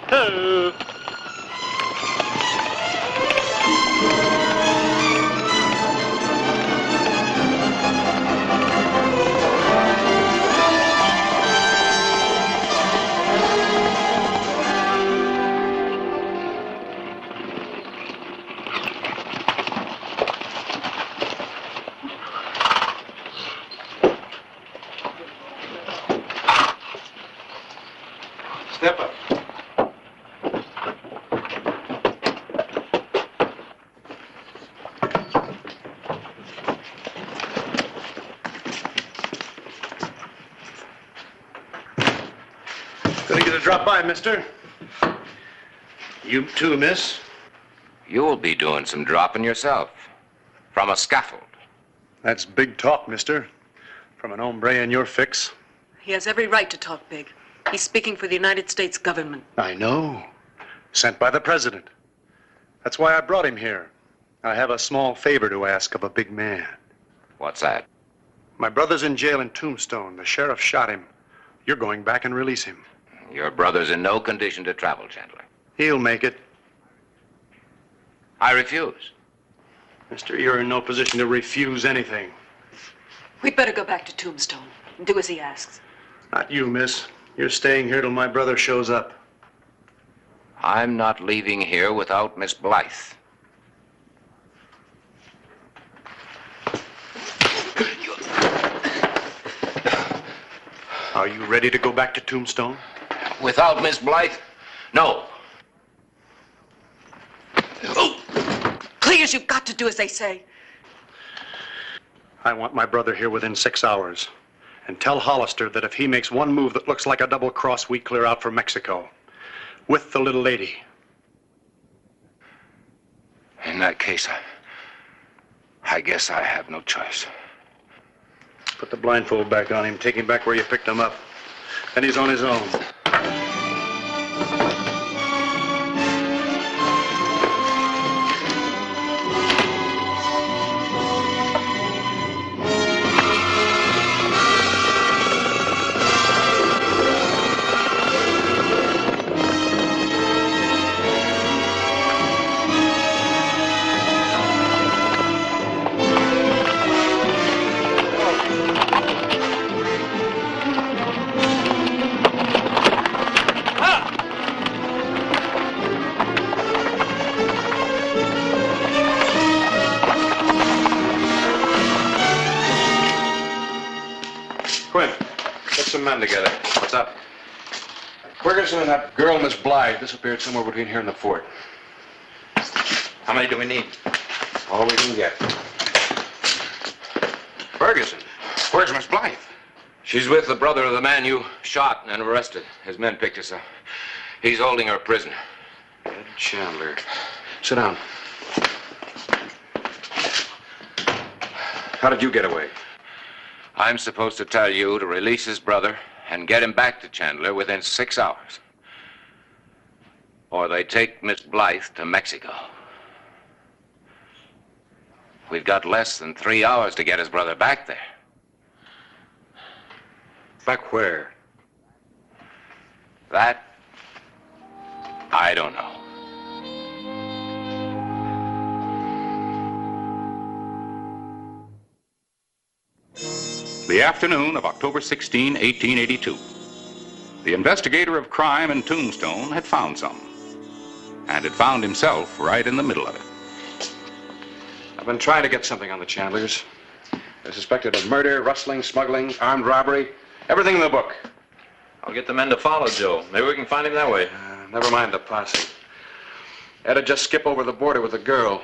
Hello. Step up. Gonna get a drop by, mister. You too, miss. You'll be doing some dropping yourself. From a scaffold. That's big talk, mister. From an hombre in your fix. He has every right to talk big. He's speaking for the United States government. I know. Sent by the president. That's why I brought him here. I have a small favor to ask of a big man. What's that? My brother's in jail in Tombstone. The sheriff shot him. You're going back and release him. Your brother's in no condition to travel, Chandler. He'll make it. I refuse. Mister, you're in no position to refuse anything. We'd better go back to Tombstone and do as he asks. Not you, miss. You're staying here till my brother shows up. I'm not leaving here without Miss Blythe. Are you ready to go back to Tombstone? Without Miss Blythe? No. Clears, you've got to do as they say. I want my brother here within 6 hours. And tell Hollister that if he makes one move that looks like a double cross, we clear out for Mexico. With the little lady. In that case, I guess I have no choice. Put the blindfold back on him. Take him back where you picked him up. Then he's on his own. men together. What's up? Ferguson and that girl, Miss Blythe, disappeared somewhere between here and the fort. How many do we need? All we can get. Ferguson, where's Miss Blythe? She's with the brother of the man you shot and arrested. His men picked us up. He's holding her prisoner. Ed Chandler. Sit down. How did you get away? I'm supposed to tell you to release his brother and get him back to Chandler within 6 hours. Or they take Miss Blythe to Mexico. We've got less than 3 hours to get his brother back there. Back where? That, I don't know. The afternoon of October 16, 1882. The investigator of crime in Tombstone had found some, and had found himself right in the middle of it. I've been trying to get something on the Chandlers. They're suspected of murder, rustling, smuggling, armed robbery, everything in the book. I'll get the men to follow Joe. Maybe we can find him that way. Never mind the posse. Ed would just skip over the border with the girl.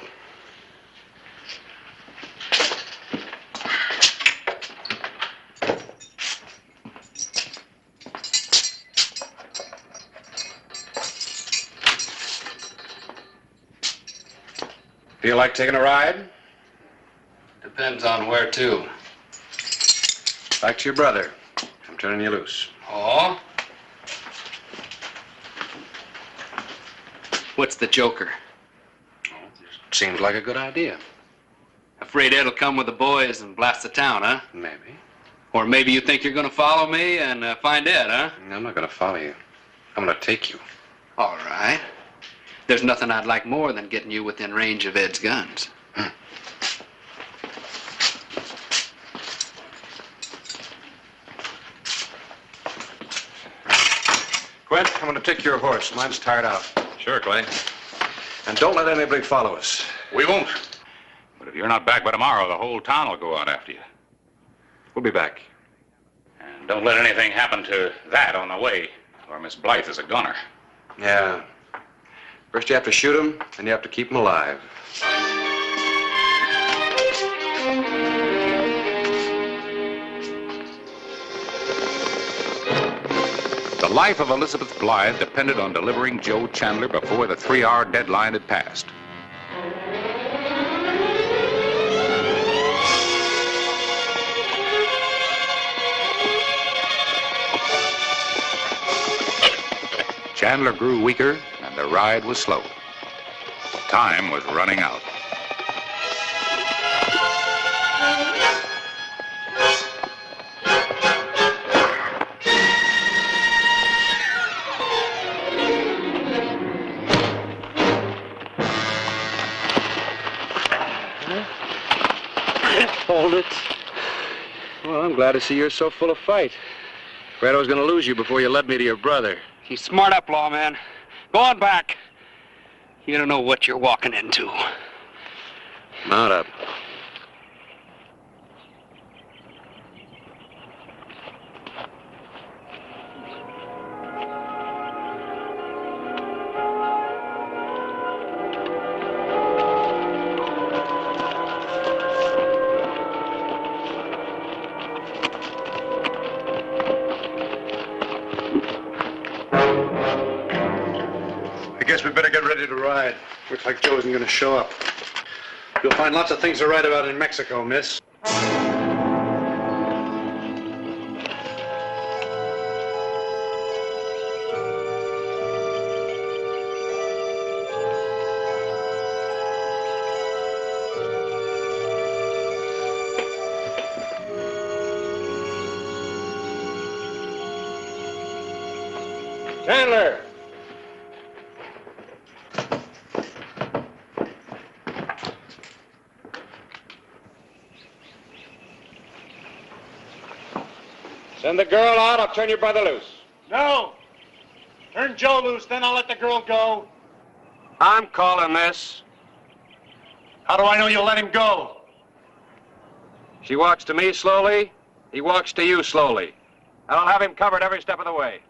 Feel like taking a ride? Depends on where to. Back to your brother. I'm turning you loose. Oh? What's the joker? Seems like a good idea. Afraid Ed'll come with the boys and blast the town, huh? Maybe. Or maybe you think you're gonna follow me and find Ed, huh? I'm not gonna follow you. I'm gonna take you. All right. There's nothing I'd like more than getting you within range of Ed's guns. Quint, I'm gonna take your horse. Mine's tired out. Sure, Clay. And don't let anybody follow us. We won't. But if you're not back by tomorrow, the whole town will go out after you. We'll be back. And don't let anything happen to that on the way, or Miss Blythe is a gunner. Yeah. First you have to shoot him, and you have to keep him alive. The life of Elizabeth Blythe depended on delivering Joe Chandler before the 3-hour deadline had passed. Chandler grew weaker, and the ride was slow. Time was running out. Hold it. Well, I'm glad to see you're so full of fight. Afraid I was going to lose you before you led me to your brother. You smart up, lawman. Go on back. You don't know what you're walking into. Mount up. I guess we better get ready to ride. Looks like Joe isn't going to show up. You'll find lots of things to write about in Mexico, miss. Chandler! Send the girl out, I'll turn your brother loose. No! Turn Joe loose, then I'll let the girl go. I'm calling this. How do I know you'll let him go? She walks to me slowly, he walks to you slowly. and I'll have him covered every step of the way.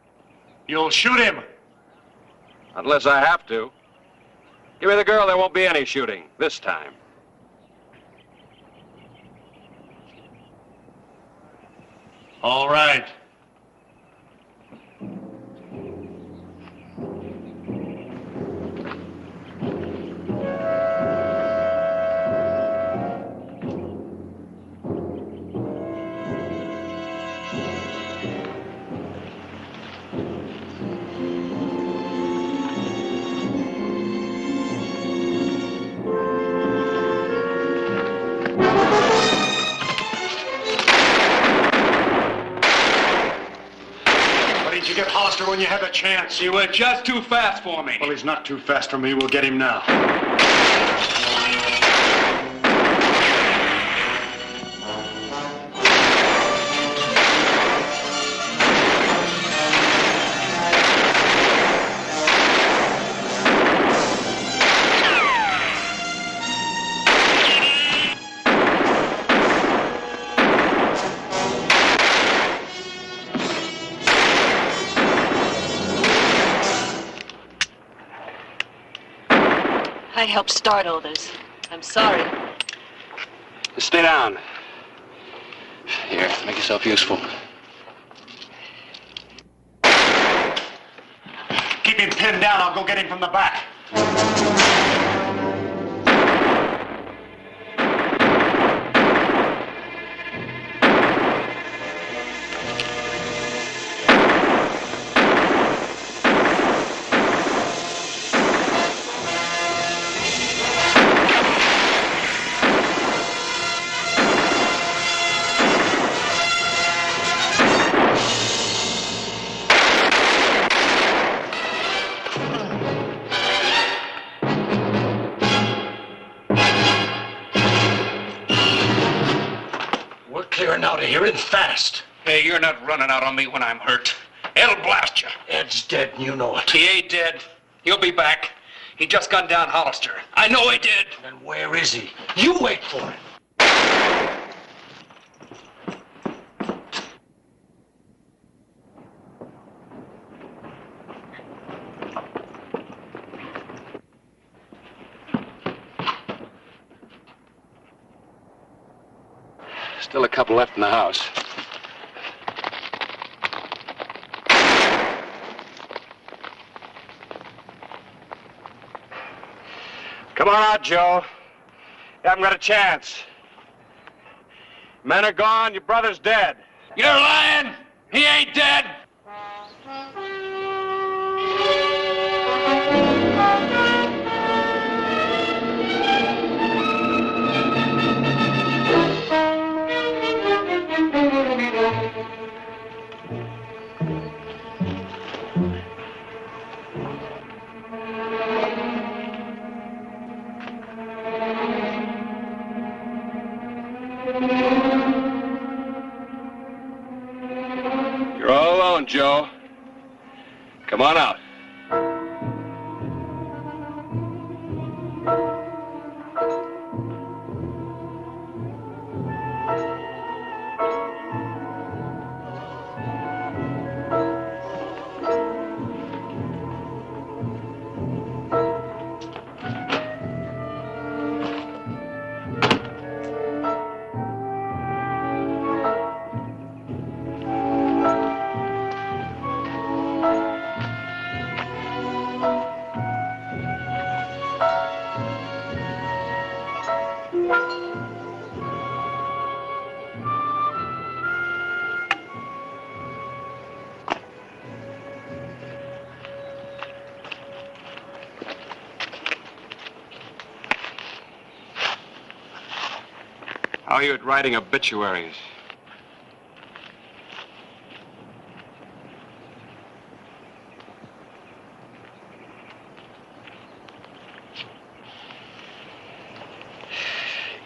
You'll shoot him. Unless I have to. Give me the girl, there won't be any shooting this time. All right. Did you get Hollister when you had the chance? He went just too fast for me. Well, he's not too fast for me. We'll get him now. I helped start all this. I'm sorry. Stay down. Here, make yourself useful. Keep him pinned down. I'll go get him from the back. Clearing out of here and fast. Hey, you're not running out on me when I'm hurt. It'll blast you. Ed's dead, and you know it. He ain't dead. He'll be back. He just gunned down Hollister. I know he did. Then where is he? You wait for him. Still a couple left in the house. Come on out, Joe. You haven't got a chance. Men are gone, your brother's dead. You're lying! He ain't dead! You're all alone, Joe. Come on out. How are you at writing obituaries?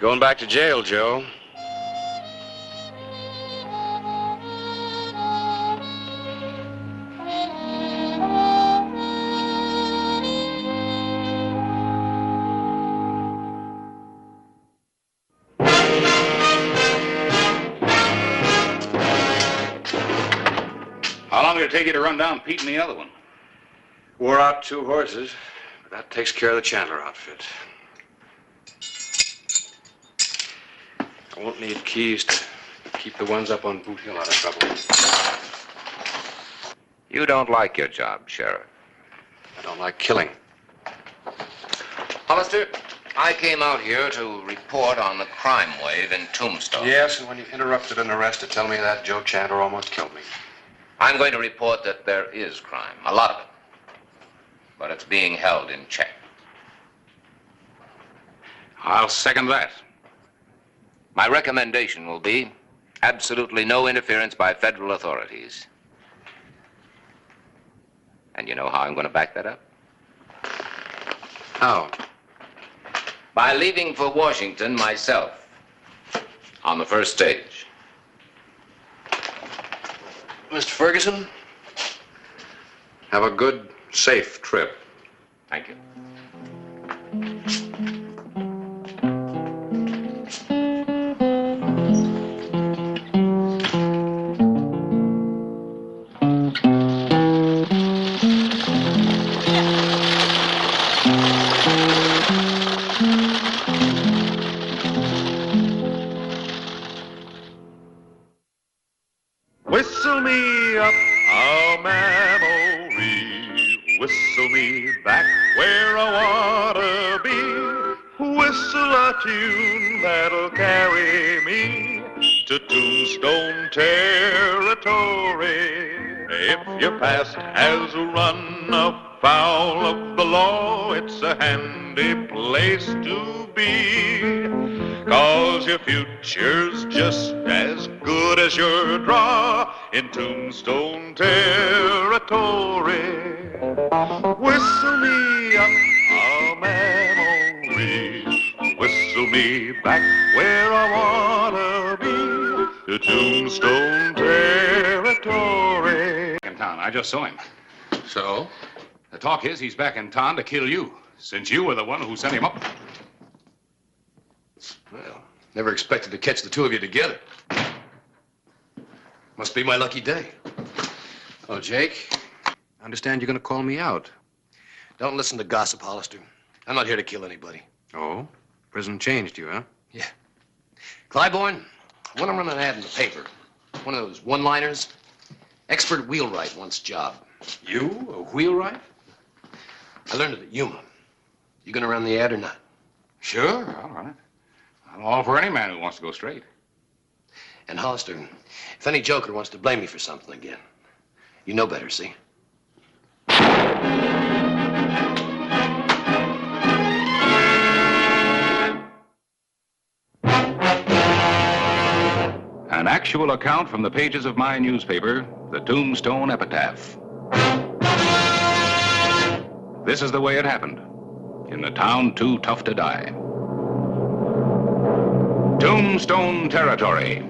Going back to jail, Joe. it take you to run down Pete and the other one? Wore out 2 horses, but that takes care of the Chandler outfit. I won't need keys to keep the ones up on Boot Hill out of trouble. You don't like your job, Sheriff. I don't like killing. Hollister, I came out here to report on the crime wave in Tombstone. Yes, and when you interrupted an arrest to tell me that, Joe Chandler almost killed me. I'm going to report that there is crime, a lot of it. But it's being held in check. I'll second that. My recommendation will be absolutely no interference by federal authorities. And you know how I'm going to back that up? How? By leaving for Washington myself on the first stage. Mr. Ferguson, have a good, safe trip. Thank you. Whistle me up a memory, whistle me back where I wanna be, whistle a tune that'll carry me to Tombstone territory. If your past has run afoul of the law, it's a handy place to be, 'cause your future's just as good as your draw in Tombstone territory. Whistle me up a memory, whistle me back where I wanna be, to Tombstone territory. In town. I just saw him. So? The talk is he's back in town to kill you, since you were the one who sent him up. Well, never expected to catch the two of you together. Must be my lucky day. Oh, Jake, I understand you're going to call me out. Don't listen to gossip, Hollister. I'm not here to kill anybody. Oh? Prison changed you, huh? Yeah. Clybourne, I want to run an ad in the paper. One of those one-liners. Expert wheelwright wants job. You? A wheelwright? I learned it at Yuma. You going to run the ad or not? Sure, I'll run it. I'm all for any man who wants to go straight. And Hollister, if any joker wants to blame me for something again, you know better, see? An actual account from the pages of my newspaper, the Tombstone Epitaph. This is the way it happened, in the town too tough to die. Tombstone territory.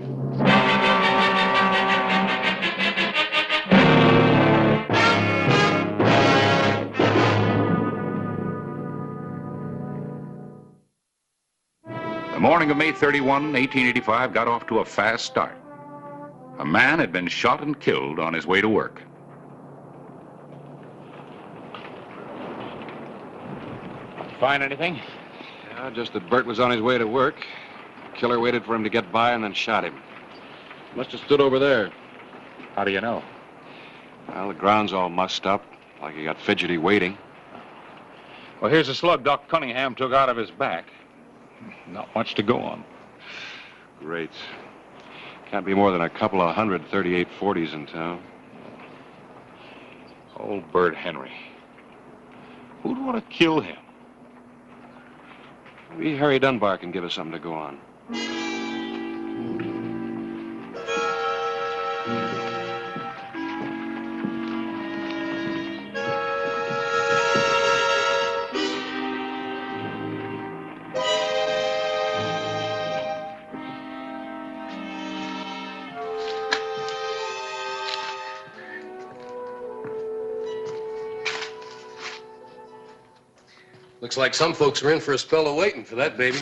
The morning of May 31, 1885, got off to a fast start. A man had been shot and killed on his way to work. Find anything? Yeah, just that Bert was on his way to work. The killer waited for him to get by and then shot him. Must have stood over there. How do you know? Well, the ground's all mussed up, like he got fidgety waiting. Well, here's a slug Doc Cunningham took out of his back. Not much to go on. Great. Can't be more than a couple of 138-40s in town. Old Bert Henry. Who'd want to kill him? Maybe Harry Dunbar can give us something to go on. Looks like some folks are in for a spell of waiting for that baby.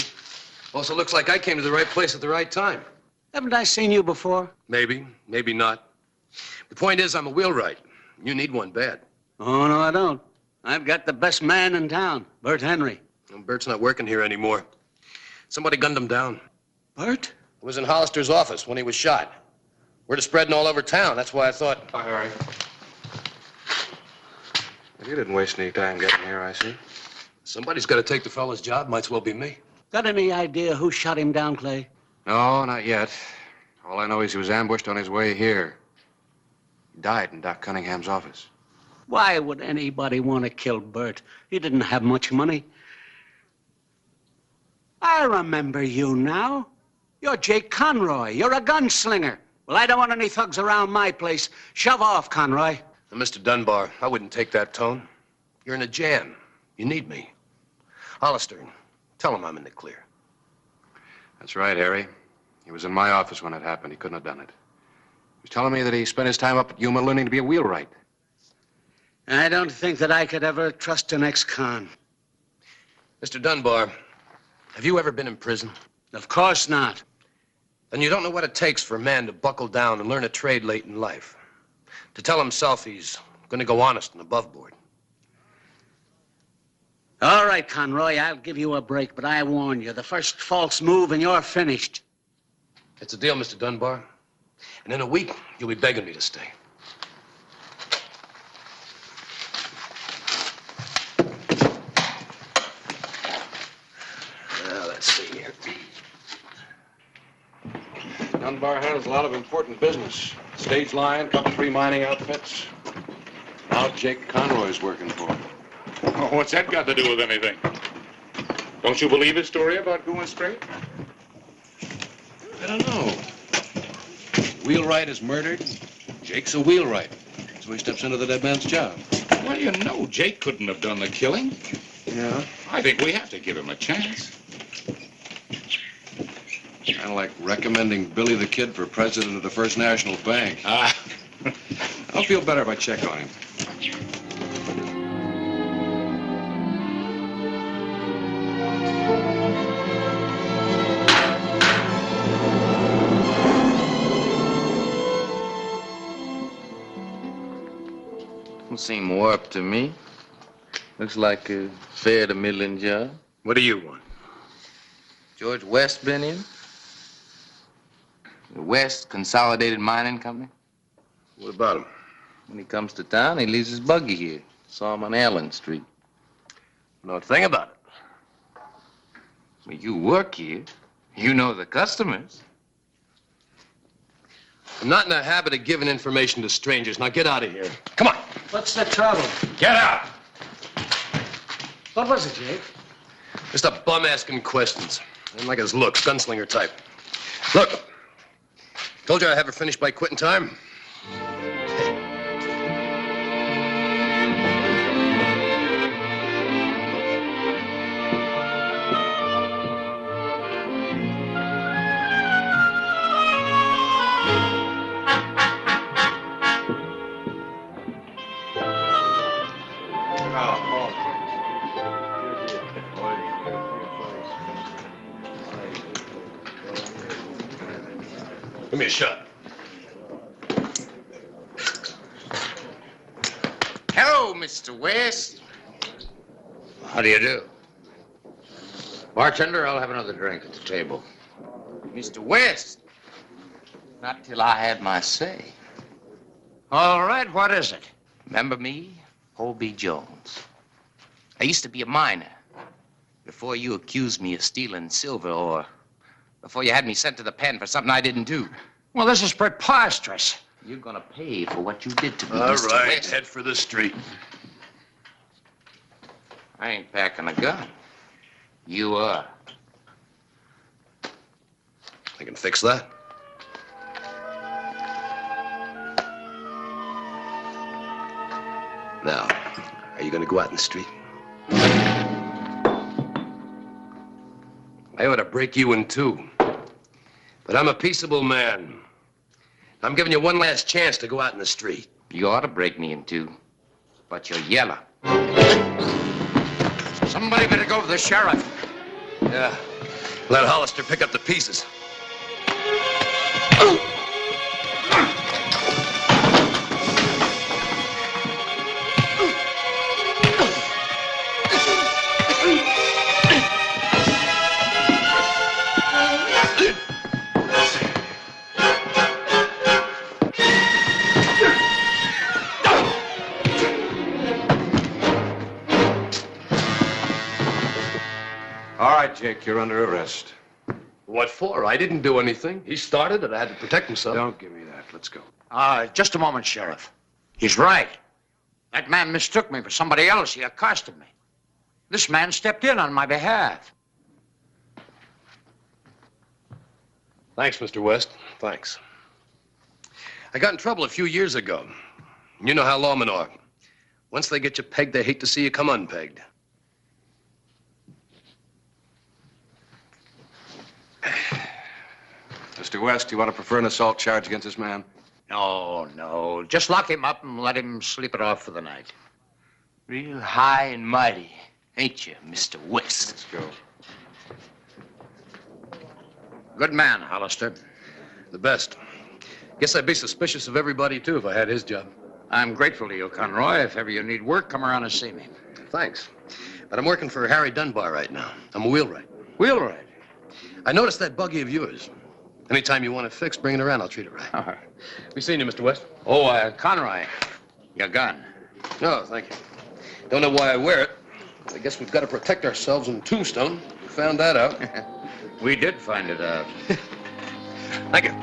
Also looks like I came to the right place at the right time. Haven't I seen you before? Maybe, maybe not. The point is, I'm a wheelwright. You need one bad. Oh, no, I don't. I've got the best man in town, Bert Henry. Well, Bert's not working here anymore. Somebody gunned him down. Bert? It was in Hollister's office when he was shot. Word is spreading all over town. That's why I thought... Oh, Harry. You didn't waste any time getting here, I see. Somebody's got to take the fellow's job. Might as well be me. Got any idea who shot him down, Clay? No, not yet. All I know is he was ambushed on his way here. He died in Doc Cunningham's office. Why would anybody want to kill Bert? He didn't have much money. I remember you now. You're Jake Conroy. You're a gunslinger. Well, I don't want any thugs around my place. Shove off, Conroy. Now, Mr. Dunbar, I wouldn't take that tone. You're in a jam. You need me. Hollister, tell him I'm in the clear. That's right, Harry. He was in my office when it happened. He couldn't have done it. He was telling me that he spent his time up at Yuma learning to be a wheelwright. I don't think that I could ever trust an ex-con. Mr. Dunbar, have you ever been in prison? Of course not. Then you don't know what it takes for a man to buckle down and learn a trade late in life. To tell himself he's going to go honest and above board. All right, Conroy, I'll give you a break, but I warn you, the first false move and you're finished. It's a deal, Mr. Dunbar. And in a week, you'll be begging me to stay. Well, let's see here. Dunbar handles a lot of important business. Stage line, couple 3 mining outfits. Now Jake Conroy's working for him. Oh, what's that got to do with anything? Don't you believe his story about going straight? I don't know. Wheelwright is murdered. Jake's a wheelwright. So he steps into the dead man's job. Well, you know, Jake couldn't have done the killing. Yeah? I think we have to give him a chance. Kind of like recommending Billy the Kid for president of the First National Bank. Ah. I'll feel better if I check on him. Don't seem warped to me. Looks like a fair to middling job. What do you want? George West been in? The West Consolidated Mining Company? What about him? When he comes to town, he leaves his buggy here. Saw him on Allen Street. Know a thing about it. Well, you work here. You know the customers. I'm not in the habit of giving information to strangers. Now get out of here. Come on. What's the trouble? Get out. What was it, Jake? Just a bum asking questions. I didn't like his looks, gunslinger type. Look, told you I'd have her finished by quitting time. Give me a shot. Hello, Mr. West. How do you do? Bartender, I'll have another drink at the table. Mr. West. Not till I had my say. All right, what is it? Remember me? Holby Jones. I used to be a miner. Before you accused me of stealing silver or before you had me sent to the pen for something I didn't do. Well, this is preposterous. You're gonna pay for what you did to me, All Mr. right, West. head for the street. I ain't packing a gun. You are. I can fix that. Now, are you gonna go out in the street? I ought to break you in two. But I'm a peaceable man. I'm giving you one last chance to go out in the street. You ought to break me in two. But you're yellow. Somebody better go to the sheriff. Yeah. Let Hollister pick up the pieces. All right, Jake, you're under arrest. What for? I didn't do anything. He started it. I had to protect himself. Don't give me that. Let's go. Just a moment, Sheriff. He's right. That man mistook me for somebody else. He accosted me. This man stepped in on my behalf. Thanks, Mr. West. Thanks. I got in trouble a few years ago. You know how lawmen are. Once they get you pegged, they hate to see you come unpegged. Mr. West, you want to prefer an assault charge against this man? No. Just lock him up and let him sleep it off for the night. Real high and mighty, ain't you, Mr. West? Let's go. Good man, Hollister. The best. Guess I'd be suspicious of everybody, too, if I had his job. I'm grateful to you, Conroy. If ever you need work, come around and see me. Thanks. But I'm working for Harry Dunbar right now. I'm a wheelwright. Wheelwright? I noticed that buggy of yours. Anytime you want it fixed, bring it around. I'll treat it right. We seen you, Mr. West. Conroy, your gun. No, thank you. Don't know why I wear it. I guess we've got to protect ourselves in Tombstone. We found that out. We did find it out. Thank you.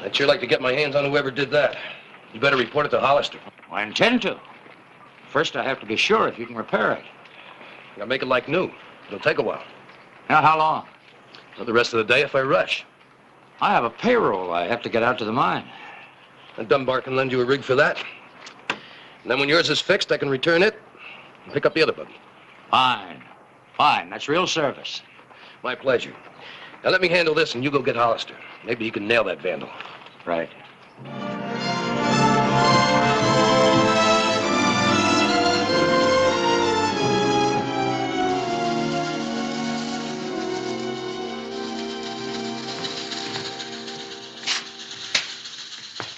I'd sure like to get my hands on whoever did that. You better report it to Hollister. I intend to. First, I have to be sure if you can repair it. I'll make it like new. It'll take a while. Now, how long? For the rest of the day if I rush. I have a payroll I have to get out to the mine. And Dunbar can lend you a rig for that. And then when yours is fixed, I can return it and pick up the other buggy. Fine. That's real service. My pleasure. Now let me handle this and you go get Hollister. Maybe he can nail that vandal. Right.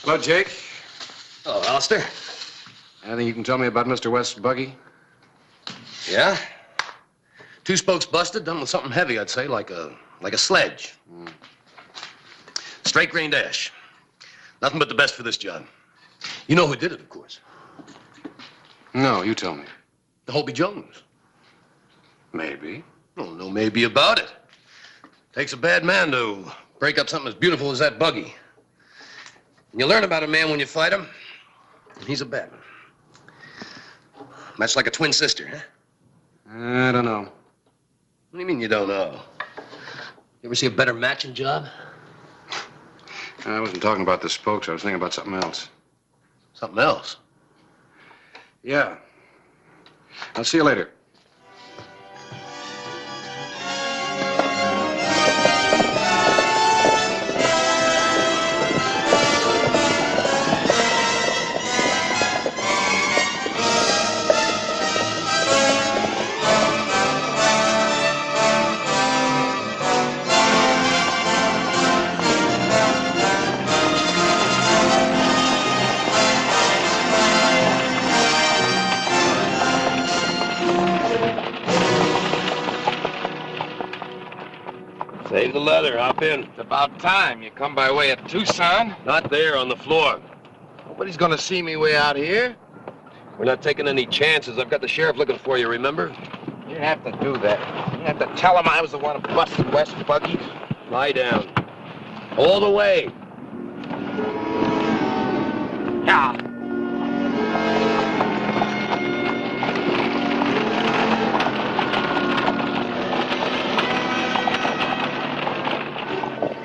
Hello, Jake. Hello, Hollister. Anything you can tell me about Mr. West's buggy? Yeah? Two spokes busted, done with something heavy, I'd say, like a sledge. Straight grain dash. Nothing but the best for this job. You know who did it, of course. No, you tell me. The Hobie Jones. Maybe. Oh, no maybe about it. Takes a bad man to break up something as beautiful as that buggy. And you learn about a man when you fight him, and he's a bad one. That's like a twin sister, huh? I don't know. What do you mean you don't know? You ever see a better matching job? I wasn't talking about the spokes. I was thinking about something else. Something else? Yeah. I'll see you later. Save the leather, hop in. It's about time. You come by way of Tucson? Not there, on the floor. Nobody's gonna see me way out here. We're not taking any chances. I've got the sheriff looking for you, remember? You didn't have to do that. You didn't have to tell him I was the one who busted West's buggy. Lie down. All the way. Yeah.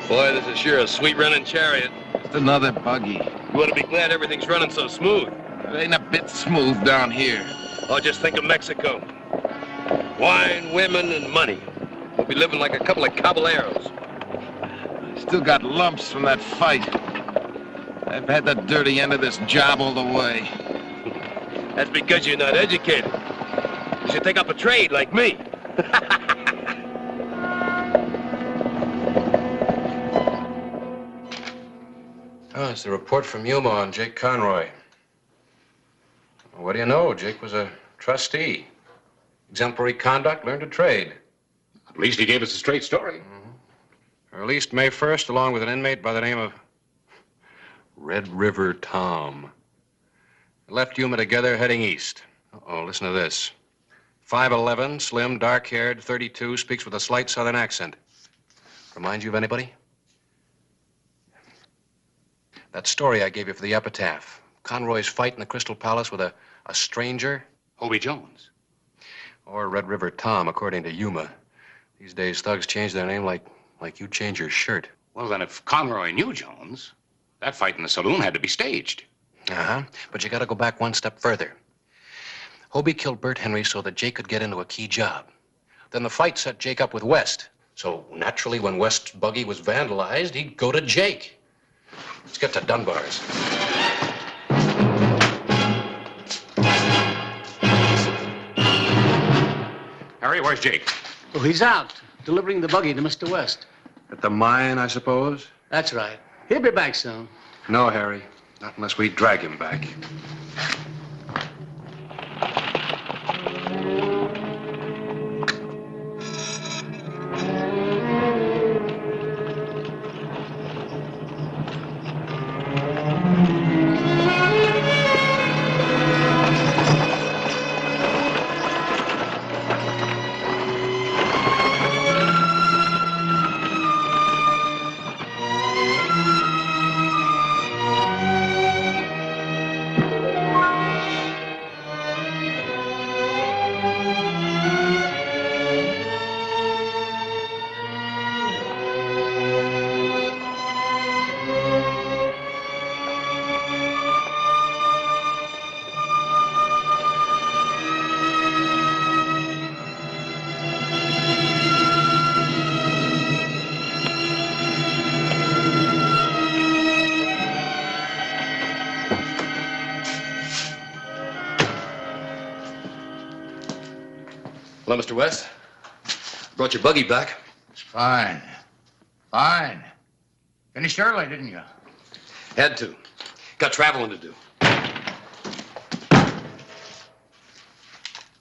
Boy, this is sure a sweet running chariot. Just another buggy. You ought to be glad everything's running so smooth. It ain't a bit smooth down here. Oh, just think of Mexico. Wine, women, and money. We'll be living like a couple of caballeros. Still got lumps from that fight. I've had the dirty end of this job all the way. That's because you're not educated. You should take up a trade like me. Oh, it's the report from Yuma on Jake Conroy. What do you know? Jake was a trustee. Exemplary conduct, learned a trade. At least he gave us a straight story. Released May 1st, along with an inmate by the name of Red River Tom. Left Yuma together, heading east. Uh-oh, listen to this. 5'11", slim, dark-haired, 32, speaks with a slight southern accent. Reminds you of anybody? That story I gave you for the epitaph. Conroy's fight in the Crystal Palace with a stranger. Hobie Jones. Or Red River Tom, according to Yuma. These days, thugs change their name like you change your shirt. Well, then if Conroy knew Jones, that fight in the saloon had to be staged. Uh-huh. But you gotta go back one step further. Hobie killed Bert Henry so that Jake could get into a key job. Then the fight set Jake up with West. So naturally, when West's buggy was vandalized, he'd go to Jake. Let's get to Dunbar's. Harry, where's Jake? Oh, he's out, delivering the buggy to Mr. West. At the mine, I suppose? That's right. He'll be back soon. No, Harry. Not unless we drag him back. Hello, Mr. West. Brought your buggy back. It's fine. Fine. Finished early, didn't you? Had to. Got traveling to do.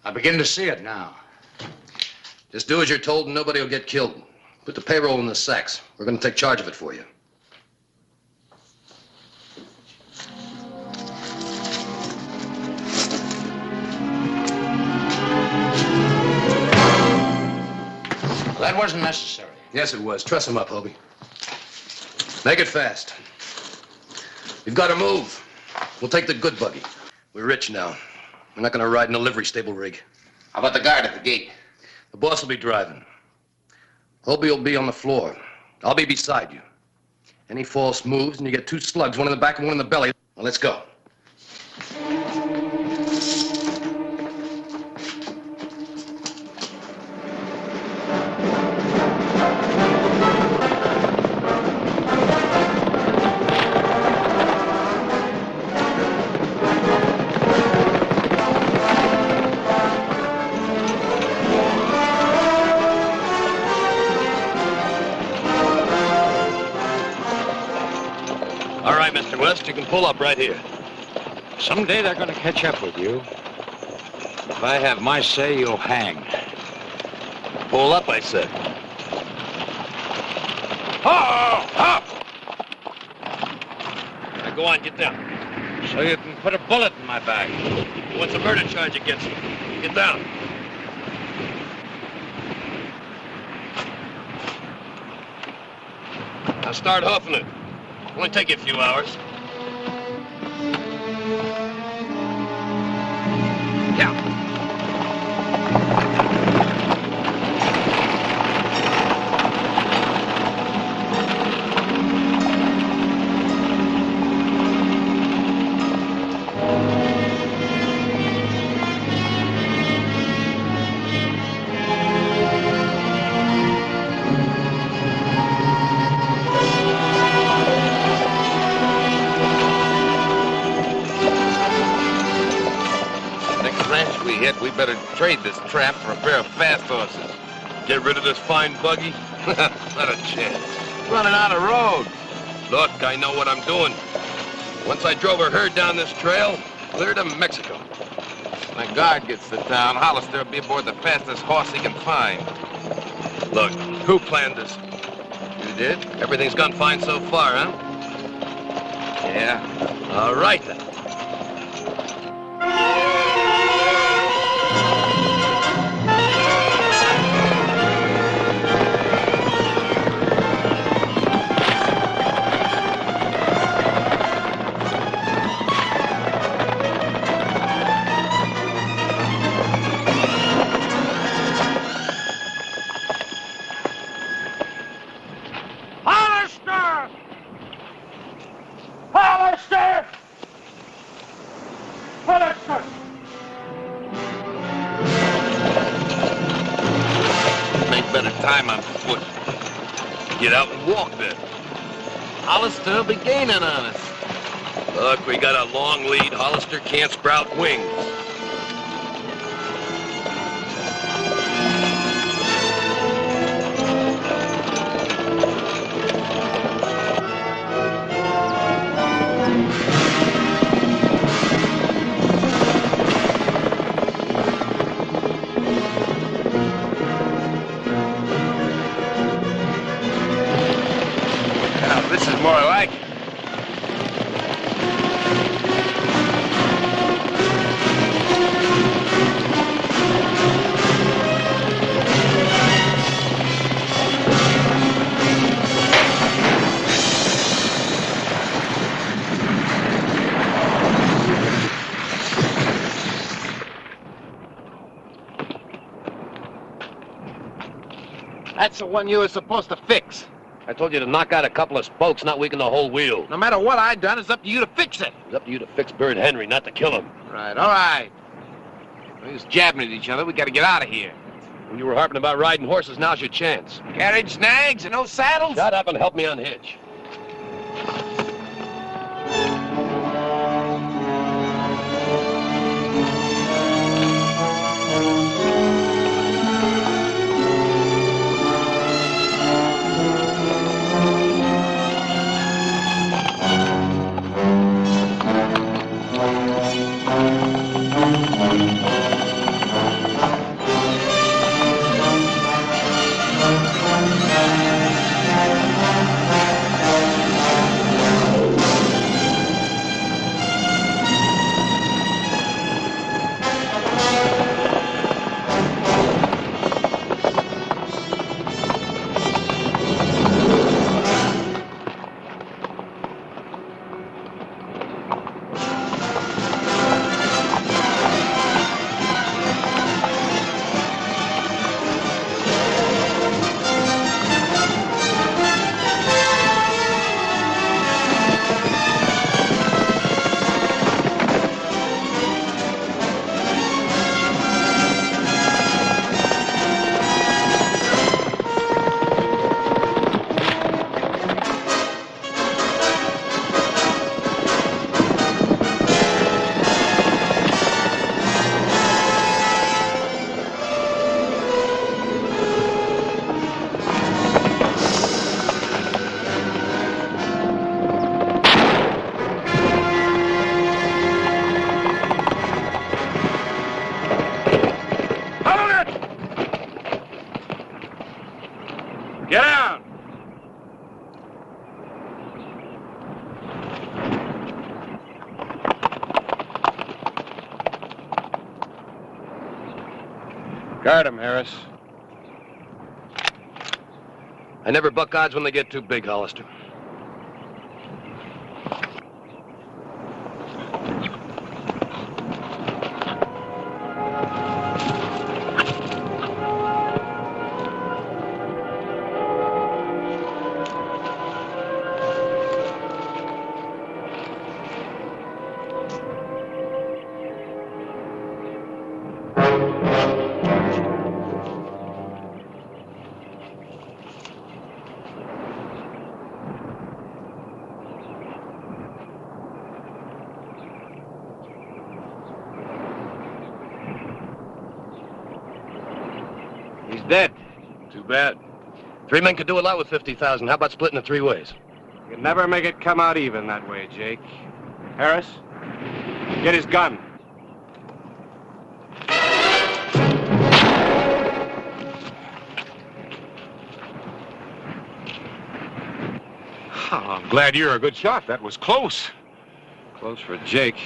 I begin to see it now. Just do as you're told and nobody will get killed. Put the payroll in the sacks. We're going to take charge of it for you. That wasn't necessary. Yes, it was. Truss him up, Hobie. Make it fast. We've got to move. We'll take the good buggy. We're rich now. We're not going to ride in a livery stable rig. How about the guard at the gate? The boss will be driving. Hobie will be on the floor. I'll be beside you. Any false moves, and you get 2 slugs, one in the back and one in the belly. Well, let's go. Mr. West, you can pull up right here. Someday they're going to catch up with you. If I have my say, you'll hang. Pull up, I said. Oh, up! Now go on, get down. So you can put a bullet in my back. What's a murder charge against you? Get down. Now start hoofing it. Only take you a few hours. Yeah. We hit, we better trade this trap for a pair of fast horses. Get rid of this fine buggy? Not a chance. Running out of road. Look, I know what I'm doing. Once I drove a herd down this trail, clear to Mexico. When the guard gets to town, Hollister will be aboard the fastest horse he can find. Look, who planned this? You did? Everything's gone fine so far, huh? Yeah. All right, then. Time on foot. Get out and walk then. Hollister will be gaining on us. Look, we got a long lead. Hollister can't sprout wings. More like it. That's the one you were supposed to fix. I told you to knock out a couple of spokes, not weaken the whole wheel. No matter what I done, it's up to you to fix it. It's up to you to fix Bird Henry, not to kill him. Right, all right. We're just jabbing at each other. We gotta get out of here. When you were harping about riding horses, now's your chance. Carriage snags and no saddles? Shut up and help me unhitch. Get down! Guard him, Harris. I never buck odds when they get too big, Hollister. He's dead. Too bad. 3 men could do a lot with 50,000. How about splitting it 3 ways? You can never make it come out even that way, Jake. Harris, get his gun. Oh, I'm glad you're a good shot. That was close. Close for Jake.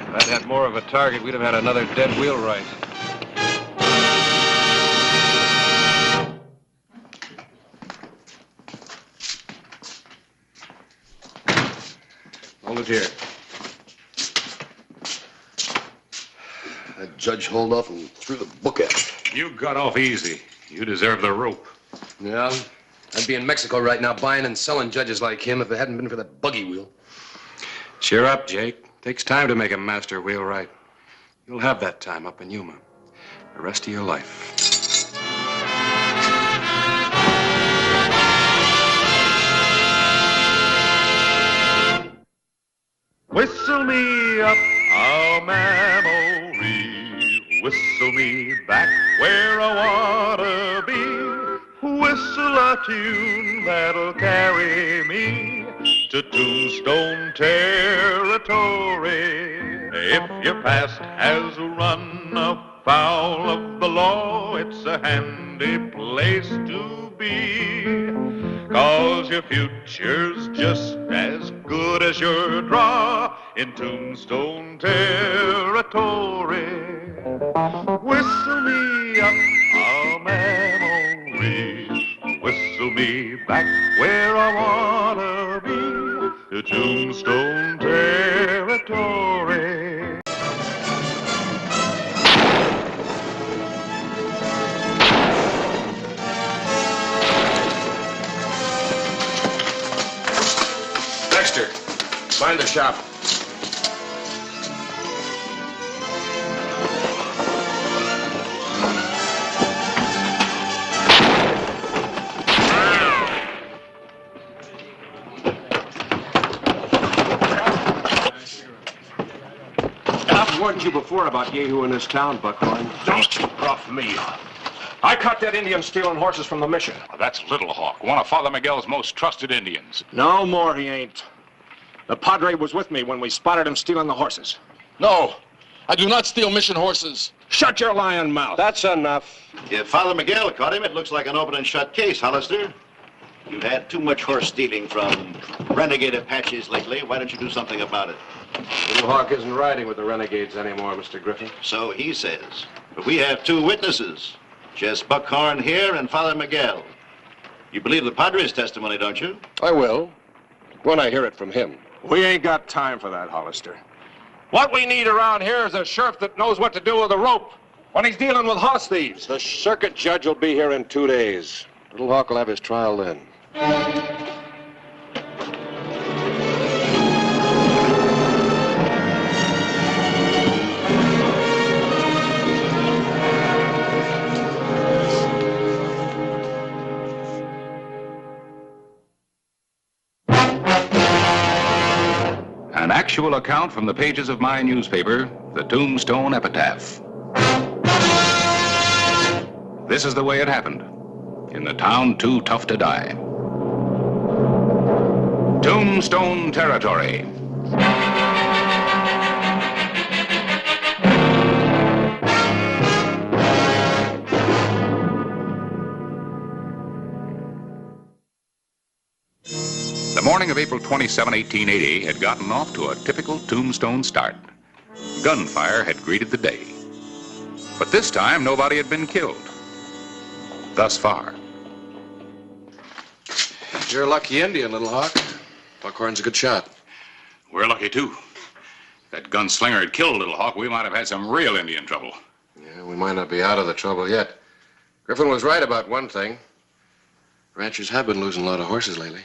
If I'd had more of a target, we'd have had another dead wheelwright. Hold it here. That judge hauled off and threw the book at me. You got off easy. You deserve the rope. Yeah? I'd be in Mexico right now buying and selling judges like him if it hadn't been for that buggy wheel. Cheer up, Jake. Takes time to make a master wheelwright. You'll have that time up in Yuma. The rest of your life. Whistle me up a memory, whistle me back where I wanna be, whistle a tune that'll carry me to Tombstone territory. If your past has run afoul of the law, it's a handy place to be. 'Cause your future's just as good as your draw in Tombstone territory. Whistle me up a memory, whistle me back where I wanna be, to Tombstone territory. Dexter, find the shop. I've warned you before about Yehu in this town, Buckhorn. Don't you bluff me. I caught that Indian stealing horses from the mission. That's Little Hawk, one of Father Miguel's most trusted Indians. No more he ain't. The Padre was with me when we spotted him stealing the horses. No, I do not steal mission horses. Shut your lying mouth. That's enough. If Father Miguel caught him, it looks like an open and shut case, Hollister. You've had too much horse stealing from renegade Apaches lately. Why don't you do something about it? Little Hawk isn't riding with the renegades anymore, Mr. Griffin. So he says. But we have 2 witnesses. Just Buckhorn here and Father Miguel. You believe the Padre's testimony, don't you? I will, when I hear it from him. We ain't got time for that, Hollister. What we need around here is a sheriff that knows what to do with the rope when he's dealing with horse thieves. The circuit judge will be here in 2 days. Little Hawk will have his trial then. An actual account from the pages of my newspaper, the Tombstone Epitaph. This is the way it happened. In the town too tough to die. Tombstone territory. The morning of April 27, 1880 had gotten off to a typical Tombstone start. Gunfire had greeted the day. But this time, nobody had been killed. Thus far. You're a lucky Indian, Little Hawk. Buckhorn's a good shot. We're lucky, too. If that gunslinger had killed Little Hawk, we might have had some real Indian trouble. Yeah, we might not be out of the trouble yet. Griffin was right about one thing. Ranchers have been losing a lot of horses lately.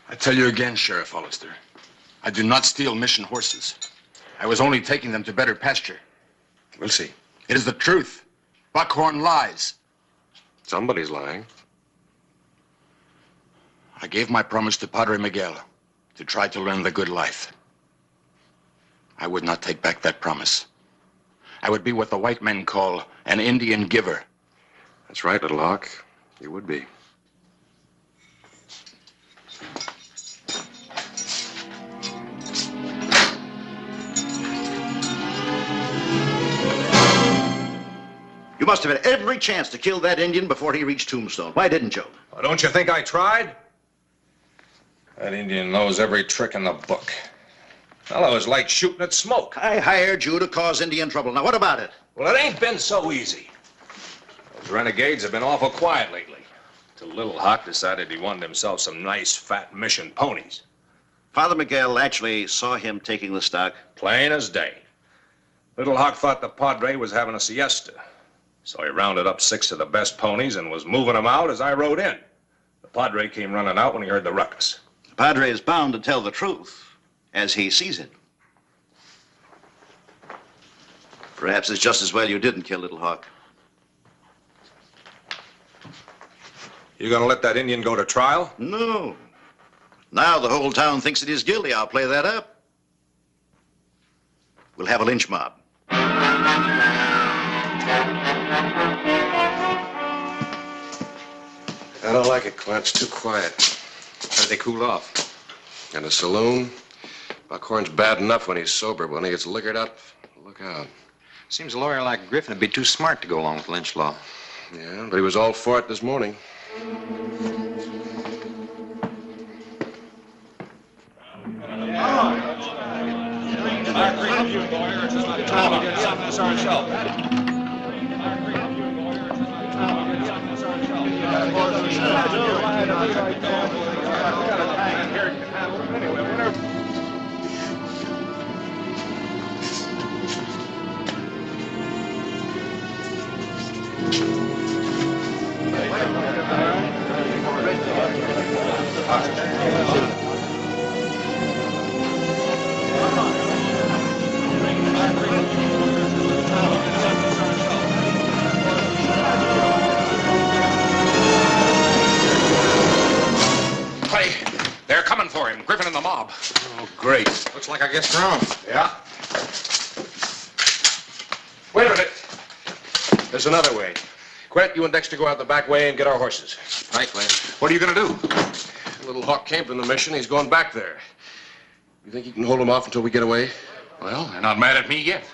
I tell you again, Sheriff Hollister, I do not steal mission horses. I was only taking them to better pasture. We'll see. It is the truth. Buckhorn lies. Somebody's lying. I gave my promise to Padre Miguel to try to learn the good life. I would not take back that promise. I would be what the white men call an Indian giver. That's right, Little Hawk. You would be. You must have had every chance to kill that Indian before he reached Tombstone. Why didn't you? Oh, don't you think I tried? That Indian knows every trick in the book. Fellow is like shooting at smoke. I hired you to cause Indian trouble. Now, what about it? Well, it ain't been so easy. Those renegades have been awful quiet lately. Till Little Hawk decided he wanted himself some nice, fat mission ponies. Father Miguel actually saw him taking the stock? Plain as day. Little Hawk thought the Padre was having a siesta. So he rounded up 6 of the best ponies and was moving them out as I rode in. The Padre came running out when he heard the ruckus. The Padre is bound to tell the truth as he sees it. Perhaps it's just as well you didn't kill Little Hawk. You gonna let that Indian go to trial? No. Now the whole town thinks that he's guilty. I'll play that up. We'll have a lynch mob. I don't like it, Quint. It's too quiet. How did they cool off? In a saloon, Buckhorn's bad enough when he's sober, but when he gets liquored up, look out. Seems a lawyer like Griffin would be too smart to go along with lynch law. Yeah, but he was all for it this morning. I agree with you, lawyer. It's just not time to get some of this ourselves. They're coming for him, Griffin and the mob. Oh, great. Looks like I guessed wrong. Yeah. Wait a minute. There's another way. Quint, you and Dexter go out the back way and get our horses. Right, Clint. What are you going to do? Little Hawk came from the mission. He's going back there. You think you can hold him off until we get away? Well, they're not mad at me yet.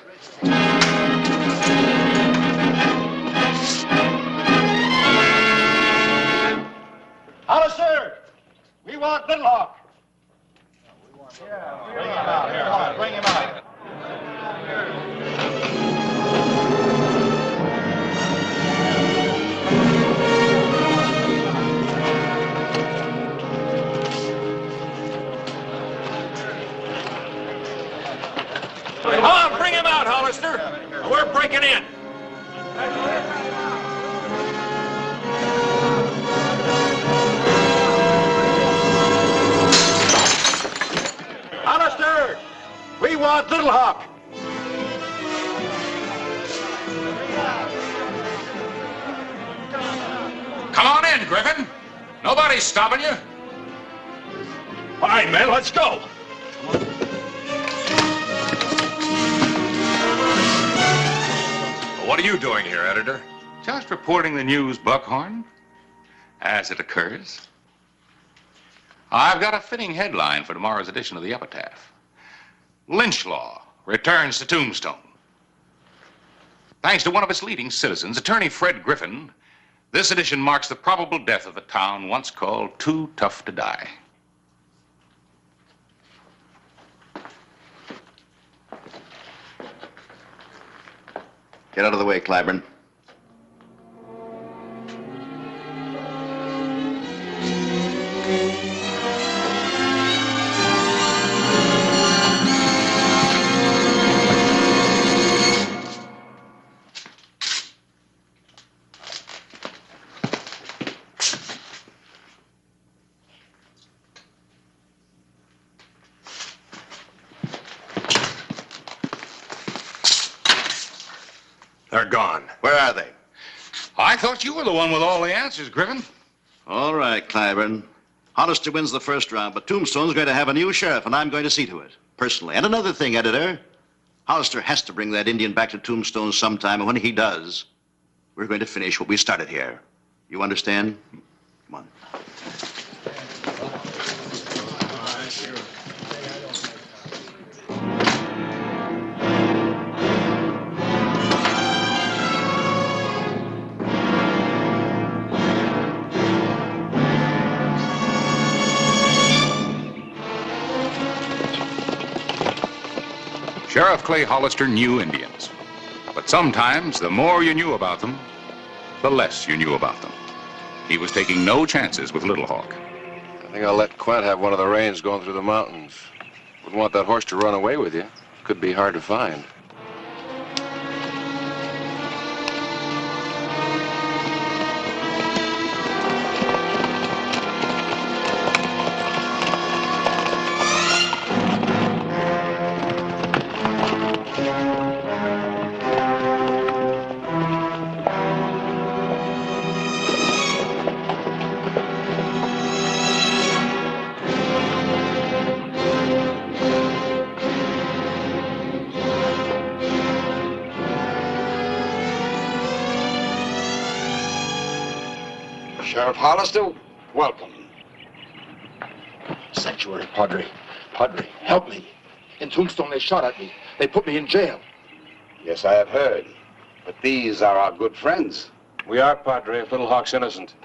Hollister! We want Little Hawk. Bring him out. Come on, bring him out. Come on, bring him out, Hollister. We're breaking in. Hollister! We want Little Hawk. Come on in, Griffin. Nobody's stopping you. All right, men, let's go. What are you doing here, editor? Just reporting the news, Buckhorn, as it occurs. I've got a fitting headline for tomorrow's edition of the Epitaph. Lynch law returns to Tombstone. Thanks to one of its leading citizens, attorney Fred Griffin, this edition marks the probable death of the town once called Too Tough to Die. Get out of the way, Clyburn. They're gone. Where are they? I thought you were the one with all the answers, Griffin. All right, Clyburn. Hollister wins the first round, but Tombstone's going to have a new sheriff, and I'm going to see to it, personally. And another thing, editor. Hollister has to bring that Indian back to Tombstone sometime, and when he does, we're going to finish what we started here. You understand? Come on. Sheriff Clay Hollister knew Indians. But sometimes, the more you knew about them, the less you knew about them. He was taking no chances with Little Hawk. I think I'll let Quint have one of the reins going through the mountains. Wouldn't want that horse to run away with you. Could be hard to find. Sheriff Hollister, welcome. Sanctuary, Padre. Padre, help me. In Tombstone, they shot at me. They put me in jail. Yes, I have heard. But these are our good friends. We are, Padre, if Little Hawk's innocent.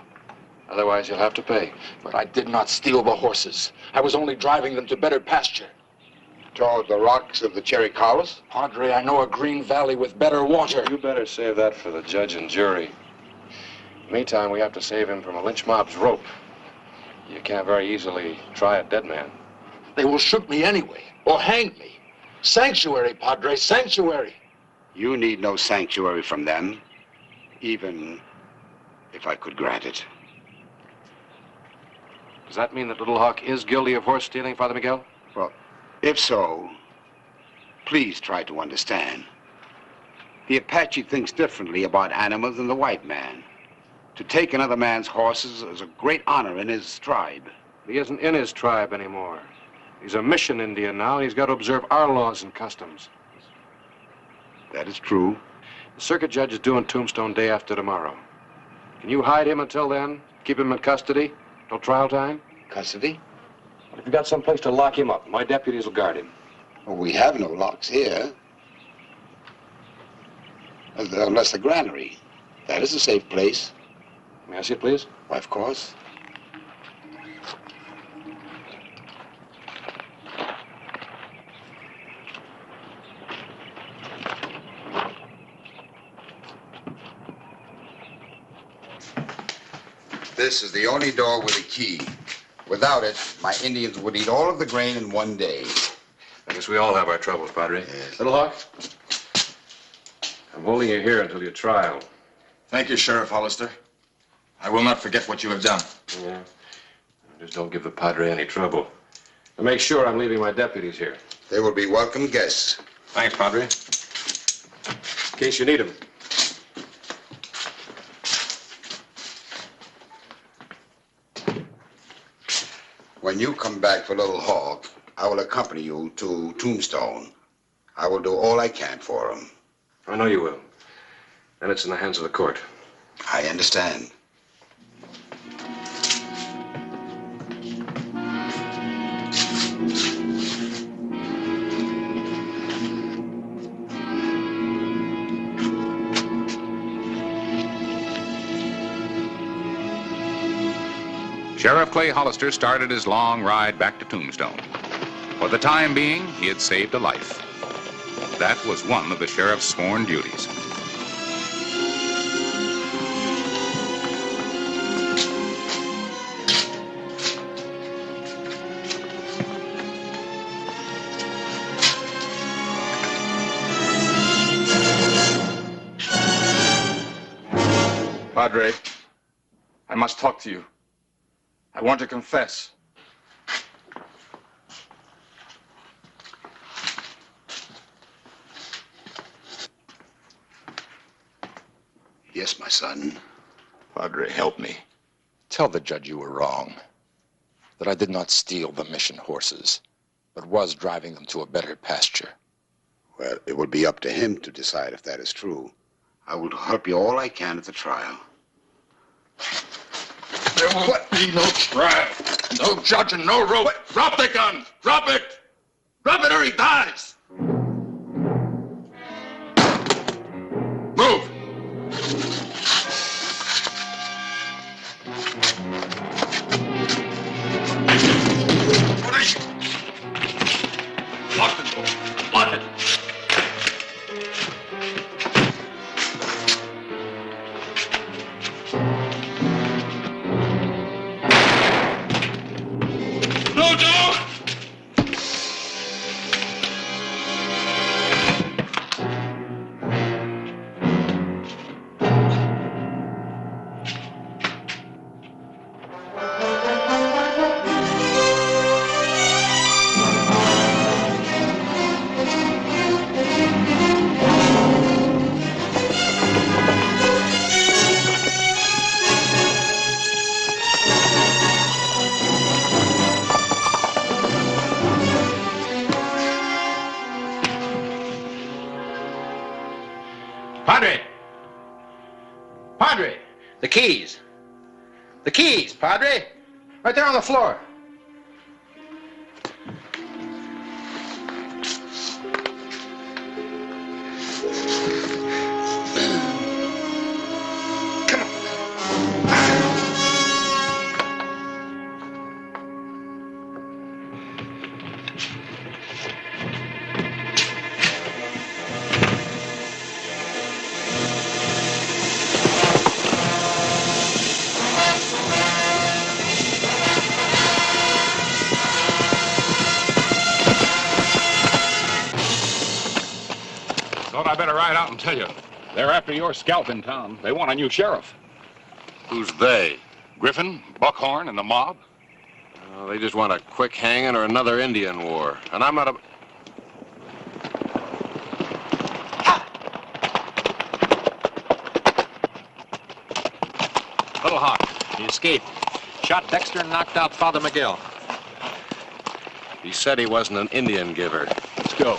Otherwise, you'll have to pay. But I did not steal the horses. I was only driving them to better pasture. Toward the rocks of the Cherry Colors? Padre, I know a green valley with better water. You better save that for the judge and jury. Meantime, we have to save him from a lynch mob's rope. You can't very easily try a dead man. They will shoot me anyway, or hang me. Sanctuary, Padre, sanctuary. You need no sanctuary from them, even if I could grant it. Does that mean that Little Hawk is guilty of horse stealing, Father Miguel? Well, if so, please try to understand. The Apache thinks differently about animals than the white man. To take another man's horses is a great honor in his tribe. He isn't in his tribe anymore. He's a mission Indian now, and he's got to observe our laws and customs. That is true. The circuit judge is due in Tombstone day after tomorrow. Can you hide him until then? Keep him in custody? Till trial time? Custody? What if you got some place to lock him up? My deputies will guard him. Well, we have no locks here. Unless the granary. That is a safe place. May I see it, please? Why, of course. This is the only door with a key. Without it, my Indians would eat all of the grain in one day. I guess we all have our troubles, Padre. Yes. Little Hawk, I'm holding you here until your trial. Thank you, Sheriff Hollister. I will not forget what you have done. Yeah. Just don't give the Padre any trouble. And make sure I'm leaving my deputies here. They will be welcome guests. Thanks, Padre. In case you need them. When you come back for Little Hawk, I will accompany you to Tombstone. I will do all I can for him. I know you will. And it's in the hands of the court. I understand. Sheriff Clay Hollister started his long ride back to Tombstone. For the time being, he had saved a life. That was one of the sheriff's sworn duties. Padre, I must talk to you. I want to confess. Yes, my son. Padre, help me. Tell the judge you were wrong. That I did not steal the mission horses, but was driving them to a better pasture. Well, it will be up to him to decide if that is true. I will help you all I can at the trial. There will be no trial, no judge, and no rope. Drop the gun! Drop it! Drop it or he dies! Move! Lock the door. Lock it. No door! Padre! Padre! The keys. The keys, Padre. Right there on the floor. Thought I better ride out and tell you. They're after your scalp in town. They want a new sheriff. Who's they? Griffin, Buckhorn, and the mob. They just want a quick hanging or another Indian war. And I'm not a... Little Hawk. He escaped. Shot Dexter and knocked out Father Miguel. He said he wasn't an Indian giver. Let's go.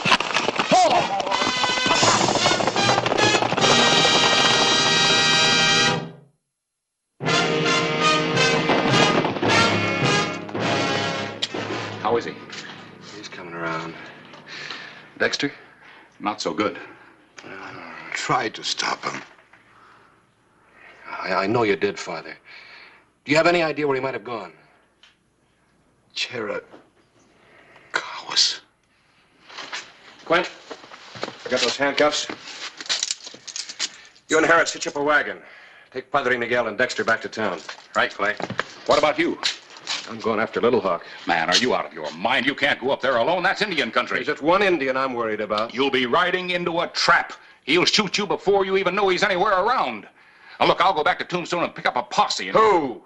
How is he? He's coming around. Dexter? Not so good. Try to stop him. I know you did, Father. Do you have any idea where he might have gone? Chera cowards. Quint, you got those handcuffs? You and Harris hitch up a wagon. Take Padre Miguel and Dexter back to town. Right, Clay. What about you? I'm going after Little Hawk. Man, are you out of your mind? You can't go up there alone. That's Indian country. There's just one Indian I'm worried about. You'll be riding into a trap. He'll shoot you before you even know he's anywhere around. Now, look, I'll go back to Tombstone and pick up a posse. And... Who?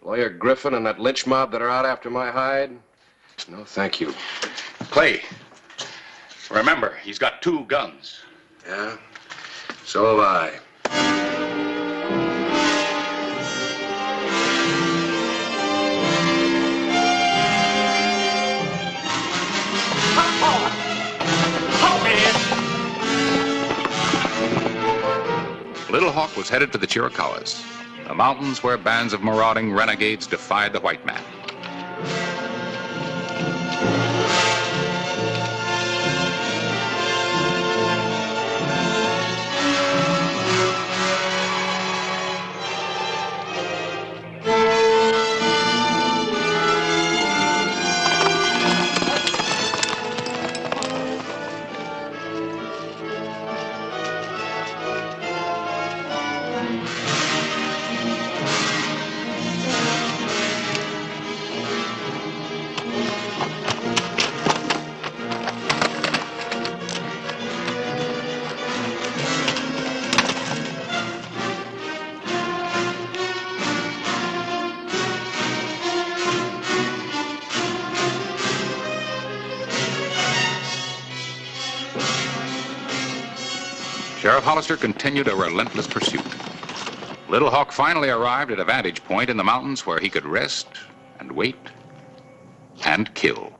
Lawyer Griffin and that lynch mob that are out after my hide? No, thank you. Clay, remember, he's got 2 guns. Yeah? So have I. Little Hawk was headed for the Chiricahuas, the mountains where bands of marauding renegades defied the white man. Sheriff Hollister continued a relentless pursuit. Little Hawk finally arrived at a vantage point in the mountains where he could rest and wait and kill.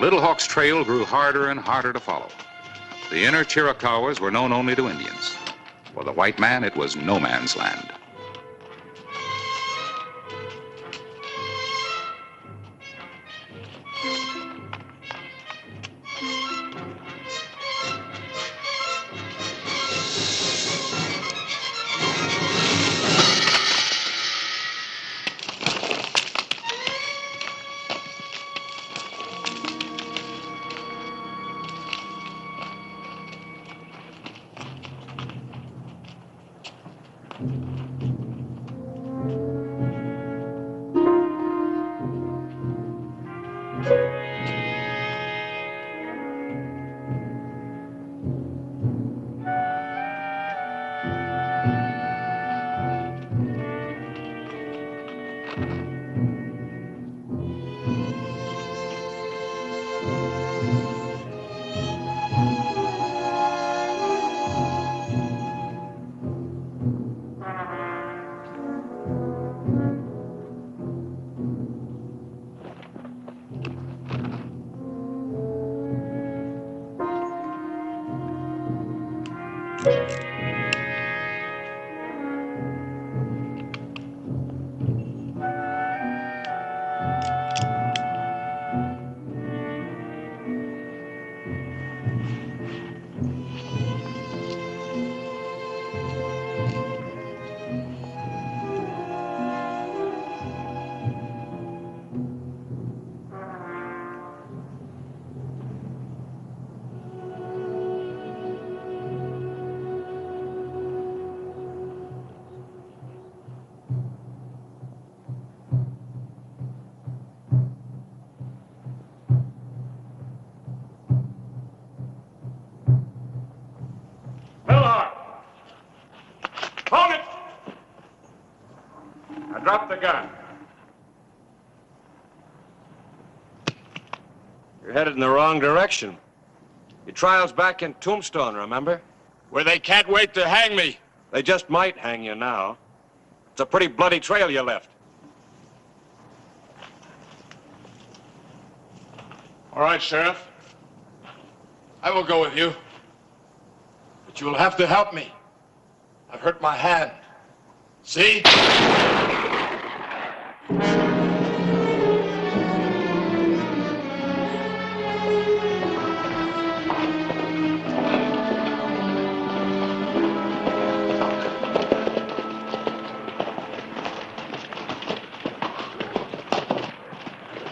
Little Hawk's trail grew harder and harder to follow. The inner Chiricahuas were known only to Indians. For the white man, it was no man's land. Hold it! Now drop the gun. You're headed in the wrong direction. Your trial's back in Tombstone, remember? Where they can't wait to hang me. They just might hang you now. It's a pretty bloody trail you left. All right, Sheriff. I will go with you. But you will have to help me. I've hurt my hand. See?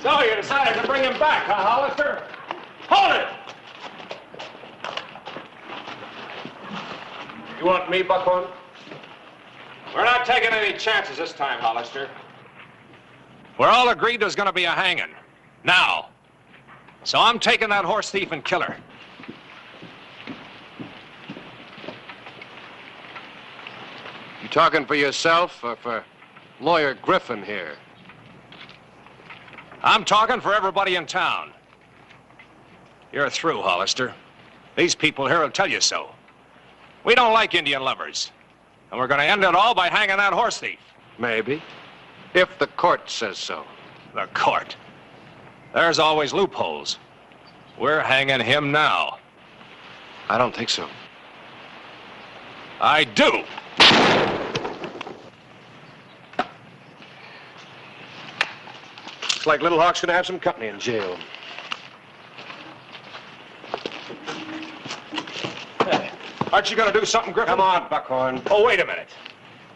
So you decided to bring him back, huh, Hollister? Hold it! You want me, Buckhorn? We're not taking any chances this time, Hollister. We're all agreed there's going to be a hanging. Now. So I'm taking that horse thief and killer. You talking for yourself or for Lawyer Griffin here? I'm talking for everybody in town. You're through, Hollister. These people here will tell you so. We don't like Indian lovers. And we're going to end it all by hanging that horse thief. Maybe. If the court says so. The court? There's always loopholes. We're hanging him now. I don't think so. I do. Looks like Little Hawk's going to have some company in jail. Aren't you going to do something, Griffin? Come on, Buckhorn. Oh, wait a minute.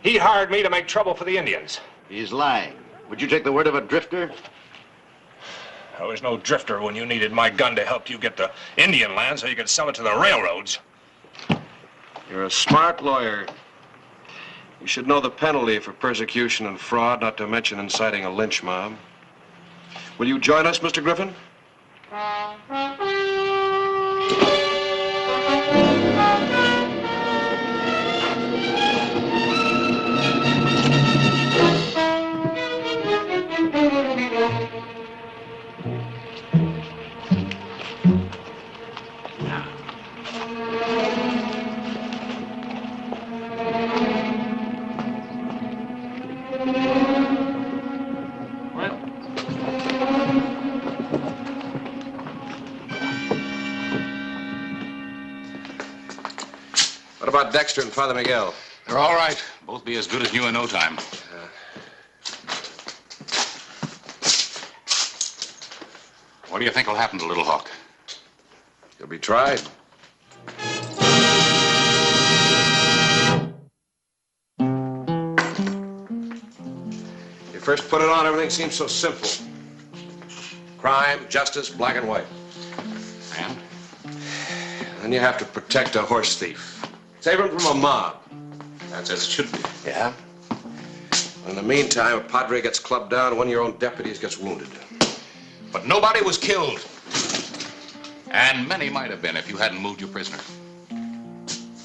He hired me to make trouble for the Indians. He's lying. Would you take the word of a drifter? I was no drifter when you needed my gun to help you get the Indian land so you could sell it to the railroads. You're a smart lawyer. You should know the penalty for persecution and fraud, not to mention inciting a lynch mob. Will you join us, Mr. Griffin? What about Dexter and Father Miguel? They're all right. Both be as good as new in no time. What do you think will happen to Little Hawk? He'll be tried. You first put it on, everything seems so simple. Crime, justice, black and white. And? Then you have to protect a horse thief. Save him from a mob. That's as it should be. Yeah? In the meantime, a padre gets clubbed down and one of your own deputies gets wounded. But nobody was killed. And many might have been if you hadn't moved your prisoner.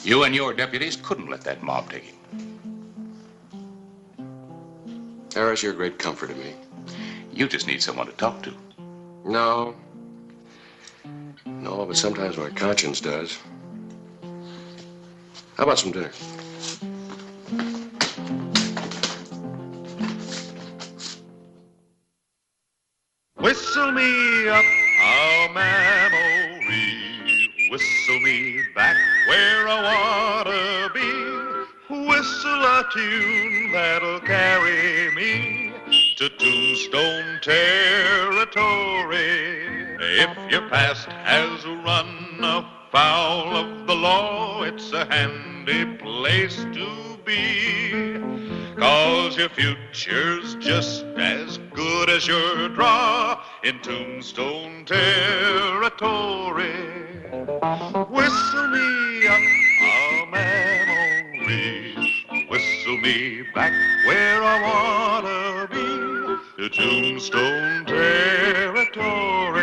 You and your deputies couldn't let that mob take him. Harris, you're a great comfort to me. You just need someone to talk to. No. No, but sometimes my conscience does. How about some dinner? Whistle me up a memory, whistle me back where I wanna be, whistle a tune that'll carry me to Tombstone territory. If your past has run afoul of the law, it's a handy place to be. 'Cause your future's just as good as your draw in Tombstone territory. Whistle me up a memory, whistle me back where I wanna be, to Tombstone territory.